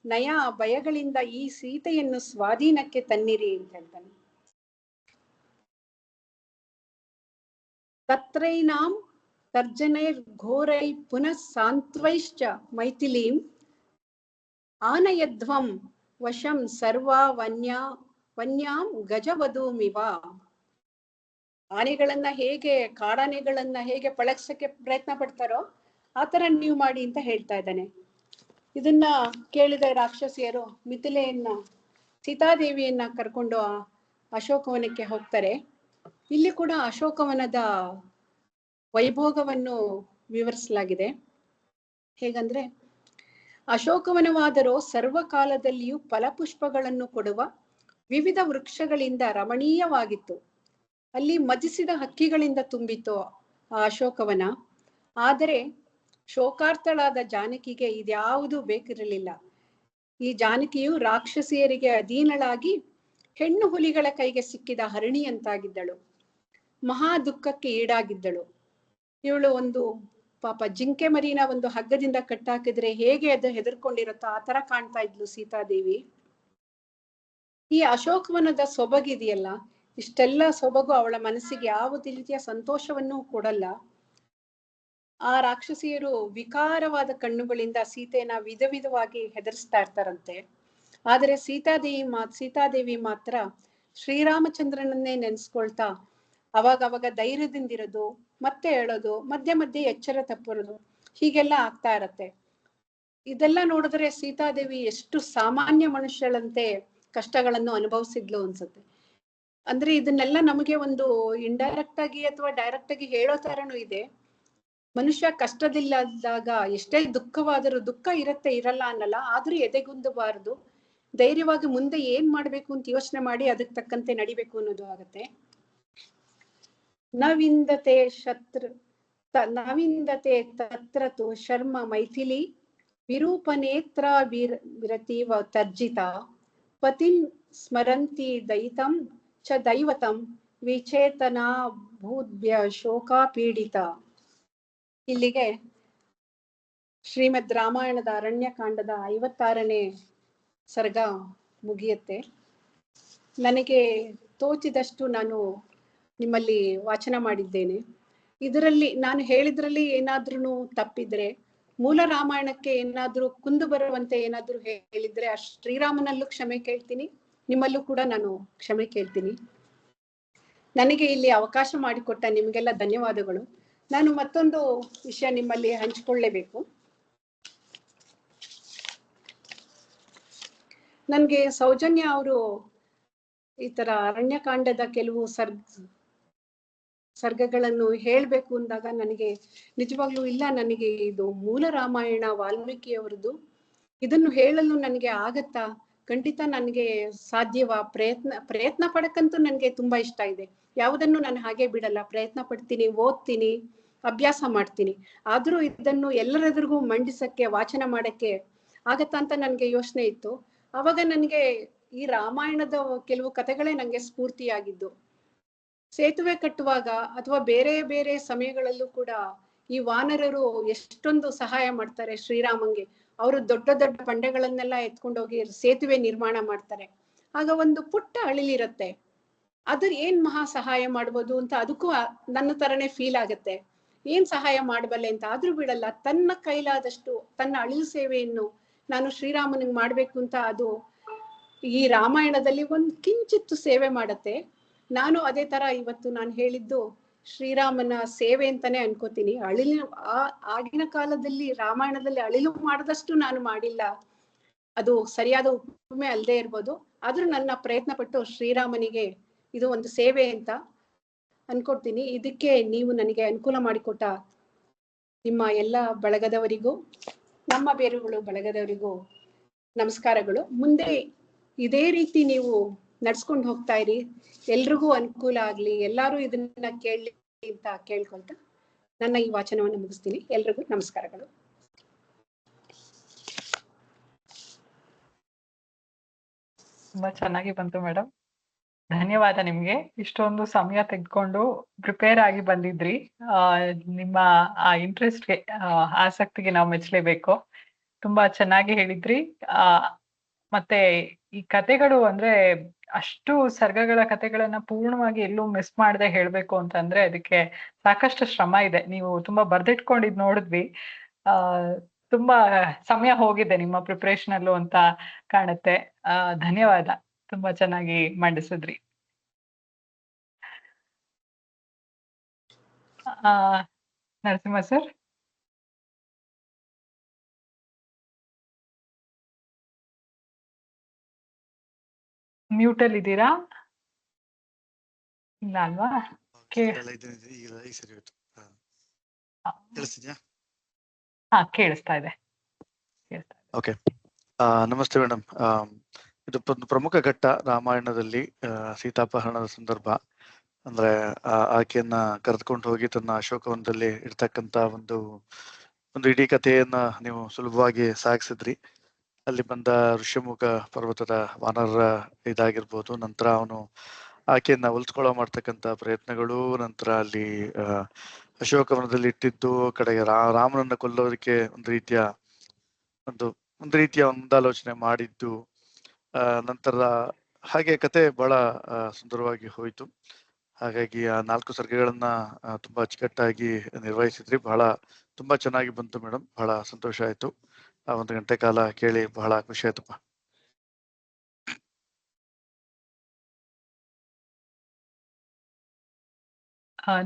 ನಯ ಭಯಗಳಿಂದ ಈ ಸೀತೆಯನ್ನು ಸ್ವಾಧೀನಕ್ಕೆ ತನ್ನಿರಿ ಅಂತ ಹೇಳ್ತಾನೆ. ತತ್ರೈನಾಂ ತರ್ಜನೈರ್ ಘೋರೈ ಪುನಃ ಸಾಂತ್ವೈಶ್ಚ ಮೈಥಿಲೀಂ ಆನಯಧ್ವಂ ವಶಂ ಸರ್ವಾ ವನ್ಯಾಂ ಗಜವಧೂಮಿವ. ಆನೆಗಳನ್ನ ಹೇಗೆ, ಕಾಡಾನೆಗಳನ್ನ ಹೇಗೆ ಪಳಗ್ಸಕ್ಕೆ ಪ್ರಯತ್ನ ಪಡ್ತಾರೋ ಆತರ ನೀವು ಮಾಡಿ ಅಂತ ಹೇಳ್ತಾ ಇದ್ದಾನೆ. ಇದನ್ನ ಕೇಳಿದ ರಾಕ್ಷಸಿಯರು ಸೀತಾದೇವಿಯನ್ನ ಕರ್ಕೊಂಡು ಅಶೋಕವನಕ್ಕೆ ಹೋಗ್ತಾರೆ. ಇಲ್ಲಿ ಕೂಡ ಅಶೋಕವನದ ವೈಭೋಗವನ್ನು ವಿವರಿಸಲಾಗಿದೆ. ಹೇಗಂದ್ರೆ, ಅಶೋಕವನವಾದರೂ ಸರ್ವಕಾಲದಲ್ಲಿಯೂ ಫಲಪುಷ್ಪಗಳನ್ನು ಕೊಡುವ ವಿವಿಧ ವೃಕ್ಷಗಳಿಂದ ರಮಣೀಯವಾಗಿತ್ತು. ಅಲ್ಲಿ ಮಜಿಸಿದ ಹಕ್ಕಿಗಳಿಂದ ತುಂಬಿತ್ತು ಆ ಅಶೋಕವನ. ಆದರೆ ಶೋಕಾರ್ತಳಾದ ಜಾನಕಿಗೆ ಇದ್ಯಾವುದೂ ಬೇಕಿರಲಿಲ್ಲ. ಈ ಜಾನಕಿಯು ರಾಕ್ಷಸಿಯರಿಗೆ ಅಧೀನಳಾಗಿ ಹೆಣ್ಣು ಹುಲಿಗಳ ಕೈಗೆ ಸಿಕ್ಕಿದ ಹರಣಿಯಂತಾಗಿದ್ದಳು. ಮಹಾ ದುಃಖಕ್ಕೆ ಈಡಾಗಿದ್ದಳು. ಇವಳು ಒಂದು ಪಾಪ ಜಿಂಕೆ ಮರಿನ ಒಂದು ಹಗ್ಗದಿಂದ ಕಟ್ಟಾಕಿದ್ರೆ ಹೇಗೆ ಅದು ಹೆದರ್ಕೊಂಡಿರುತ್ತೋ ಆ ತರ ಕಾಣ್ತಾ ಇದ್ಲು ಸೀತಾದೇವಿ. ಈ ಅಶೋಕವನದ ಸೊಬಗಿದೆಯಲ್ಲ, ಇಷ್ಟೆಲ್ಲ ಸೊಬಗು ಅವಳ ಮನಸ್ಸಿಗೆ ಯಾವುದೇ ರೀತಿಯ ಸಂತೋಷವನ್ನು ಕೊಡಲ್ಲ. ಆ ರಾಕ್ಷಸಿಯರು ವಿಕಾರವಾದ ಕಣ್ಣುಗಳಿಂದ ಸೀತೆಯನ್ನ ವಿಧವಾಗಿ ಹೆದರಿಸ್ತಾ ಇರ್ತಾರಂತೆ. ಆದರೆ ಸೀತಾದೇವಿ ಮಾತ್ರ ಶ್ರೀರಾಮಚಂದ್ರನನ್ನೇ ನೆನೆಸ್ಕೊಳ್ತಾ ಅವಾಗ ಧೈರ್ಯದಿಂದಿರೋದು, ಮತ್ತೆ ಹೇಳೋದು, ಮಧ್ಯೆ ಎಚ್ಚರ ತಪ್ಪರೋದು, ಹೀಗೆಲ್ಲ ಆಗ್ತಾ ಇರತ್ತೆ. ಇದೆಲ್ಲ ನೋಡಿದ್ರೆ ಸೀತಾದೇವಿ ಎಷ್ಟು ಸಾಮಾನ್ಯ ಮನುಷ್ಯಳಂತೆ ಕಷ್ಟಗಳನ್ನು ಅನುಭವಿಸಿದ್ಲು ಅನ್ಸುತ್ತೆ. ಅಂದ್ರೆ ಇದನ್ನೆಲ್ಲ ನಮಗೆ ಒಂದು ಇಂಡೈರೆಕ್ಟ್ ಆಗಿ ಅಥವಾ ಡೈರೆಕ್ಟ್ ಆಗಿ ಹೇಳೋ ತರನು ಇದೆ. ಮನುಷ್ಯ ಕಷ್ಟದಿಲ್ಲದಾಗ ಎಷ್ಟೇ ದುಃಖವಾದರೂ, ದುಃಖ ಇರಲ್ಲ ಅನ್ನಲ್ಲ, ಆದ್ರೂ ಎದೆಗುಂದಬಾರದು. ಧೈರ್ಯವಾಗಿ ಮುಂದೆ ಏನ್ ಮಾಡ್ಬೇಕು ಅಂತ ಯೋಚನೆ ಮಾಡಿ ಅದಕ್ಕೆ ತಕ್ಕಂತೆ ನಡಿಬೇಕು ಅನ್ನೋದು ಆಗತ್ತೆ. ನವಿಂದತೆ ತತ್ರ ತು ಶರ್ಮ ಮೈಥಿಲಿ ವಿರೂಪನೇತ್ರ ವಿರತೀವ ತರ್ಜಿತ ಪತಿಂ ಸ್ಮರಂತಿ ದಯಿತಂ ಚ ದೈವತಂ ವಿಚೇತನಾ ಭೂದ್ಭ್ಯ ಶೋಕಾ ಪೀಡಿತ. ಇಲ್ಲಿಗೆ ಶ್ರೀಮದ್ ರಾಮಾಯಣದ ಅರಣ್ಯಕಾಂಡದ 56ನೇ ಸರ್ಗ ಮುಗಿಯುತ್ತೆ. ನನಗೆ ತೋಚಿದಷ್ಟು ನಾನು ನಿಮ್ಮಲ್ಲಿ ವಾಚನ ಮಾಡಿದ್ದೇನೆ. ಇದರಲ್ಲಿ ನಾನು ಹೇಳಿದ್ರಲ್ಲಿ ಏನಾದ್ರೂ ತಪ್ಪಿದ್ರೆ, ಮೂಲ ರಾಮಾಯಣಕ್ಕೆ ಏನಾದ್ರೂ ಕುಂದು ಬರುವಂತೆ ಏನಾದ್ರೂ ಹೇಳಿದ್ರೆ ಶ್ರೀರಾಮನಲ್ಲೂ ಕ್ಷಮೆ ಕೇಳ್ತೀನಿ, ನಿಮ್ಮಲ್ಲೂ ಕೂಡ ನಾನು ಕ್ಷಮೆ ಕೇಳ್ತೀನಿ. ನನಗೆ ಇಲ್ಲಿ ಅವಕಾಶ ಮಾಡಿಕೊಟ್ಟ ನಿಮಗೆಲ್ಲ ಧನ್ಯವಾದಗಳು. ನಾನು ಮತ್ತೊಂದು ವಿಷಯ ನಿಮ್ಮಲ್ಲಿ ಹಂಚಿಕೊಳ್ಳಲೇಬೇಕು. ನನ್ಗೆ ಸೌಜನ್ಯ ಅವರು ಈ ತರ ಅರಣ್ಯಕಾಂಡದ ಕೆಲವು ಸರ್ಗಗಳನ್ನು ಹೇಳ್ಬೇಕು ಅಂದಾಗ ನನಗೆ ನಿಜವಾಗ್ಲೂ ಇಲ್ಲ, ನನಗೆ ಇದು ಮೂಲ ರಾಮಾಯಣ ವಾಲ್ಮೀಕಿಯವರದು, ಇದನ್ನು ಹೇಳಲು ನನಗೆ ಆಗತ್ತಾ? ಖಂಡಿತ ನನಗೆ ಸಾಧ್ಯವಾ? ಪ್ರಯತ್ನ ಪಡಕ್ಕಂತೂ ನನಗೆ ತುಂಬಾ ಇಷ್ಟ ಇದೆ. ಯಾವುದನ್ನು ನಾನು ಹಾಗೆ ಬಿಡಲ್ಲ, ಪ್ರಯತ್ನ ಪಡ್ತೀನಿ, ಓದ್ತೀನಿ, ಅಭ್ಯಾಸ ಮಾಡ್ತೀನಿ. ಆದ್ರೂ ಇದನ್ನು ಎಲ್ಲರೆದುರಿಗೂ ಮಂಡಿಸಕ್ಕೆ, ವಾಚನ ಮಾಡಕ್ಕೆ ಆಗತ್ತಾ ಅಂತ ನನಗೆ ಯೋಚನೆ ಇತ್ತು. ಅವಾಗ ನನಗೆ ಈ ರಾಮಾಯಣದ ಕೆಲವು ಕಥೆಗಳೇ ನನಗೆ ಸ್ಫೂರ್ತಿಯಾಗಿದ್ದು. ಸೇತುವೆ ಕಟ್ಟುವಾಗ ಅಥವಾ ಬೇರೆ ಬೇರೆ ಸಮಯಗಳಲ್ಲೂ ಕೂಡ ಈ ವಾನರರು ಎಷ್ಟೊಂದು ಸಹಾಯ ಮಾಡ್ತಾರೆ ಶ್ರೀರಾಮಂಗೆ. ಅವರು ದೊಡ್ಡ ದೊಡ್ಡ ಬಂಡೆಗಳನ್ನೆಲ್ಲ ಎತ್ಕೊಂಡೋಗಿ ಸೇತುವೆ ನಿರ್ಮಾಣ ಮಾಡ್ತಾರೆ. ಆಗ ಒಂದು ಪುಟ್ಟ ಅಳಿಲಿರತ್ತೆ, ಅದ್ರ ಏನ್ ಮಹಾ ಸಹಾಯ ಮಾಡ್ಬೋದು ಅಂತ ಅದಕ್ಕೂ ನನ್ನ ತರನೇ ಫೀಲ್ ಆಗತ್ತೆ. ಏನ್ ಸಹಾಯ ಮಾಡಬಲ್ಲೆ ಅಂತ ಆದ್ರೂ ಬಿಡಲ್ಲ. ತನ್ನ ಕೈಲಾದಷ್ಟು ತನ್ನ ಅಳಿಲು ಸೇವೆಯನ್ನು ನಾನು ಶ್ರೀರಾಮನಿಗೆ ಮಾಡ್ಬೇಕು ಅಂತ ಅದು ಈ ರಾಮಾಯಣದಲ್ಲಿ ಒಂದು ಕಿಂಚಿತ್ತು ಸೇವೆ ಮಾಡತ್ತೆ. ನಾನು ಅದೇ ತರ ಇವತ್ತು ನಾನು ಹೇಳಿದ್ದು ಶ್ರೀರಾಮನ ಸೇವೆ ಅಂತಾನೆ ಅನ್ಕೋತೀನಿ. ಆಗಿನ ಕಾಲದಲ್ಲಿ ರಾಮಾಯಣದಲ್ಲಿ ಅಳಿಲು ಮಾಡದಷ್ಟು ನಾನು ಮಾಡಿಲ್ಲ, ಅದು ಸರಿಯಾದ ಉಪಮೆ ಅಲ್ಲದೆ ಇರ್ಬೋದು. ಆದ್ರೂ ನನ್ನ ಪ್ರಯತ್ನ ಪಟ್ಟು ಶ್ರೀರಾಮನಿಗೆ ಇದು ಒಂದು ಸೇವೆ ಅಂತ ಅನ್ಕೊಡ್ತೀನಿ. ಇದಕ್ಕೆ ನೀವು ನನಗೆ ಅನುಕೂಲ ಮಾಡಿಕೊಟ್ಟ ನಿಮ್ಮ ಎಲ್ಲ ಬಳಗದವರಿಗೂ, ನಮ್ಮ ಬೇರುಗಳು ಬಳಗದವರಿಗೂ ನಮಸ್ಕಾರಗಳು. ಮುಂದೆ ಇದೇ ರೀತಿ ನೀವು ನಡ್ಸ್ಕೊಂಡು ಹೋಗ್ತಾ ಇರಿ, ಎಲ್ರಿಗೂ ಅನುಕೂಲ ಆಗ್ಲಿ, ಎಲ್ಲಾರು ಇದನ್ನ ಕೇಳಲಿ ಅಂತ ಕೇಳ್ಕೊಳ್ತಾ ನನ್ನ ಈ ವಾಚನವನ್ನು ಮುಗಿಸ್ತೀನಿ. ಎಲ್ರಿಗೂ ನಮಸ್ಕಾರಗಳು. ತುಂಬಾ ಚೆನ್ನಾಗಿ ಬಂತು ಮೇಡಮ್, ಧನ್ಯವಾದ ನಿಮ್ಗೆ. ಇಷ್ಟೊಂದು ಸಮಯ ತೆಗೆದುಕೊಂಡು ಪ್ರಿಪೇರ್ ಆಗಿ ಬಂದಿದ್ರಿ. ನಿಮ್ಮ ಆ ಇಂಟ್ರೆಸ್ಟ್ಗೆ, ಆಸಕ್ತಿಗೆ ನಾವು ಮೆಚ್ಚಲೇಬೇಕು. ತುಂಬಾ ಚೆನ್ನಾಗಿ ಹೇಳಿದ್ರಿ. ಮತ್ತೆ ಈ ಕತೆಗಳು ಅಂದ್ರೆ ಅಷ್ಟು ಸರ್ಗಗಳ ಕತೆಗಳನ್ನ ಪೂರ್ಣವಾಗಿ ಎಲ್ಲೂ ಮಿಸ್ ಮಾಡದೆ ಹೇಳ್ಬೇಕು ಅಂತಂದ್ರೆ ಅದಕ್ಕೆ ಸಾಕಷ್ಟು ಶ್ರಮ ಇದೆ. ನೀವು ತುಂಬಾ ಬರ್ದಿಟ್ಕೊಂಡಿದ್ ನೋಡಿದ್ವಿ. ತುಂಬಾ ಸಮಯ ಹೋಗಿದೆ ನಿಮ್ಮ ಪ್ರಿಪರೇಷನ್ ಅಲ್ಲೂ ಅಂತ ಕಾಣುತ್ತೆ. ಧನ್ಯವಾದ, ತುಂಬಾ ಚೆನ್ನಾಗಿ ಮಂಡಿಸಿದ್ರಿ. ನರಸಿಂಹ ಸರ್, ಮ್ಯೂಟ್ ಅಲ್ಲಿ ಇದ್ದೀರಾ? ಇಲ್ಲ ಅಲ್ವಾ? ಕೇಳಿಸ್ತಾ ಇದೆ. ಓಕೆ, ನಮಸ್ತೆ ಮೇಡಮ್. ಇದು ಪ್ರಮುಖ ಘಟ್ಟ ರಾಮಾಯಣದಲ್ಲಿ, ಸೀತಾಪಹರಣದ ಸಂದರ್ಭ. ಅಂದ್ರೆ ಆಕೆಯನ್ನ ಕರೆದುಕೊಂಡು ಹೋಗಿ ತನ್ನ ಅಶೋಕವನದಲ್ಲಿ ಇರ್ತಕ್ಕಂತ ಒಂದು ಇಡೀ ಕಥೆಯನ್ನ ನೀವು ಸುಲಭವಾಗಿ ಸಾಗಿಸಿದ್ರಿ. ಅಲ್ಲಿ ಬಂದ ಋಷ್ಯಮುಖ ಪರ್ವತದ ವಾನರ ಇದಾಗಿರ್ಬೋದು, ನಂತರ ಅವನು ಆಕೆಯನ್ನ ಉಳಿಸ್ಕೊಳ್ಳೋ ಮಾಡ್ತಕ್ಕಂತ ಪ್ರಯತ್ನಗಳು, ನಂತರ ಅಲ್ಲಿ ಅಶೋಕವನದಲ್ಲಿ ಇಟ್ಟಿದ್ದು, ಕಡೆಗೆ ರಾಮನನ್ನ ಕೊಲ್ಲೋದಕ್ಕೆ ಒಂದು ರೀತಿಯ ಮುಂದಾಲೋಚನೆ ಮಾಡಿದ್ದು, ನಂತರ ಹಾಗೆ ಕತೆ ಬಹಳ ಸುಂದರವಾಗಿ ಹೋಯ್ತು. ಹಾಗಾಗಿ ಆ 4 ಸರ್ಗಗಳನ್ನ ತುಂಬಾ ಅಚ್ಚುಕಟ್ಟಾಗಿ ನಿರ್ವಹಿಸಿದ್ರಿ. ತುಂಬಾ ಚೆನ್ನಾಗಿ ಬಂತು ಮೇಡಮ್, ಬಹಳ ಸಂತೋಷ ಆಯ್ತು. 1 ಗಂಟೆ ಕಾಲ ಕೇಳಿ ಬಹಳ ಖುಷಿ ಆಯ್ತಪ್ಪ.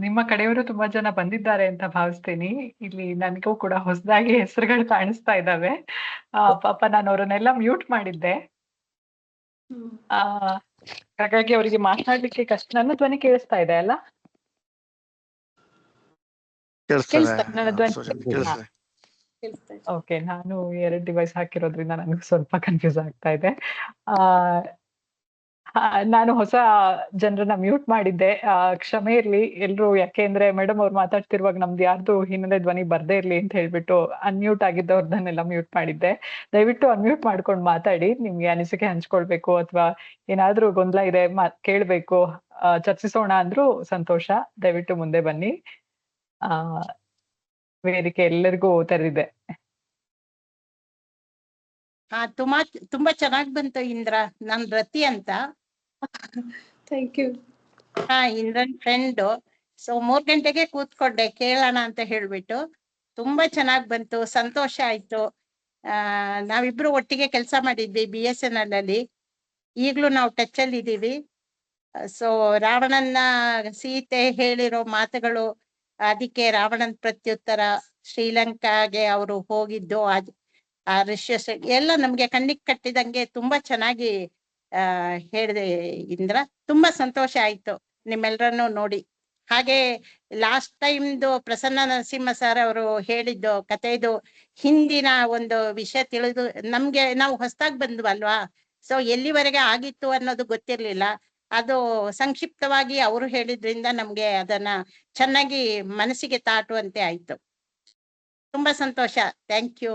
ನಿಮ್ಮ ಕಡೆಯವರು ತುಂಬಾ ಜನ ಬಂದಿದ್ದಾರೆ ಅಂತ ಭಾವಿಸ್ತೀನಿ. ಇಲ್ಲಿ ನನಗೂ ಕೂಡ ಹೊಸದಾಗಿ ಹೆಸರುಗಳು ಕಾಣಿಸ್ತಾ ಇದ್ದಾವೆ. ಪಾಪ ನಾನು ಅವ್ರನ್ನೆಲ್ಲ ಮ್ಯೂಟ್ ಮಾಡಿದ್ದೆ. ಹಾಗಾಗಿ ಅವರಿಗೆ ಮಾತನಾಡ್ಲಿಕ್ಕೆ ಕಷ್ಟ. ನನ್ನ ಧ್ವನಿ ಕೇಳಿಸ್ತಾ ಇದೆ ಅಲ್ಲ? ನನ್ನ ಧ್ವನಿ ಓಕೆ. ನಾನು 2 ಡಿವೈಸ್ ಹಾಕಿರೋದ್ರಿಂದ ನನಗೆ ಸ್ವಲ್ಪ ಕನ್ಫ್ಯೂಸ್ ಆಗ್ತಾ ಇದೆ. ನಾನು ಹೊಸ ಜನರನ್ನ ಮ್ಯೂಟ್ ಮಾಡಿದ್ದೆ, ಕ್ಷಮೆ ಇರ್ಲಿ ಎಲ್ರು. ಯಾಕೆಂದ್ರೆ ಮೇಡಮ್ ಅವ್ರು ಮಾತಾಡ್ತಿರುವಾಗ ನಮ್ದು ಯಾರ್ದು ಹಿನ್ನೆಲೆ ಧ್ವನಿ ಬರ್ದೇ ಇರ್ಲಿ ಅಂತ ಹೇಳ್ಬಿಟ್ಟು ಅನ್ಮ್ಯೂಟ್ ಆಗಿದ್ದವ್ರನ್ನೆಲ್ಲ ಮ್ಯೂಟ್ ಮಾಡಿದ್ದೆ. ದಯವಿಟ್ಟು ಅನ್ಮ್ಯೂಟ್ ಮಾಡ್ಕೊಂಡು ಮಾತಾಡಿ. ನಿಮ್ಗೆ ಅನಿಸಿಕೆ ಹಂಚ್ಕೊಳ್ಬೇಕು ಅಥವಾ ಏನಾದ್ರೂ ಗೊಂದಲ ಇದೆ ಕೇಳ್ಬೇಕು, ಚರ್ಚಿಸೋಣ ಅಂದ್ರೂ ಸಂತೋಷ. ದಯವಿಟ್ಟು ಮುಂದೆ ಬನ್ನಿ. ವೇದಿಕೆ ಎಲ್ಲರಿಗೂ ತೆರೆದಿದೆ. ತುಂಬಾ ಚೆನ್ನಾಗಿ ಬಂತು ಇಂದ್ರ. ನಾನ್ ರತಿ ಅಂತ. Thank you. ಇಂದ್ರನ್ ಫ್ರೆಂಡು. ಸೊ 3 ಗಂಟೆಗೆ ಕೂತ್ಕೊಂಡೆ ಕೇಳೋಣ ಅಂತ ಹೇಳ್ಬಿಟ್ಟು. ತುಂಬಾ ಚೆನ್ನಾಗ್ ಬಂತು, ಸಂತೋಷ ಆಯ್ತು. ನಾವಿಬ್ರು ಒಟ್ಟಿಗೆ ಕೆಲಸ ಮಾಡಿದ್ವಿ BSNL ಅಲ್ಲಿ. ಈಗ್ಲೂ ನಾವು ಟಚ್ ಅಲ್ಲಿ ಇದೀವಿ. ಸೊ ರಾವಣನ್ನ ಸೀತೆ ಹೇಳಿರೋ ಮಾತುಗಳು, ಅದಕ್ಕೆ ರಾವಣನ್ ಪ್ರತ್ಯುತ್ತರ, ಶ್ರೀಲಂಕಾಗೆ ಅವರು ಹೋಗಿದ್ದು, ಆ ಋಷ್ಯ ಎಲ್ಲ ನಮ್ಗೆ ಕಣ್ಣಿಗೆ ಕಟ್ಟಿದಂಗೆ ತುಂಬಾ ಚೆನ್ನಾಗಿ ಹೇಳಿದೆ ಇಂದ್ರ. ತುಂಬಾ ಸಂತೋಷ ಆಯ್ತು ನಿಮ್ಮೆಲ್ಲರನ್ನು ನೋಡಿ. ಹಾಗೆ ಲಾಸ್ಟ್ ಟೈಮ್ದು ಪ್ರಸನ್ನ ನರಸಿಂಹ ಸರ್ ಅವರು ಹೇಳಿದ್ದು ಕಥೆದು ಹಿಂದಿನ ಒಂದು ವಿಷಯ ತಿಳಿದು ನಮ್ಗೆ, ನಾವು ಹೊಸದಾಗಿ ಬಂದ್ವಲ್ವಾ, ಸೊ ಎಲ್ಲಿವರೆಗೆ ಆಗಿತ್ತು ಅನ್ನೋದು ಗೊತ್ತಿರ್ಲಿಲ್ಲ. ಅದು ಸಂಕ್ಷಿಪ್ತವಾಗಿ ಅವರು ಹೇಳಿದ್ರಿಂದ ನಮ್ಗೆ ಅದನ್ನ ಚೆನ್ನಾಗಿ ಮನಸ್ಸಿಗೆ ತಾಟುವಂತೆ ಆಯ್ತು. ತುಂಬಾ ಸಂತೋಷ. Thank you.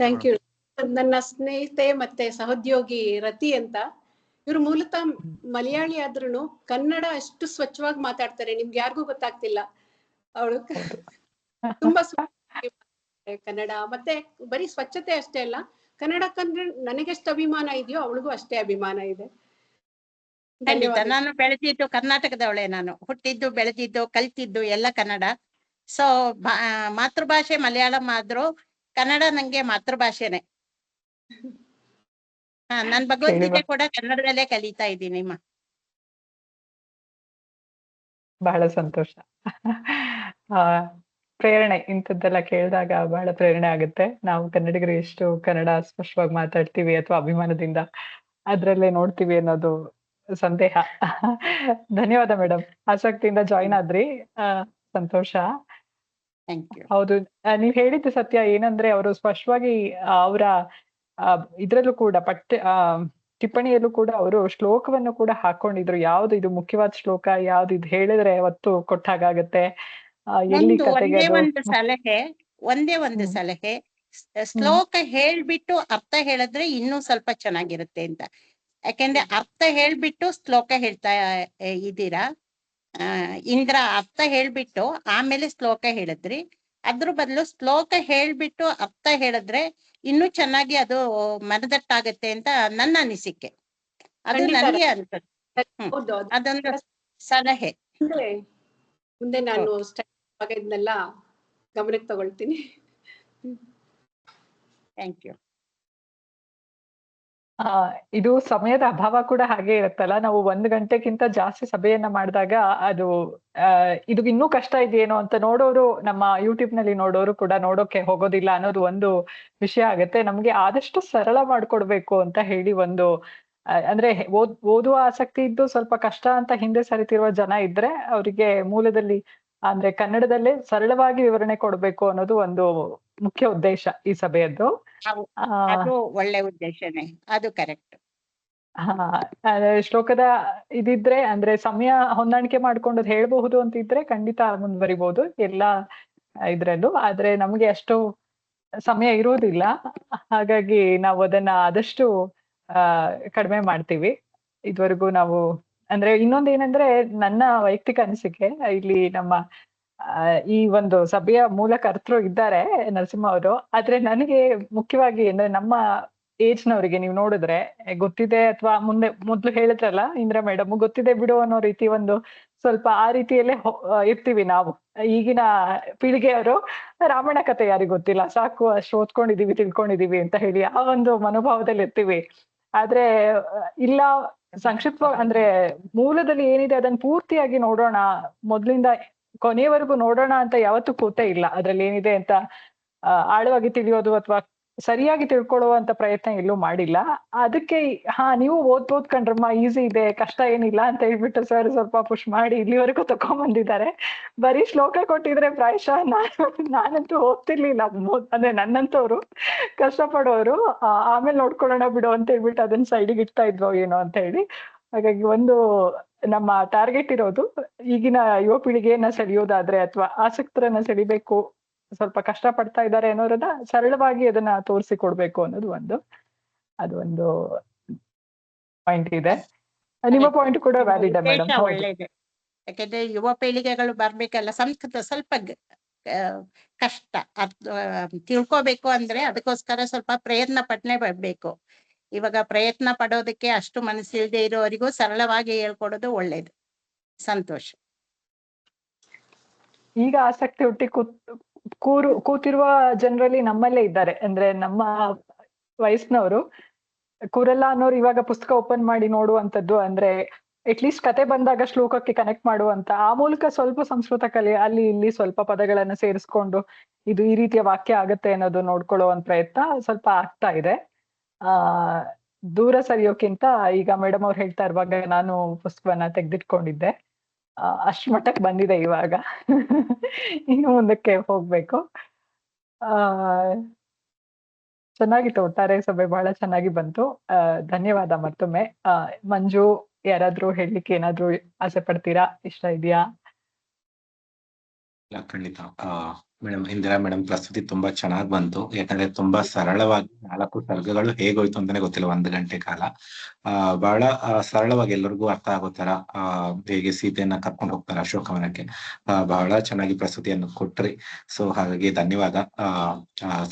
Thank you. ನನ್ನ ಸ್ನೇಹಿತೆ ಮತ್ತೆ ಸಹೋದ್ಯೋಗಿ ರತಿ ಅಂತ. ಇವ್ರು ಮೂಲತಃ ಮಲಯಾಳಿ ಆದ್ರೂ ಕನ್ನಡ ಅಷ್ಟು ಸ್ವಚ್ಛವಾಗಿ ಮಾತಾಡ್ತಾರೆ, ನಿಮ್ಗೆ ಯಾರಿಗೂ ಗೊತ್ತಾಗ್ತಿಲ್ಲ. ಅವಳು ತುಂಬಾ ಕನ್ನಡ, ಮತ್ತೆ ಬರೀ ಸ್ವಚ್ಛತೆ ಅಷ್ಟೇ ಅಲ್ಲ, ಕನ್ನಡ ಕಂಡ್ರೆ ನನಗೆಷ್ಟು ಅಭಿಮಾನ ಇದೆಯೋ ಅವಳಿಗೂ ಅಷ್ಟೇ ಅಭಿಮಾನ ಇದೆ. ಖಂಡಿತ. ನಾನು ಬೆಳೆದಿದ್ದು ಕರ್ನಾಟಕದವಳೆ. ನಾನು ಹುಟ್ಟಿದ್ದು, ಬೆಳೆದಿದ್ದು, ಕಲ್ತಿದ್ದು ಎಲ್ಲ ಕನ್ನಡ. ಸೊ ಮಾತೃಭಾಷೆ ಮಲಯಾಳಂ ಆದ್ರೂ ಕನ್ನಡ ನಂಗೆ ಮಾತೃಭಾಷೆನೆ. ನಾನ್ ಭಗವದ್ಗೀತೆ ಕೂಡ ಕನ್ನಡದಲ್ಲೇ ಕಲಿತಾ ಇದ್ದೀನಿ. ಬಹಳ ಸಂತೋಷ. ಪ್ರೇರಣೆ ಇಂಥದ್ದೆಲ್ಲ ಕೇಳಿದಾಗ ಬಹಳ ಪ್ರೇರಣೆ ಆಗುತ್ತೆ. ನಾವು ಕನ್ನಡಿಗರು ಎಷ್ಟು ಕನ್ನಡ ಸ್ಪಷ್ಟವಾಗಿ ಮಾತಾಡ್ತೀವಿ ಅಥವಾ ಅಭಿಮಾನದಿಂದ ಅದ್ರಲ್ಲೇ ನೋಡ್ತೀವಿ ಅನ್ನೋದು ಸಂದೇಹ. ಧನ್ಯವಾದ ಮೇಡಮ್, ಆಸಕ್ತಿಯಿಂದ ಜಾಯಿನ್ ಆದ್ರಿ. ಸಂತೋಷ. ಹೌದು, ನೀವ್ ಹೇಳಿದ್ದು ಸತ್ಯ. ಏನಂದ್ರೆ ಅವರು ಸ್ಪಷ್ಟವಾಗಿ ಅವರ ಇದ್ರಲ್ಲೂ ಕೂಡ ಟಿಪ್ಪಣಿಯಲ್ಲೂ ಕೂಡ ಅವರು ಶ್ಲೋಕವನ್ನು ಕೂಡ ಹಾಕೊಂಡಿದ್ರು. ಯಾವ್ದು ಇದು ಮುಖ್ಯವಾದ ಶ್ಲೋಕ, ಯಾವ್ದು ಇದು ಹೇಳಿದ್ರೆ ಒತ್ತು ಕೊಟ್ಟಾಗತ್ತೆ, ಎಲ್ಲಿ ಕತೆಗೆ ಒಂದೇ ಒಂದು ಸಲಹೆ, ಶ್ಲೋಕ ಹೇಳ್ಬಿಟ್ಟು ಅರ್ಥ ಹೇಳಿದ್ರೆ ಇನ್ನೂ ಸ್ವಲ್ಪ ಚೆನ್ನಾಗಿರುತ್ತೆ ಅಂತ. ಯಾಕೆಂದ್ರೆ ಅರ್ಥ ಹೇಳ್ಬಿಟ್ಟು ಶ್ಲೋಕ ಹೇಳ್ತಾ ಇದ್ದೀರಾ. ಇಂದ್ರ ಅರ್ಥ ಹೇಳ್ಬಿಟ್ಟು ಆಮೇಲೆ ಶ್ಲೋಕ ಹೇಳಿದ್ರಿ. ಅದ್ರ ಬದಲು ಶ್ಲೋಕ ಹೇಳ್ಬಿಟ್ಟು ಅರ್ಥ ಹೇಳಿದ್ರೆ ಇನ್ನೂ ಚೆನ್ನಾಗಿ ಅದು ಮನದಟ್ಟಾಗತ್ತೆ ಅಂತ ನನ್ನ ಅನಿಸಿಕೆ. ಅದು ನನಗೆ ಅನ್ಸುತ್ತೆ. ಅದೊಂದು ಸಲಹೆ. ಮುಂದೆ ನಾನು ಇದನ್ನೆಲ್ಲ ಗಮನಕ್ಕೆ ತಗೊಳ್ತೀನಿ. Thank you. ಇದು ಸಮಯದ ಅಭಾವ ಕೂಡ ಹಾಗೆ ಇರುತ್ತಲ್ಲ. ನಾವು 1 ಗಂಟೆಗಿಂತ ಜಾಸ್ತಿ ಸಭೆಯನ್ನ ಮಾಡಿದಾಗ ಅದು ಇದು ಇನ್ನೂ ಕಷ್ಟ ಇದೆಯೇನೋ ಅಂತ ನೋಡೋರು, ನಮ್ಮ ಯೂಟ್ಯೂಬ್ ನಲ್ಲಿ ನೋಡೋರು ಕೂಡ ನೋಡೋಕೆ ಹೋಗೋದಿಲ್ಲ ಅನ್ನೋದು ಒಂದು ವಿಷಯ ಆಗುತ್ತೆ. ನಮ್ಗೆ ಆದಷ್ಟು ಸರಳ ಮಾಡ್ಕೊಡ್ಬೇಕು ಅಂತ ಹೇಳಿ ಒಂದು ಅಂದ್ರೆ ಓದುವ ಆಸಕ್ತಿ ಇದ್ದು ಸ್ವಲ್ಪ ಕಷ್ಟ ಅಂತ ಹಿಂದೆ ಸರಿತಿರುವ ಜನ ಇದ್ರೆ ಅವರಿಗೆ ಮೂಲದಲ್ಲಿ ಅಂದ್ರೆ ಕನ್ನಡದಲ್ಲೇ ಸರಳವಾಗಿ ವಿವರಣೆ ಕೊಡ್ಬೇಕು ಅನ್ನೋದು ಒಂದು ಮುಖ್ಯ ಉದ್ದೇಶ ಈ ಸಭೆಯದ್ದು. ಅದು ಒಳ್ಳೆ ಉದ್ದೇಶನೇ, ಅದು ಕರೆಕ್ಟ್. ಶ್ಲೋಕದ ಇದಿದ್ರೆ ಅಂದ್ರೆ ಸಮಯ ಹೊಂದಾಣಿಕೆ ಮಾಡ್ಕೊಂಡು ಹೇಳ್ಬಹುದು ಅಂತಿದ್ರೆ ಖಂಡಿತ ಮುಂದುವರಿಬಹುದು ಎಲ್ಲಾ ಇದ್ರಲ್ಲೂ. ಆದ್ರೆ ನಮ್ಗೆ ಅಷ್ಟು ಸಮಯ ಇರುವುದಿಲ್ಲ, ಹಾಗಾಗಿ ನಾವು ಅದನ್ನ ಆದಷ್ಟು ಕಡಿಮೆ ಮಾಡ್ತೀವಿ. ಇದುವರೆಗೂ ನಾವು ಅಂದ್ರೆ ಇನ್ನೊಂದೇನಂದ್ರೆ ನನ್ನ ವೈಯಕ್ತಿಕ ಅನಿಸಿಕೆ, ಇಲ್ಲಿ ನಮ್ಮ ಈ ಒಂದು ಸಭೆಯ ಮೂಲ ಕರ್ತೃ ಇದ್ದಾರೆ ನರಸಿಂಹ ಅವರು. ಆದ್ರೆ ನನಗೆ ಮುಖ್ಯವಾಗಿ ಅಂದ್ರೆ ನಮ್ಮ ಏಜ್ ನವರಿಗೆ ನೀವು ನೋಡಿದ್ರೆ ಗೊತ್ತಿದೆ, ಅಥವಾ ಮೊದ್ಲು ಹೇಳಿದ್ರಲ್ಲ ಇಂದ್ರ ಮೇಡಮ್, ಗೊತ್ತಿದೆ ಬಿಡು ಅನ್ನೋ ರೀತಿ ಒಂದು ಸ್ವಲ್ಪ ಆ ರೀತಿಯಲ್ಲೇ ಇರ್ತೀವಿ ನಾವು. ಈಗಿನ ಪೀಳಿಗೆಯವರು ರಾಮಾಯಣ ಕಥೆ ಯಾರಿಗ್ ಗೊತ್ತಿಲ್ಲ, ಸಾಕು ಅಷ್ಟು ಓದ್ಕೊಂಡಿದೀವಿ ತಿಳ್ಕೊಂಡಿದೀವಿ ಅಂತ ಹೇಳಿ ಆ ಒಂದು ಮನೋಭಾವದಲ್ಲಿ ಇರ್ತೀವಿ. ಆದ್ರೆ ಇಲ್ಲ, ಸಂಕ್ಷಿಪ್ತ ಅಂದ್ರೆ ಮೂಲದಲ್ಲಿ ಏನಿದೆ ಅದನ್ನ ಪೂರ್ತಿಯಾಗಿ ನೋಡೋಣ, ಮೊದ್ಲಿಂದ ಕೊನೆಯವರೆಗೂ ನೋಡೋಣ ಅಂತ ಯಾವತ್ತೂ ಕೂತೇ ಇಲ್ಲ. ಅದ್ರಲ್ಲಿ ಏನಿದೆ ಅಂತ ಆಳವಾಗಿ ತಿಳಿಯೋದು ಅಥವಾ ಸರಿಯಾಗಿ ತಿಳ್ಕೊಳ್ಳುವಂತ ಪ್ರಯತ್ನ ಎಲ್ಲೂ ಮಾಡಿಲ್ಲ. ಅದಕ್ಕೆ ನೀವು ಓದ್ಬೋದು ಕಣ್ರಮ್ಮ, ಈಸಿ ಇದೆ, ಕಷ್ಟ ಏನಿಲ್ಲ ಅಂತ ಹೇಳ್ಬಿಟ್ಟು ಸರ್ ಸ್ವಲ್ಪ ಪುಷ್ ಮಾಡಿ ಇಲ್ಲಿವರೆಗೂ ತಕೊಂಡ್ಬಂದಿದ್ದಾರೆ. ಬರೀ ಶ್ಲೋಕ ಕೊಟ್ಟಿದ್ರೆ ಪ್ರಾಯಶಃ ನಾನಂತೂ ಓದ್ತಿರ್ಲಿಲ್ಲ. ಅಂದ್ರೆ ನನ್ನಂತವ್ರು ಕಷ್ಟಪಡೋರು ಆಮೇಲೆ ನೋಡ್ಕೊಳ್ಳೋಣ ಬಿಡು ಅಂತ ಹೇಳ್ಬಿಟ್ಟು ಅದನ್ನ ಸೈಡಿಗೆ ಇಡ್ತಾ ಇದ್ವೋ ಏನೋ ಅಂತ ಹೇಳಿ. ಹಾಗಾಗಿ ಒಂದು ನಮ್ಮ ಟಾರ್ಗೆಟ್ ಇರೋದು ಈಗಿನ ಯುವ ಪೀಳಿಗೆಯನ್ನ ಸೆಳೆಯೋದಾದ್ರೆ ಅಥವಾ ಆಸಕ್ತರನ್ನ ಸೆಳಿಬೇಕು, ಸ್ವಲ್ಪ ಕಷ್ಟ ಪಡ್ತಾ ಇದ್ದಾರೆ ಅನ್ನೋರನ್ನ ಸರಳವಾಗಿ ಅದನ್ನ ತೋರಿಸಿಕೊಡ್ಬೇಕು ಅನ್ನೋದು ಅದೊಂದು ಪಾಯಿಂಟ್ ಇದೆ. ನಿಮ್ಮ ಪಾಯಿಂಟ್ ಕೂಡ ವ್ಯಾಲಿಡ್ ಮೇಡಮ್. ಒಳ್ಳೇದು. ಯಾಕಂದ್ರೆ ಯುವ ಪೀಳಿಗೆಗಳು ಬರ್ಬೇಕಲ್ಲ, ಸಂಸ್ಕೃತ ಸ್ವಲ್ಪ ಕಷ್ಟ ತಿಳ್ಕೋಬೇಕು ಅಂದ್ರೆ ಅದಕ್ಕೋಸ್ಕರ ಸ್ವಲ್ಪ ಪ್ರಯತ್ನ ಪಟ್ಟನೆ ಬರ್ಬೇಕು. ಇವಾಗ ಪ್ರಯತ್ನ ಪಡೋದಕ್ಕೆ ಅಷ್ಟು ಮನಸ್ಸಿಲ್ದೆ ಇರೋವರಿಗೂ ಸರಳವಾಗಿ ಹೇಳ್ಕೊಡೋದು ಒಳ್ಳೇದು. ಸಂತೋಷ. ಈಗ ಆಸಕ್ತಿ ಹುಟ್ಟಿ ಕೂತಿರುವ ಜನರಲ್ಲಿ ನಮ್ಮಲ್ಲೇ ಇದ್ದಾರೆ. ಅಂದ್ರೆ ನಮ್ಮ ವಯಸ್ಸಿನವರು ಕೂರಲ್ಲ ಅನ್ನೋರು ಇವಾಗ ಪುಸ್ತಕ ಓಪನ್ ಮಾಡಿ ನೋಡುವಂತದ್ದು, ಅಂದ್ರೆ ಅಟ್ಲೀಸ್ಟ್ ಕತೆ ಬಂದಾಗ ಶ್ಲೋಕಕ್ಕೆ ಕನೆಕ್ಟ್ ಮಾಡುವಂತ, ಆ ಮೂಲಕ ಸ್ವಲ್ಪ ಸಂಸ್ಕೃತ ಕಲೆ ಅಲ್ಲಿ ಇಲ್ಲಿ ಸ್ವಲ್ಪ ಪದಗಳನ್ನ ಸೇರಿಸ್ಕೊಂಡು ಇದು ಈ ರೀತಿಯ ವಾಕ್ಯ ಆಗತ್ತೆ ಅನ್ನೋದು ನೋಡ್ಕೊಳ್ಳುವಂತ ಪ್ರಯತ್ನ ಸ್ವಲ್ಪ ಆಗ್ತಾ ಇದೆ. ದೂರ ಸರಿಯೋಕ್ಕಿಂತ ಈಗ ಮೇಡಮ್ ಅವ್ರು ಹೇಳ್ತಾ ಇರುವಾಗ ನಾನು ಪುಸ್ತಕವನ್ನ ತೆಗೆದಿಟ್ಕೊಂಡಿದ್ದೆ. ಅಷ್ಟು ಮಟ್ಟಕ್ಕೆ ಬಂದಿದೆ ಇವಾಗ. ಇನ್ನು ಮುಂದಕ್ಕೆ ಹೋಗ್ಬೇಕು. ಚೆನ್ನಾಗಿತ್ತು, ಒಟ್ಟಾರೆ ಸಭೆ ಬಹಳ ಚೆನ್ನಾಗಿ ಬಂತು. ಧನ್ಯವಾದ ಮತ್ತೊಮ್ಮೆ. ಮಂಜು, ಯಾರಾದ್ರೂ ಹೇಳಲಿಕ್ಕೆ ಏನಾದ್ರು ಆಸೆ ಪಡ್ತೀರಾ? ಇಷ್ಟ ಇದೆಯಾ? ಖಂಡಿತ. ಮೇಡಮ್ ಇಂದಿರಾ ಮೇಡಮ್ ಪ್ರಸ್ತುತಿ ತುಂಬಾ ಚೆನ್ನಾಗ್ ಬಂತು. ಯಾಕಂದ್ರೆ ತುಂಬಾ ಸರಳವಾಗಿ 4 ಸರ್ಗಗಳು ಹೇಗೋಯ್ತು ಅಂತಾನೆ ಗೊತ್ತಿಲ್ಲ 1 ಗಂಟೆ ಕಾಲ. ಬಹಳ ಸರಳವಾಗಿ ಎಲ್ಲರಿಗೂ ಅರ್ಥ ಆಗೋ ತರ ಹೇಗೆ ಸೀತೆಯನ್ನ ಕರ್ಕೊಂಡು ಹೋಗ್ತಾರೆ ಅಶೋಕವನಕ್ಕೆ, ಬಹಳ ಚೆನ್ನಾಗಿ ಪ್ರಸ್ತುತಿಯನ್ನು ಕೊಟ್ರಿ. ಸೊ ಹಾಗಾಗಿ ಧನ್ಯವಾದ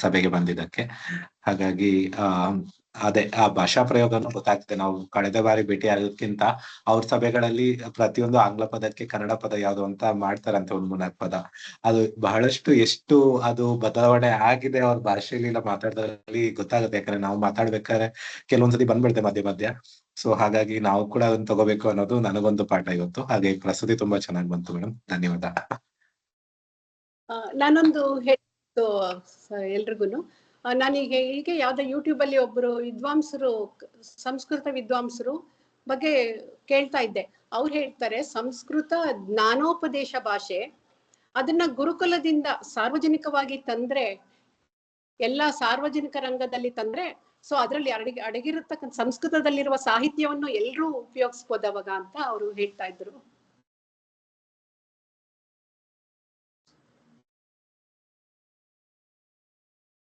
ಸಭೆಗೆ ಬಂದಿದ್ದಕ್ಕೆ. ಹಾಗಾಗಿ ಅದೇ ಆ ಭಾಷಾ ಪ್ರಯೋಗನೂ ಗೊತ್ತಾಗ್ತದೆ. ನಾವು ಕಳೆದ ಬಾರಿ ಭೇಟಿ ಆಗೋದ್ಕಿಂತ ಅವ್ರ ಸಭೆಗಳಲ್ಲಿ ಪ್ರತಿಯೊಂದು ಆಂಗ್ಲ ಪದಕ್ಕೆ ಕನ್ನಡ ಪದ ಯಾವ್ದು ಅಂತ ಮಾಡ್ತಾರಂತೆ, ಒಂದ್ 3-4 ಪದ. ಅದು ಬಹಳಷ್ಟು ಎಷ್ಟು ಅದು ಬದಲಾವಣೆ ಆಗಿದೆ ಅವ್ರ ಭಾಷೆಯಲ್ಲಿ ಇಲ್ಲ ಮಾತಾಡೋದ್ರಲ್ಲಿ ಗೊತ್ತಾಗುತ್ತೆ. ಯಾಕಂದ್ರೆ ನಾವು ಮಾತಾಡ್ಬೇಕಾದ್ರೆ ಕೆಲವೊಂದ್ಸತಿ ಬಂದ್ಬಿಡುತ್ತೆ ಮಧ್ಯ ಮಧ್ಯ. ಸೊ ಹಾಗಾಗಿ ನಾವು ಕೂಡ ಅದನ್ನ ತಗೋಬೇಕು ಅನ್ನೋದು ನನಗೊಂದು ಪಾಠ ಇವತ್ತು. ಹಾಗೆ ಪ್ರಸ್ತುತಿ ತುಂಬಾ ಚೆನ್ನಾಗಿ ಬಂತು ಮೇಡಮ್, ಧನ್ಯವಾದ. ನಾನೊಂದು ಹೇಳಿದ್ದು ಎಲ್ರಿಗೂನು, ನಾನೀಗ ಹೀಗೆ ಯಾವ್ದೋ ಯೂಟ್ಯೂಬ್ ಅಲ್ಲಿ ಒಬ್ರು ವಿದ್ವಾಂಸರು, ಸಂಸ್ಕೃತ ವಿದ್ವಾಂಸರು ಬಗ್ಗೆ ಕೇಳ್ತಾ ಇದ್ದೆ. ಅವ್ರು ಹೇಳ್ತಾರೆ ಸಂಸ್ಕೃತ ಜ್ಞಾನೋಪದೇಶ ಭಾಷೆ, ಅದನ್ನ ಗುರುಕುಲದಿಂದ ಸಾರ್ವಜನಿಕವಾಗಿ ತಂದ್ರೆ, ಎಲ್ಲಾ ಸಾರ್ವಜನಿಕ ರಂಗದಲ್ಲಿ ತಂದ್ರೆ, ಸೊ ಅದರಲ್ಲಿ ಅಡಗಿರತಕ್ಕಂಥ ಸಂಸ್ಕೃತದಲ್ಲಿರುವ ಸಾಹಿತ್ಯವನ್ನು ಎಲ್ಲರೂ ಉಪಯೋಗಿಸ್ಬೋದವಾಗ ಅಂತ ಅವರು ಹೇಳ್ತಾ ಇದ್ರು.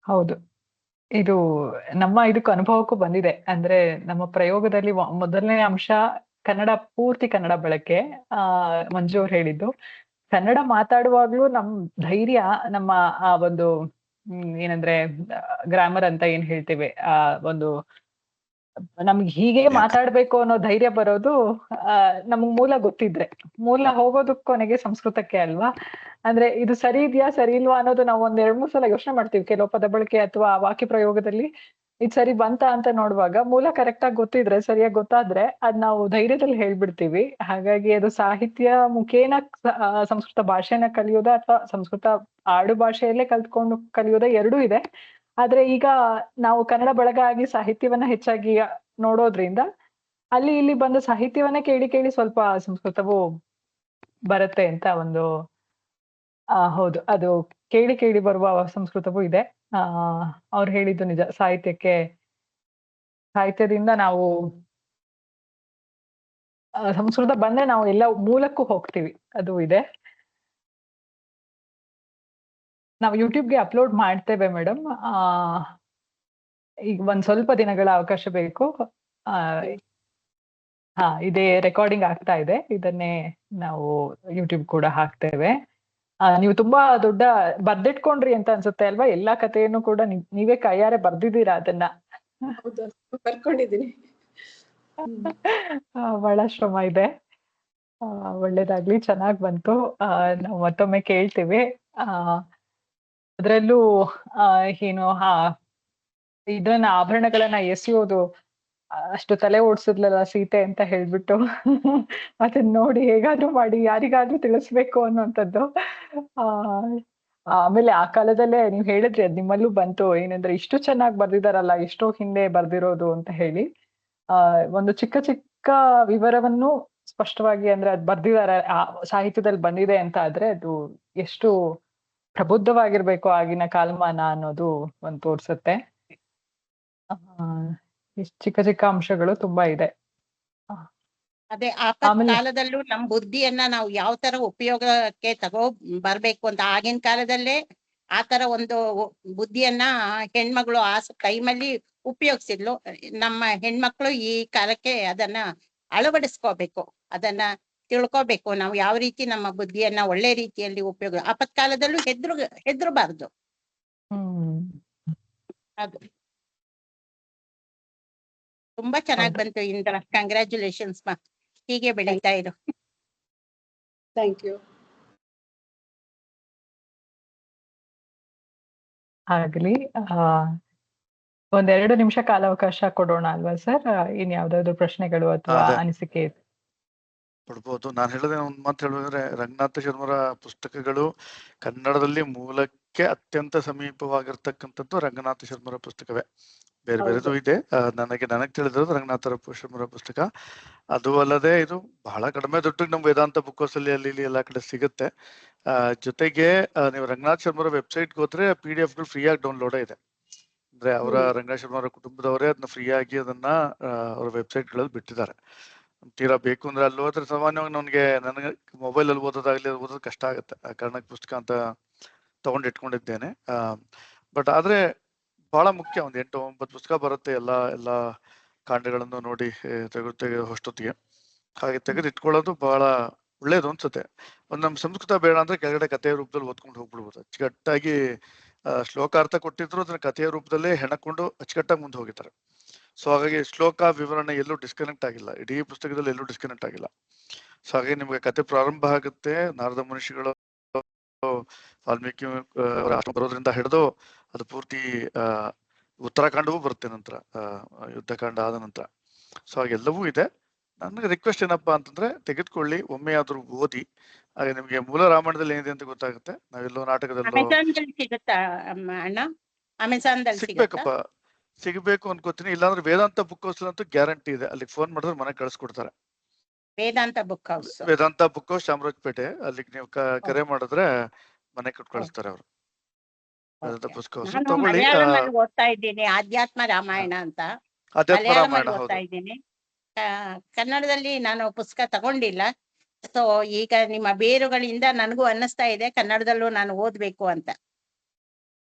ಹೌದು, ಇದು ನಮ್ಮ ಇದಕ್ಕೂ ಅನುಭವಕ್ಕೂ ಬಂದಿದೆ. ಅಂದ್ರೆ ನಮ್ಮ ಪ್ರಯೋಗದಲ್ಲಿ ಮೊದಲನೇ ಅಂಶ ಕನ್ನಡ, ಪೂರ್ತಿ ಕನ್ನಡ ಬಳಕೆ. ಮಂಜು ಅವ್ರು ಹೇಳಿದ್ದು, ಕನ್ನಡ ಮಾತಾಡುವಾಗ್ಲೂ ನಮ್ ಧೈರ್ಯ, ನಮ್ಮ ಆ ಒಂದು ಏನಂದ್ರೆ ಗ್ರಾಮರ್ ಅಂತ ಏನ್ ಹೇಳ್ತೇವೆ, ಒಂದು ನಮ್ಗೆ ಹೀಗೆ ಮಾತಾಡ್ಬೇಕು ಅನ್ನೋ ಧೈರ್ಯ ಬರೋದು ನಮಗ್ ಮೂಲ ಗೊತ್ತಿದ್ರೆ. ಮೂಲ ಹೋಗೋದು ಕೊನೆಗೆ ಸಂಸ್ಕೃತಕ್ಕೆ ಅಲ್ವಾ. ಅಂದ್ರೆ ಇದು ಸರಿ ಇದೆಯಾ ಸರಿ ಇಲ್ವಾ ಅನ್ನೋದು ನಾವು ಒಂದ್ 2-3 ಸಲ ಯೋಚನೆ ಮಾಡ್ತೀವಿ. ಕೆಲವು ಪದ ಬಳಕೆ ಅಥವಾ ವಾಕ್ಯ ಪ್ರಯೋಗದಲ್ಲಿ ಇದ್ ಸರಿ ಬಂತ ಅಂತ ನೋಡುವಾಗ ಮೂಲ ಕರೆಕ್ಟ್ ಆಗಿ ಗೊತ್ತಿದ್ರೆ, ಸರಿಯಾಗಿ ಗೊತ್ತಾದ್ರೆ ಅದ್ ನಾವು ಧೈರ್ಯದಲ್ಲಿ ಹೇಳ್ಬಿಡ್ತೀವಿ. ಹಾಗಾಗಿ ಅದು ಸಾಹಿತ್ಯ ಮುಖೇನ ಸಂಸ್ಕೃತ ಭಾಷೆನ ಕಲಿಯೋದ ಅಥವಾ ಸಂಸ್ಕೃತ ಆಡು ಭಾಷೆಯಲ್ಲೇ ಕಲ್ತ್ಕೊಂಡು ಕಲಿಯೋದ ಎರಡೂ ಇದೆ. ಆದ್ರೆ ಈಗ ನಾವು ಕನ್ನಡ ಬಳಗ ಆಗಿ ಸಾಹಿತ್ಯವನ್ನ ಹೆಚ್ಚಾಗಿ ನೋಡೋದ್ರಿಂದ ಅಲ್ಲಿ ಇಲ್ಲಿ ಬಂದ ಸಾಹಿತ್ಯವನ್ನ ಕೇಳಿ ಕೇಳಿ ಸ್ವಲ್ಪ ಸಂಸ್ಕೃತವು ಬರುತ್ತೆ ಅಂತ ಒಂದು ಹೌದು, ಅದು ಕೇಳಿ ಕೇಳಿ ಬರುವ ಸಂಸ್ಕೃತವೂ ಇದೆ. ಅವ್ರು ಹೇಳಿದ್ದು ನಿಜ. ಸಾಹಿತ್ಯದಿಂದ ನಾವು ಸಂಸ್ಕೃತ ಬಂದ್ರೆ ನಾವು ಎಲ್ಲ ಮೂಲಕ್ಕೂ ಹೋಗ್ತೀವಿ, ಅದು ಇದೆ. ನಾವು ಯೂಟ್ಯೂಬ್ಗೆ ಅಪ್ಲೋಡ್ ಮಾಡ್ತೇವೆ ಮೇಡಮ್. ಈಗ ಒಂದ್ ಸ್ವಲ್ಪ ದಿನಗಳ ಅವಕಾಶ ಬೇಕು. ಇದೇ ರೆಕಾರ್ಡಿಂಗ್ ಆಗ್ತಾ ಇದೆ, ಇದನ್ನೇ ನಾವು ಯೂಟ್ಯೂಬ್ ಕೂಡ ಹಾಕ್ತೇವೆ. ನೀವು ತುಂಬಾ ದೊಡ್ಡ ಬರ್ದಿಟ್ಕೊಂಡ್ರಿ ಅಂತ ಅನ್ಸುತ್ತೆ ಅಲ್ವಾ? ಎಲ್ಲಾ ಕಥೆಯನ್ನು ಕೂಡ ನೀವೇ ಕೈಯಾರೆ ಬರ್ದಿದ್ದೀರಾ ಅದನ್ನ. ಬರ್ಕೊಂಡಿದ್ದೀನಿ. ಬಹಳ ಶ್ರಮ ಇದೆ. ಒಳ್ಳೇದಾಗ್ಲಿ, ಚೆನ್ನಾಗ್ ಬಂತು. ನಾವು ಮತ್ತೊಮ್ಮೆ ಕೇಳ್ತೀವಿ. ಅದ್ರಲ್ಲೂ ಏನು ಇದನ್ನ ಆಭರಣಗಳನ್ನ ಎಸೆಯೋದು, ಅಷ್ಟು ತಲೆ ಓಡಿಸಿದ್ಲಲ್ಲ ಸೀತೆ ಅಂತ ಹೇಳ್ಬಿಟ್ಟು ಅದನ್ನ ನೋಡಿ ಹೇಗಾದ್ರೂ ಮಾಡಿ ಯಾರಿಗಾದ್ರೂ ತಿಳಿಸ್ಬೇಕು ಅನ್ನುವಂಥದ್ದು. ಆಮೇಲೆ ಆ ಕಾಲದಲ್ಲೇ ನೀವ್ ಹೇಳಿದ್ರಿ, ಅದ್ ನಿಮ್ಮಲ್ಲೂ ಬಂತು, ಏನಂದ್ರೆ ಇಷ್ಟು ಚೆನ್ನಾಗಿ ಬರ್ದಿದಾರಲ್ಲ, ಎಷ್ಟೋ ಹಿಂದೆ ಬರ್ದಿರೋದು ಅಂತ ಹೇಳಿ. ಒಂದು ಚಿಕ್ಕ ಚಿಕ್ಕ ವಿವರವನ್ನು ಸ್ಪಷ್ಟವಾಗಿ, ಅಂದ್ರೆ ಅದ್ ಬರ್ದಿದ್ದಾರೆ, ಆ ಸಾಹಿತ್ಯದಲ್ಲಿ ಬಂದಿದೆ ಅಂತ ಆದ್ರೆ ಅದು ಎಷ್ಟು ಪ್ರಬುದ್ಧವಾಗಿರ್ಬೇಕು ಆಗಿನ ಕಾಲಮಾನ ಅನ್ನೋದು ಒಂದ್ ತೋರ್ಸುತ್ತೆ. ಚಿಕ್ಕ ಚಿಕ್ಕ ಅಂಶಗಳು ತುಂಬಾ ಇದೆ. ಅದೇ ಕಾಲದಲ್ಲೂ ನಮ್ ಬುದ್ಧಿಯನ್ನ ನಾವು ಯಾವ ತರ ಉಪಯೋಗಕ್ಕೆ ಬರ್ಬೇಕು ಅಂತ ಆಗಿನ ಕಾಲದಲ್ಲೇ ಆ ತರ ಒಂದು ಬುದ್ಧಿಯನ್ನ ಹೆಣ್ಮಗಳು ಆ ಟೈಮಲ್ಲಿ ಉಪಯೋಗಿಸಿದ್ಲು. ನಮ್ಮ ಹೆಣ್ಮಕ್ಳು ಈ ಕಾಲಕ್ಕೆ ಅದನ್ನ ಅಳವಡಿಸ್ಕೋಬೇಕು, ಅದನ್ನ ತಿಳ್ಕೊಬೇಕು. ನಾವು ಯಾವ ರೀತಿ ನಮ್ಮ ಬುದ್ಧಿಯನ್ನ ಒಳ್ಳೆ ರೀತಿಯಲ್ಲಿ ಉಪಯೋಗ, ಆಪತ್ಕಾಲದಲ್ಲೂ ಹೆದ್ರಬಾರ್ದು. ಅದು ತುಂಬಾ ಚೆನ್ನಾಗಿ ಬಂತು ಇಂದ್ರ. ಕಂಗ್ರ್ಯಾಚುಲೇಷನ್ಸ್ ಮಾ, ಹೀಗೆ ಬೆಳೀತಾ ಇರು. Thank you. ಆಗ್ಲಿ. 1-2 ನಿಮಿಷ ಕಾಲಾವಕಾಶ ಕೊಡೋಣ ಅಲ್ವಾ ಸರ್? ಇನ್ ಯಾವ್ದಾದ್ರು ಪ್ರಶ್ನೆಗಳು ಅಥವಾ ಅನಿಸಿಕೆ ಕೊಡ್ಬೋದು. ನಾನು ಹೇಳಿದೆ ಒಂದ್ ಮಾತು ಹೇಳಿದ್ರೆ, ರಂಗನಾಥ ಶರ್ಮರ ಪುಸ್ತಕಗಳು ಕನ್ನಡದಲ್ಲಿ ಮೂಲಕ್ಕೆ ಅತ್ಯಂತ ಸಮೀಪವಾಗಿರ್ತಕ್ಕಂಥದ್ದು ರಂಗನಾಥ ಶರ್ಮರ ಪುಸ್ತಕವೇ. ಬೇರೆ ಬೇರೆದು ಇದೆ, ನನಗೆ ತಿಳಿದಿರೋದು ರಂಗನಾಥ ಶರ್ಮರ ಪುಸ್ತಕ. ಅದು ಅಲ್ಲದೆ ಇದು ಬಹಳ ಕಡಿಮೆ ದುಡ್ಡಿಗೆ ನಮ್ಮ ವೇದಾಂತ ಬುಕ್ ಹೌಸ್ ಅಲ್ಲಿ ಅಲ್ಲಿ ಎಲ್ಲಾ ಕಡೆ ಸಿಗುತ್ತೆ. ಜೊತೆಗೆ ನೀವು ರಂಗನಾಥ್ ಶರ್ಮರ ವೆಬ್ಸೈಟ್ಗೆ ಹೋದ್ರೆ PDF ಗಳು ಫ್ರೀ ಆಗಿ ಡೌನ್ಲೋಡ್ ಇದೆ. ಅಂದ್ರೆ ಅವರ ರಂಗನಾಥ್ ಶರ್ಮ ಅವರ ಕುಟುಂಬದವರೇ ಅದನ್ನ ಫ್ರೀ ಆಗಿ ಅದನ್ನ ಅವ್ರ ವೆಬ್ಸೈಟ್ ಗಳಲ್ಲಿ ಬಿಟ್ಟಿದ್ದಾರೆ. ತೀರಾ ಬೇಕು ಅಂದ್ರೆ ಅಲ್ಲಿ ಹೋದ್ರೆ ಸಾಮಾನ್ಯವಾಗಿ ನನಗೆ ಮೊಬೈಲ್ ಅಲ್ಲಿ ಓದೋದು ಕಷ್ಟ ಆಗುತ್ತೆ. ಆ ಕಾರಣಕ್ಕೆ ಪುಸ್ತಕ ಅಂತ ತಗೊಂಡು ಇಟ್ಕೊಂಡಿದ್ದೇನೆ. ಬಟ್ ಆದ್ರೆ ಬಹಳ ಮುಖ್ಯ, 8-9 ಪುಸ್ತಕ ಬರುತ್ತೆ ಎಲ್ಲಾ ಕಾಂಡಗಳನ್ನು ನೋಡಿ ತೆಗೆದು ಅಷ್ಟೊತ್ತಿಗೆ. ಹಾಗೆ ತೆಗೆದು ಇಟ್ಕೊಳ್ಳೋದು ಬಹಳ ಒಳ್ಳೇದು ಅನ್ಸುತ್ತೆ. ನಮ್ ಸಂಸ್ಕೃತ ಬೇಡ ಅಂದ್ರೆ ಕೆಳಗಡೆ ಕಥೆಯ ರೂಪದಲ್ಲಿ ಓದ್ಕೊಂಡು ಹೋಗ್ಬಿಡ್ಬೋದು. ಅಚ್ಚುಕಟ್ಟಾಗಿ ಶ್ಲೋಕಾರ್ಥ ಕೊಟ್ಟಿದ್ರು ಅದನ್ನ ಕಥೆಯ ರೂಪದಲ್ಲೇ ಹೆಣಕೊಂಡು ಅಚ್ಚುಕಟ್ಟಾಗಿ ಮುಂದೆ ಹೋಗಿದ್ದಾರೆ. ಸೊ ಹಾಗಾಗಿ ಶ್ಲೋಕ ವಿವರಣೆ ಎಲ್ಲೂ ಡಿಸ್ಕನೆಕ್ಟ್ ಆಗಿಲ್ಲ, ಇಡೀ ಪುಸ್ತಕದಲ್ಲಿ ಎಲ್ಲೂ ಡಿಸ್ಕನೆಕ್ಟ್ ಆಗಿಲ್ಲ. ಸೊ ಹಾಗಾಗಿ ನಿಮ್ಗೆ ಕತೆ ಪ್ರಾರಂಭ ಆಗುತ್ತೆ, ನಾರದ ಮಹರ್ಷಿಗಳು ವಾಲ್ಮೀಕಿ ಆಶ್ರಮ ಬರೋದ್ರಿಂದ ಹಿಡಿದು ಅದು ಪೂರ್ತಿ ಉತ್ತರಾಖಂಡವೂ ಬರುತ್ತೆ ನಂತರ, ಯುದ್ಧಕಾಂಡ ಆದ ನಂತರ. ಸೊ ಹಾಗೆಲ್ಲವೂ ಇದೆ. ನನಗೆ ರಿಕ್ವೆಸ್ಟ್ ಏನಪ್ಪಾ ಅಂತಂದ್ರೆ ತೆಗೆದುಕೊಳ್ಳಿ, ಒಮ್ಮೆ ಆದ್ರೂ ಓದಿ, ಹಾಗೆ ನಿಮ್ಗೆ ಮೂಲ ರಾಮಾಯಣದಲ್ಲಿ ಏನಿದೆ ಅಂತ ಗೊತ್ತಾಗುತ್ತೆ. ನಾವೆಲ್ಲೋ ನಾಟಕದಲ್ಲೋ ಅಮೆಜಾನ್ದಲ್ಲಿ ಸಿಗುತ್ತಾ ಅಣ್ಣ? ಅಮೆಜಾನ್ದಲ್ಲಿ ಸಿಗುತ್ತಾ? ಸಿಗ್ಬೇಕಪ್ಪ, ಸಿಗ್ಬೇಕು ಅನ್ಕೋತೀನಿ. ಇಲ್ಲಾಂದ್ರೆ ವೇದಾಂತ ಬುಕ್ ಹೌಸ್ ಅಂತೂ ಗ್ಯಾರಂಟಿ ಇದೆ, ಅಲ್ಲಿಗೆ ಫೋನ್ ಮಾಡಿದ್ರೆ ಮನೆಗೆ ಕಳ್ಸಿಕೊಡ್ತಾರೆ. ವೇದಾಂತ ಬುಕ್ ಹೌಸ್, ವೇದಾಂತ ಬುಕ್ ಹೌಸ್ ಚಾಮರಾಜಪೇಟೆ, ಅಲ್ಲಿಗೆ ನೀವು ಕರೆ ಮಾಡಿದ್ರೆ ಮನೆ ಕೊಟ್ಟು ಕಳಿಸ್ತಾರೆ ಅವರು. ವೇದಾಂತ ಬುಕ್ ಹೌಸ್ ನಾನು ತಗೊಳ್ಳಿ. ಮಲಯಾಳಮಲ್ಲಿ ಓದ್ತಾ ಇದ್ದೀನಿ, ಆಧ್ಯಾತ್ಮ ರಾಮಾಯಣ ಅಂತ ಅಧ್ಯಾತ್ಮ ರಾಮಾಯಣ, ಮಲಯಾಳಮಲ್ಲಿ ಹೌದು. ಓದ್ತಾ ಇದ್ದೀನಿ. ಕನ್ನಡದಲ್ಲಿ ನಾನು ಪುಸ್ತಕ ತಗೊಂಡಿಲ್ಲ. ಸೊ ಈಗ ನಿಮ್ಮ ಬೇರುಗಳಿಂದ ನನಗೂ ಅನ್ನಿಸ್ತಾ ಇದೆ ಕನ್ನಡದಲ್ಲೂ ನಾನು ಓದ್ಬೇಕು ಅಂತ.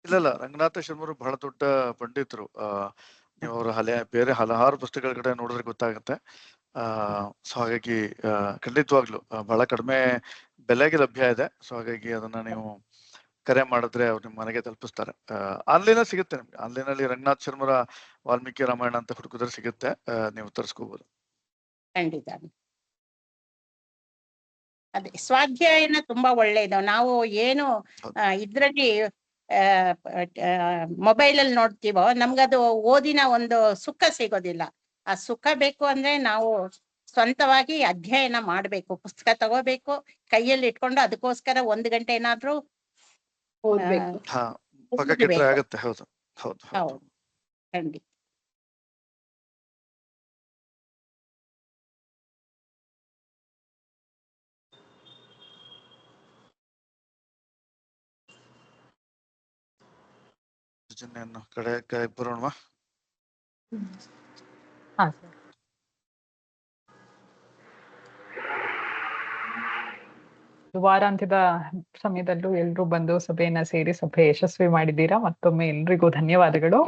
ಇಲ್ಲ, ರಂಗನಾಥ ಶರ್ಮರು ಬಹಳ ದೊಡ್ಡ ಪಂಡಿತರು. ನೀವು ಅವ್ರ ಬೇರೆ ಹಲವಾರು ಪುಸ್ತಕಗಳ ಕಡೆ ನೋಡಿದ್ರೆ ಗೊತ್ತಾಗುತ್ತೆ. ಸೊ ಹಾಗಾಗಿ ಖಂಡಿತವಾಗ್ಲು ಬಹಳ ಕಡಿಮೆ ಬೆಲೆಗೆ ಲಭ್ಯ ಇದೆ. ಸೊ ಹಾಗಾಗಿ ಅದನ್ನ ನೀವು ಕರೆ ಮಾಡಿದ್ರೆ ಅವ್ರು ನಿಮ್ ಮನೆಗೆ ತಲುಪಿಸ್ತಾರೆ. ಆನ್ಲೈನ್ ಸಿಗುತ್ತೆ ನಿಮ್ಗೆ, ಆನ್ಲೈನ್ ಅಲ್ಲಿ ರಂಗನಾಥ್ ಶರ್ಮರ ವಾಲ್ಮೀಕಿ ರಾಮಾಯಣ ಅಂತ ಹುಡುಕಿದ್ರೆ ಸಿಗುತ್ತೆ, ನೀವು ತರಿಸ್ಕೋಬಹುದು. ಖಂಡಿತ. ಅದೇ ಸ್ವಾಧ್ಯಾಯನ ತುಂಬಾ ಒಳ್ಳೇದು. ನಾವು ಏನು ಇದ್ರಲ್ಲಿ ಮೊಬೈಲ್ ಅಲ್ಲಿ ನೋಡ್ತೀವೋ ನಮ್ಗದು ಓದಿನ ಒಂದು ಸುಖ ಸಿಗೋದಿಲ್ಲ. ಆ ಸುಖ ಬೇಕು ಅಂದ್ರೆ ನಾವು ಸ್ವಂತವಾಗಿ ಅಧ್ಯಯನ ಮಾಡ್ಬೇಕು, ಪುಸ್ತಕ ತಗೋಬೇಕು, ಕೈಯಲ್ಲಿ ಇಟ್ಕೊಂಡು ಅದಕ್ಕೋಸ್ಕರ 1 ಗಂಟೆ ಏನಾದ್ರೂ ಓದ್ಬೇಕು. ಪಕ್ಕಕ್ಕಿಟ್ರೆ ಆಗತ್ತೆ. ಹೌದು ಹೌದು ಹೌದು. ಖಂಡಿತ. ಕಡೆ ಬರೋಣ. ಹಾ ಸರ್. ವಾರಾಂತ್ಯದ ಸಮಯದಲ್ಲೂ ಎಲ್ರೂ ಬಂದು ಸಭೆಯನ್ನ ಸೇರಿ ಸಭೆ ಯಶಸ್ವಿ ಮಾಡಿದ್ದೀರಾ. ಮತ್ತೊಮ್ಮೆ ಎಲ್ರಿಗೂ ಧನ್ಯವಾದಗಳು.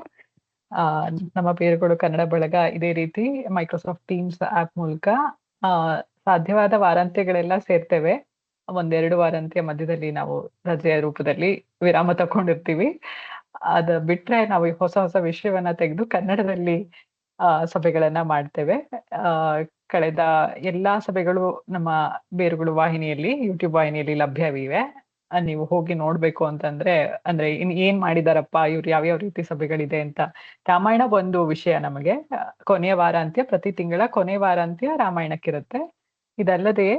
ನಮ್ಮ ಬೇರುಗಳು ಕನ್ನಡ ಬಳಗ ಇದೇ ರೀತಿ ಮೈಕ್ರೋಸಾಫ್ಟ್ ಟೀಮ್ಸ್ ಆಪ್ ಮೂಲಕ ಸಾಧ್ಯವಾದ ವಾರಾಂತ್ಯಗಳೆಲ್ಲ ಸೇರ್ತೇವೆ. 1-2 ವಾರಾಂತ್ಯ ಮಧ್ಯದಲ್ಲಿ ನಾವು ರಜೆಯ ರೂಪದಲ್ಲಿ ವಿರಾಮ ತಕೊಂಡಿರ್ತೀವಿ. ಅದ ಬಿಟ್ರೆ ನಾವು ಹೊಸ ವಿಷಯವನ್ನ ತೆಗೆದು ಕನ್ನಡದಲ್ಲಿ ಸಭೆಗಳನ್ನ ಮಾಡ್ತೇವೆ. ಕಳೆದ ಎಲ್ಲಾ ಸಭೆಗಳು ನಮ್ಮ ಬೇರುಗಳು ವಾಹಿನಿಯಲ್ಲಿ, ಯೂಟ್ಯೂಬ್ ವಾಹಿನಿಯಲ್ಲಿ ಲಭ್ಯವಿವೆ. ನೀವು ಹೋಗಿ ನೋಡ್ಬೇಕು ಅಂತಂದ್ರೆ, ಅಂದ್ರೆ ಏನ್ ಮಾಡಿದಾರಪ್ಪ ಇವ್ರು, ಯಾವ್ಯಾವ ರೀತಿ ಸಭೆಗಳಿದೆ ಅಂತ. ರಾಮಾಯಣ ಒಂದು ವಿಷಯ ನಮಗೆ ಕೊನೆಯ ವಾರಾಂತ್ಯ, ಪ್ರತಿ ತಿಂಗಳ ಕೊನೆಯ ವಾರಾಂತ್ಯ ರಾಮಾಯಣಕ್ಕಿರುತ್ತೆ. ಇದಲ್ಲದೆ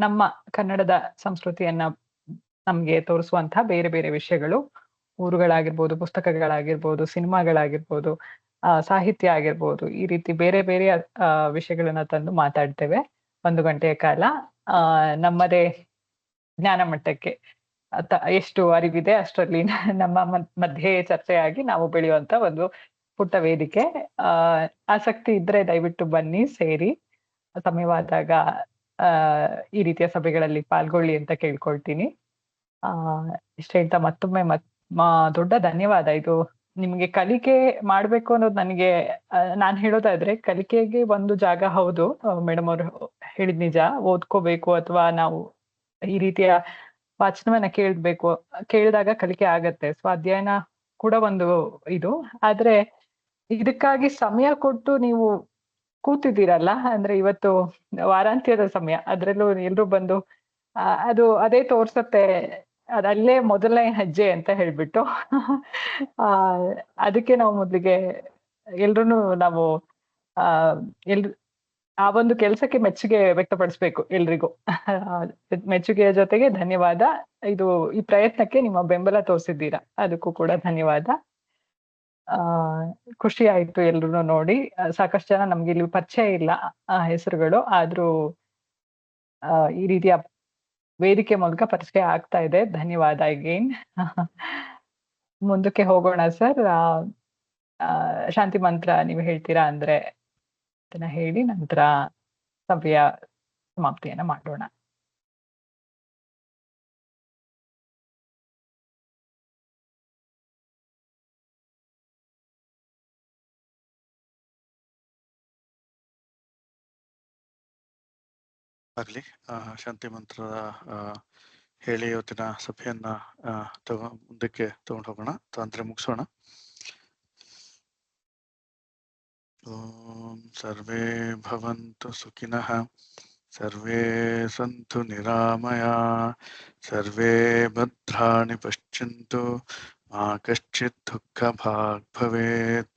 ನಮ್ಮ ಕನ್ನಡದ ಸಂಸ್ಕೃತಿಯನ್ನ ನಮ್ಗೆ ತೋರಿಸುವಂತಹ ಬೇರೆ ಬೇರೆ ವಿಷಯಗಳು, ಊರುಗಳಾಗಿರ್ಬೋದು, ಪುಸ್ತಕಗಳಾಗಿರ್ಬೋದು, ಸಿನಿಮಾಗಳಾಗಿರ್ಬೋದು, ಸಾಹಿತ್ಯ ಆಗಿರ್ಬೋದು, ಈ ರೀತಿ ಬೇರೆ ಬೇರೆ ವಿಷಯಗಳನ್ನ ತಂದು ಮಾತಾಡ್ತೇವೆ 1 ಗಂಟೆಯ ಕಾಲ. ನಮ್ಮದೇ ಜ್ಞಾನ ಮಟ್ಟಕ್ಕೆ ಎಷ್ಟು ಅರಿವಿದೆ ಅಷ್ಟರಲ್ಲಿ ನಮ್ಮ ಮಧ್ಯೆ ಚರ್ಚೆಯಾಗಿ ನಾವು ಬೆಳೆಯುವಂತ ಒಂದು ಪುಟ್ಟ ವೇದಿಕೆ. ಆಸಕ್ತಿ ಇದ್ರೆ ದಯವಿಟ್ಟು ಬನ್ನಿ, ಸೇರಿ, ಸಮಯವಾದಾಗ ಈ ರೀತಿಯ ಸಭೆಗಳಲ್ಲಿ ಪಾಲ್ಗೊಳ್ಳಿ ಅಂತ ಕೇಳ್ಕೊಳ್ತೀನಿ. ಇಷ್ಟ ಹೇಳ್ತಾ ಮತ್ತೊಮ್ಮೆ ದೊಡ್ಡ ಧನ್ಯವಾದ. ಇದು ನಿಮ್ಗೆ ಕಲಿಕೆ ಮಾಡ್ಬೇಕು ಅನ್ನೋದು ನನಗೆ, ನಾನ್ ಹೇಳೋದಾದ್ರೆ ಕಲಿಕೆಗೆ ಒಂದು ಜಾಗ ಹೌದು, ಮೇಡಮ್ ಅವ್ರು ಹೇಳಿದ್ ನಿಜ. ಓದ್ಕೋಬೇಕು ಅಥವಾ ನಾವು ಈ ರೀತಿಯ ವಾಚನವನ್ನ ಕೇಳಿದಾಗ ಕಲಿಕೆ ಆಗತ್ತೆ. ಸ್ವಾಧ್ಯಾಯನ ಕೂಡ ಒಂದು ಇದು. ಆದ್ರೆ ಇದಕ್ಕಾಗಿ ಸಮಯ ಕೊಟ್ಟು ನೀವು ಕೂತಿದ್ದೀರಲ್ಲ, ಅಂದ್ರೆ ಇವತ್ತು ವಾರಾಂತ್ಯದ ಸಮಯ, ಅದ್ರಲ್ಲೂ ಎಲ್ರು ಬಂದು ಅದೇ ತೋರ್ಸತ್ತೆ, ಅದಲ್ಲೇ ಮೊದಲನೇ ಹೆಜ್ಜೆ ಅಂತ ಹೇಳ್ಬಿಟ್ಟು ಅದಕ್ಕೆ ನಾವು ಮೊದಲಿಗೆ ಎಲ್ರು ನಾವು ಆ ಒಂದು ಕೆಲಸಕ್ಕೆ ಮೆಚ್ಚುಗೆ ವ್ಯಕ್ತಪಡಿಸ್ಬೇಕು ಎಲ್ರಿಗೂ. ಮೆಚ್ಚುಗೆಯ ಜೊತೆಗೆ ಧನ್ಯವಾದ. ಈ ಪ್ರಯತ್ನಕ್ಕೆ ನಿಮ್ಮ ಬೆಂಬಲ ತೋರಿಸಿದ್ದೀರಾ, ಅದಕ್ಕೂ ಕೂಡ ಧನ್ಯವಾದ. ಖುಷಿ ಆಯ್ತು ಎಲ್ರು ನೋಡಿ. ಸಾಕಷ್ಟು ಜನ ನಮ್ಗೆ ಇಲ್ಲಿ ಪರಿಚಯ ಇಲ್ಲ ಹೆಸರುಗಳು, ಆದ್ರೂ ಈ ರೀತಿಯ ವೇದಿಕೆ ಮೂಲಕ ಪರಿಚಯ ಆಗ್ತಾ ಇದೆ. ಧನ್ಯವಾದ ಅಗೇನ್. ಮುಂದಕ್ಕೆ ಹೋಗೋಣ ಸರ್. ಶಾಂತಿ ಮಂತ್ರ ನೀವು ಹೇಳ್ತೀರಾ ಅಂದ್ರೆ ಅದನ್ನ ಹೇಳಿ ನಂತರ ಸಭೆಯ ಸಮಾಪ್ತಿಯನ್ನ ಮಾಡೋಣ. ಆಗ್ಲಿ. ಶಾಂತಿ ಮಂತ್ರದ ಹೇಳಿ ಇವತ್ತಿನ ಸಭೆಯನ್ನ ಮುಂದಕ್ಕೆ ತಗೊಂಡು ಹೋಗೋಣ, ಅಂದ್ರೆ ಮುಗಿಸೋಣ. ಓಂ ಸರ್ವೇ ಭವಂತು ಸುಖಿನಃ ಸರ್ವೇ ಸಂತು ನಿರಾಮಯ ಸರ್ವೇ ಭದ್ರಾಣಿ ಪಶ್ಯಂತು ಮಾ ಕಶ್ಚಿತ್ ದುಃಖ ಭಾಗ್ ಭವೇತ್.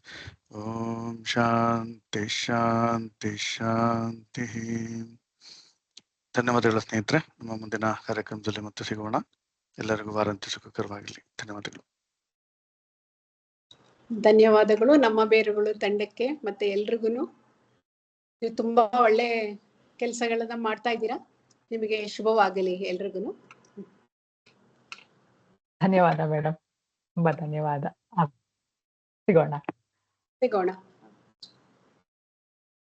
ಓಂ ಶಾಂತಿ ಶಾಂತಿ ಶಾಂತಿ. ಧನ್ಯವಾದಗಳು ಸ್ನೇಹಿತರೆ. ನಮ್ಮ ಮುಂದಿನ ಕಾರ್ಯಕ್ರಮದಲ್ಲಿ ಮತ್ತೆ ಸಿಗೋಣ. ಎಲ್ಲರಿಗೂ ವಾರಾಂತ್ಯ ಸುಖಕರವಾಗಲಿ. ಧನ್ಯವಾದಗಳು. ಧನ್ಯವಾದಗಳು ನಮ್ಮ ಬೇರುಗಳು ತಂಡಕ್ಕೆ ಮತ್ತೆ ಎಲ್ರಿಗೂ. ನೀವು ತುಂಬಾ ಒಳ್ಳೆ ಕೆಲಸಗಳನ್ನ ಮಾಡ್ತಾ ಇದ್ದೀರಾ. ನಿಮಗೆ ಶುಭವಾಗಲಿ ಎಲ್ರಿಗೂ. ಧನ್ಯವಾದ ಮೇಡಮ್, ತುಂಬಾ ಧನ್ಯವಾದ. ಸಿಗೋಣ. ಸಿಗೋಣ.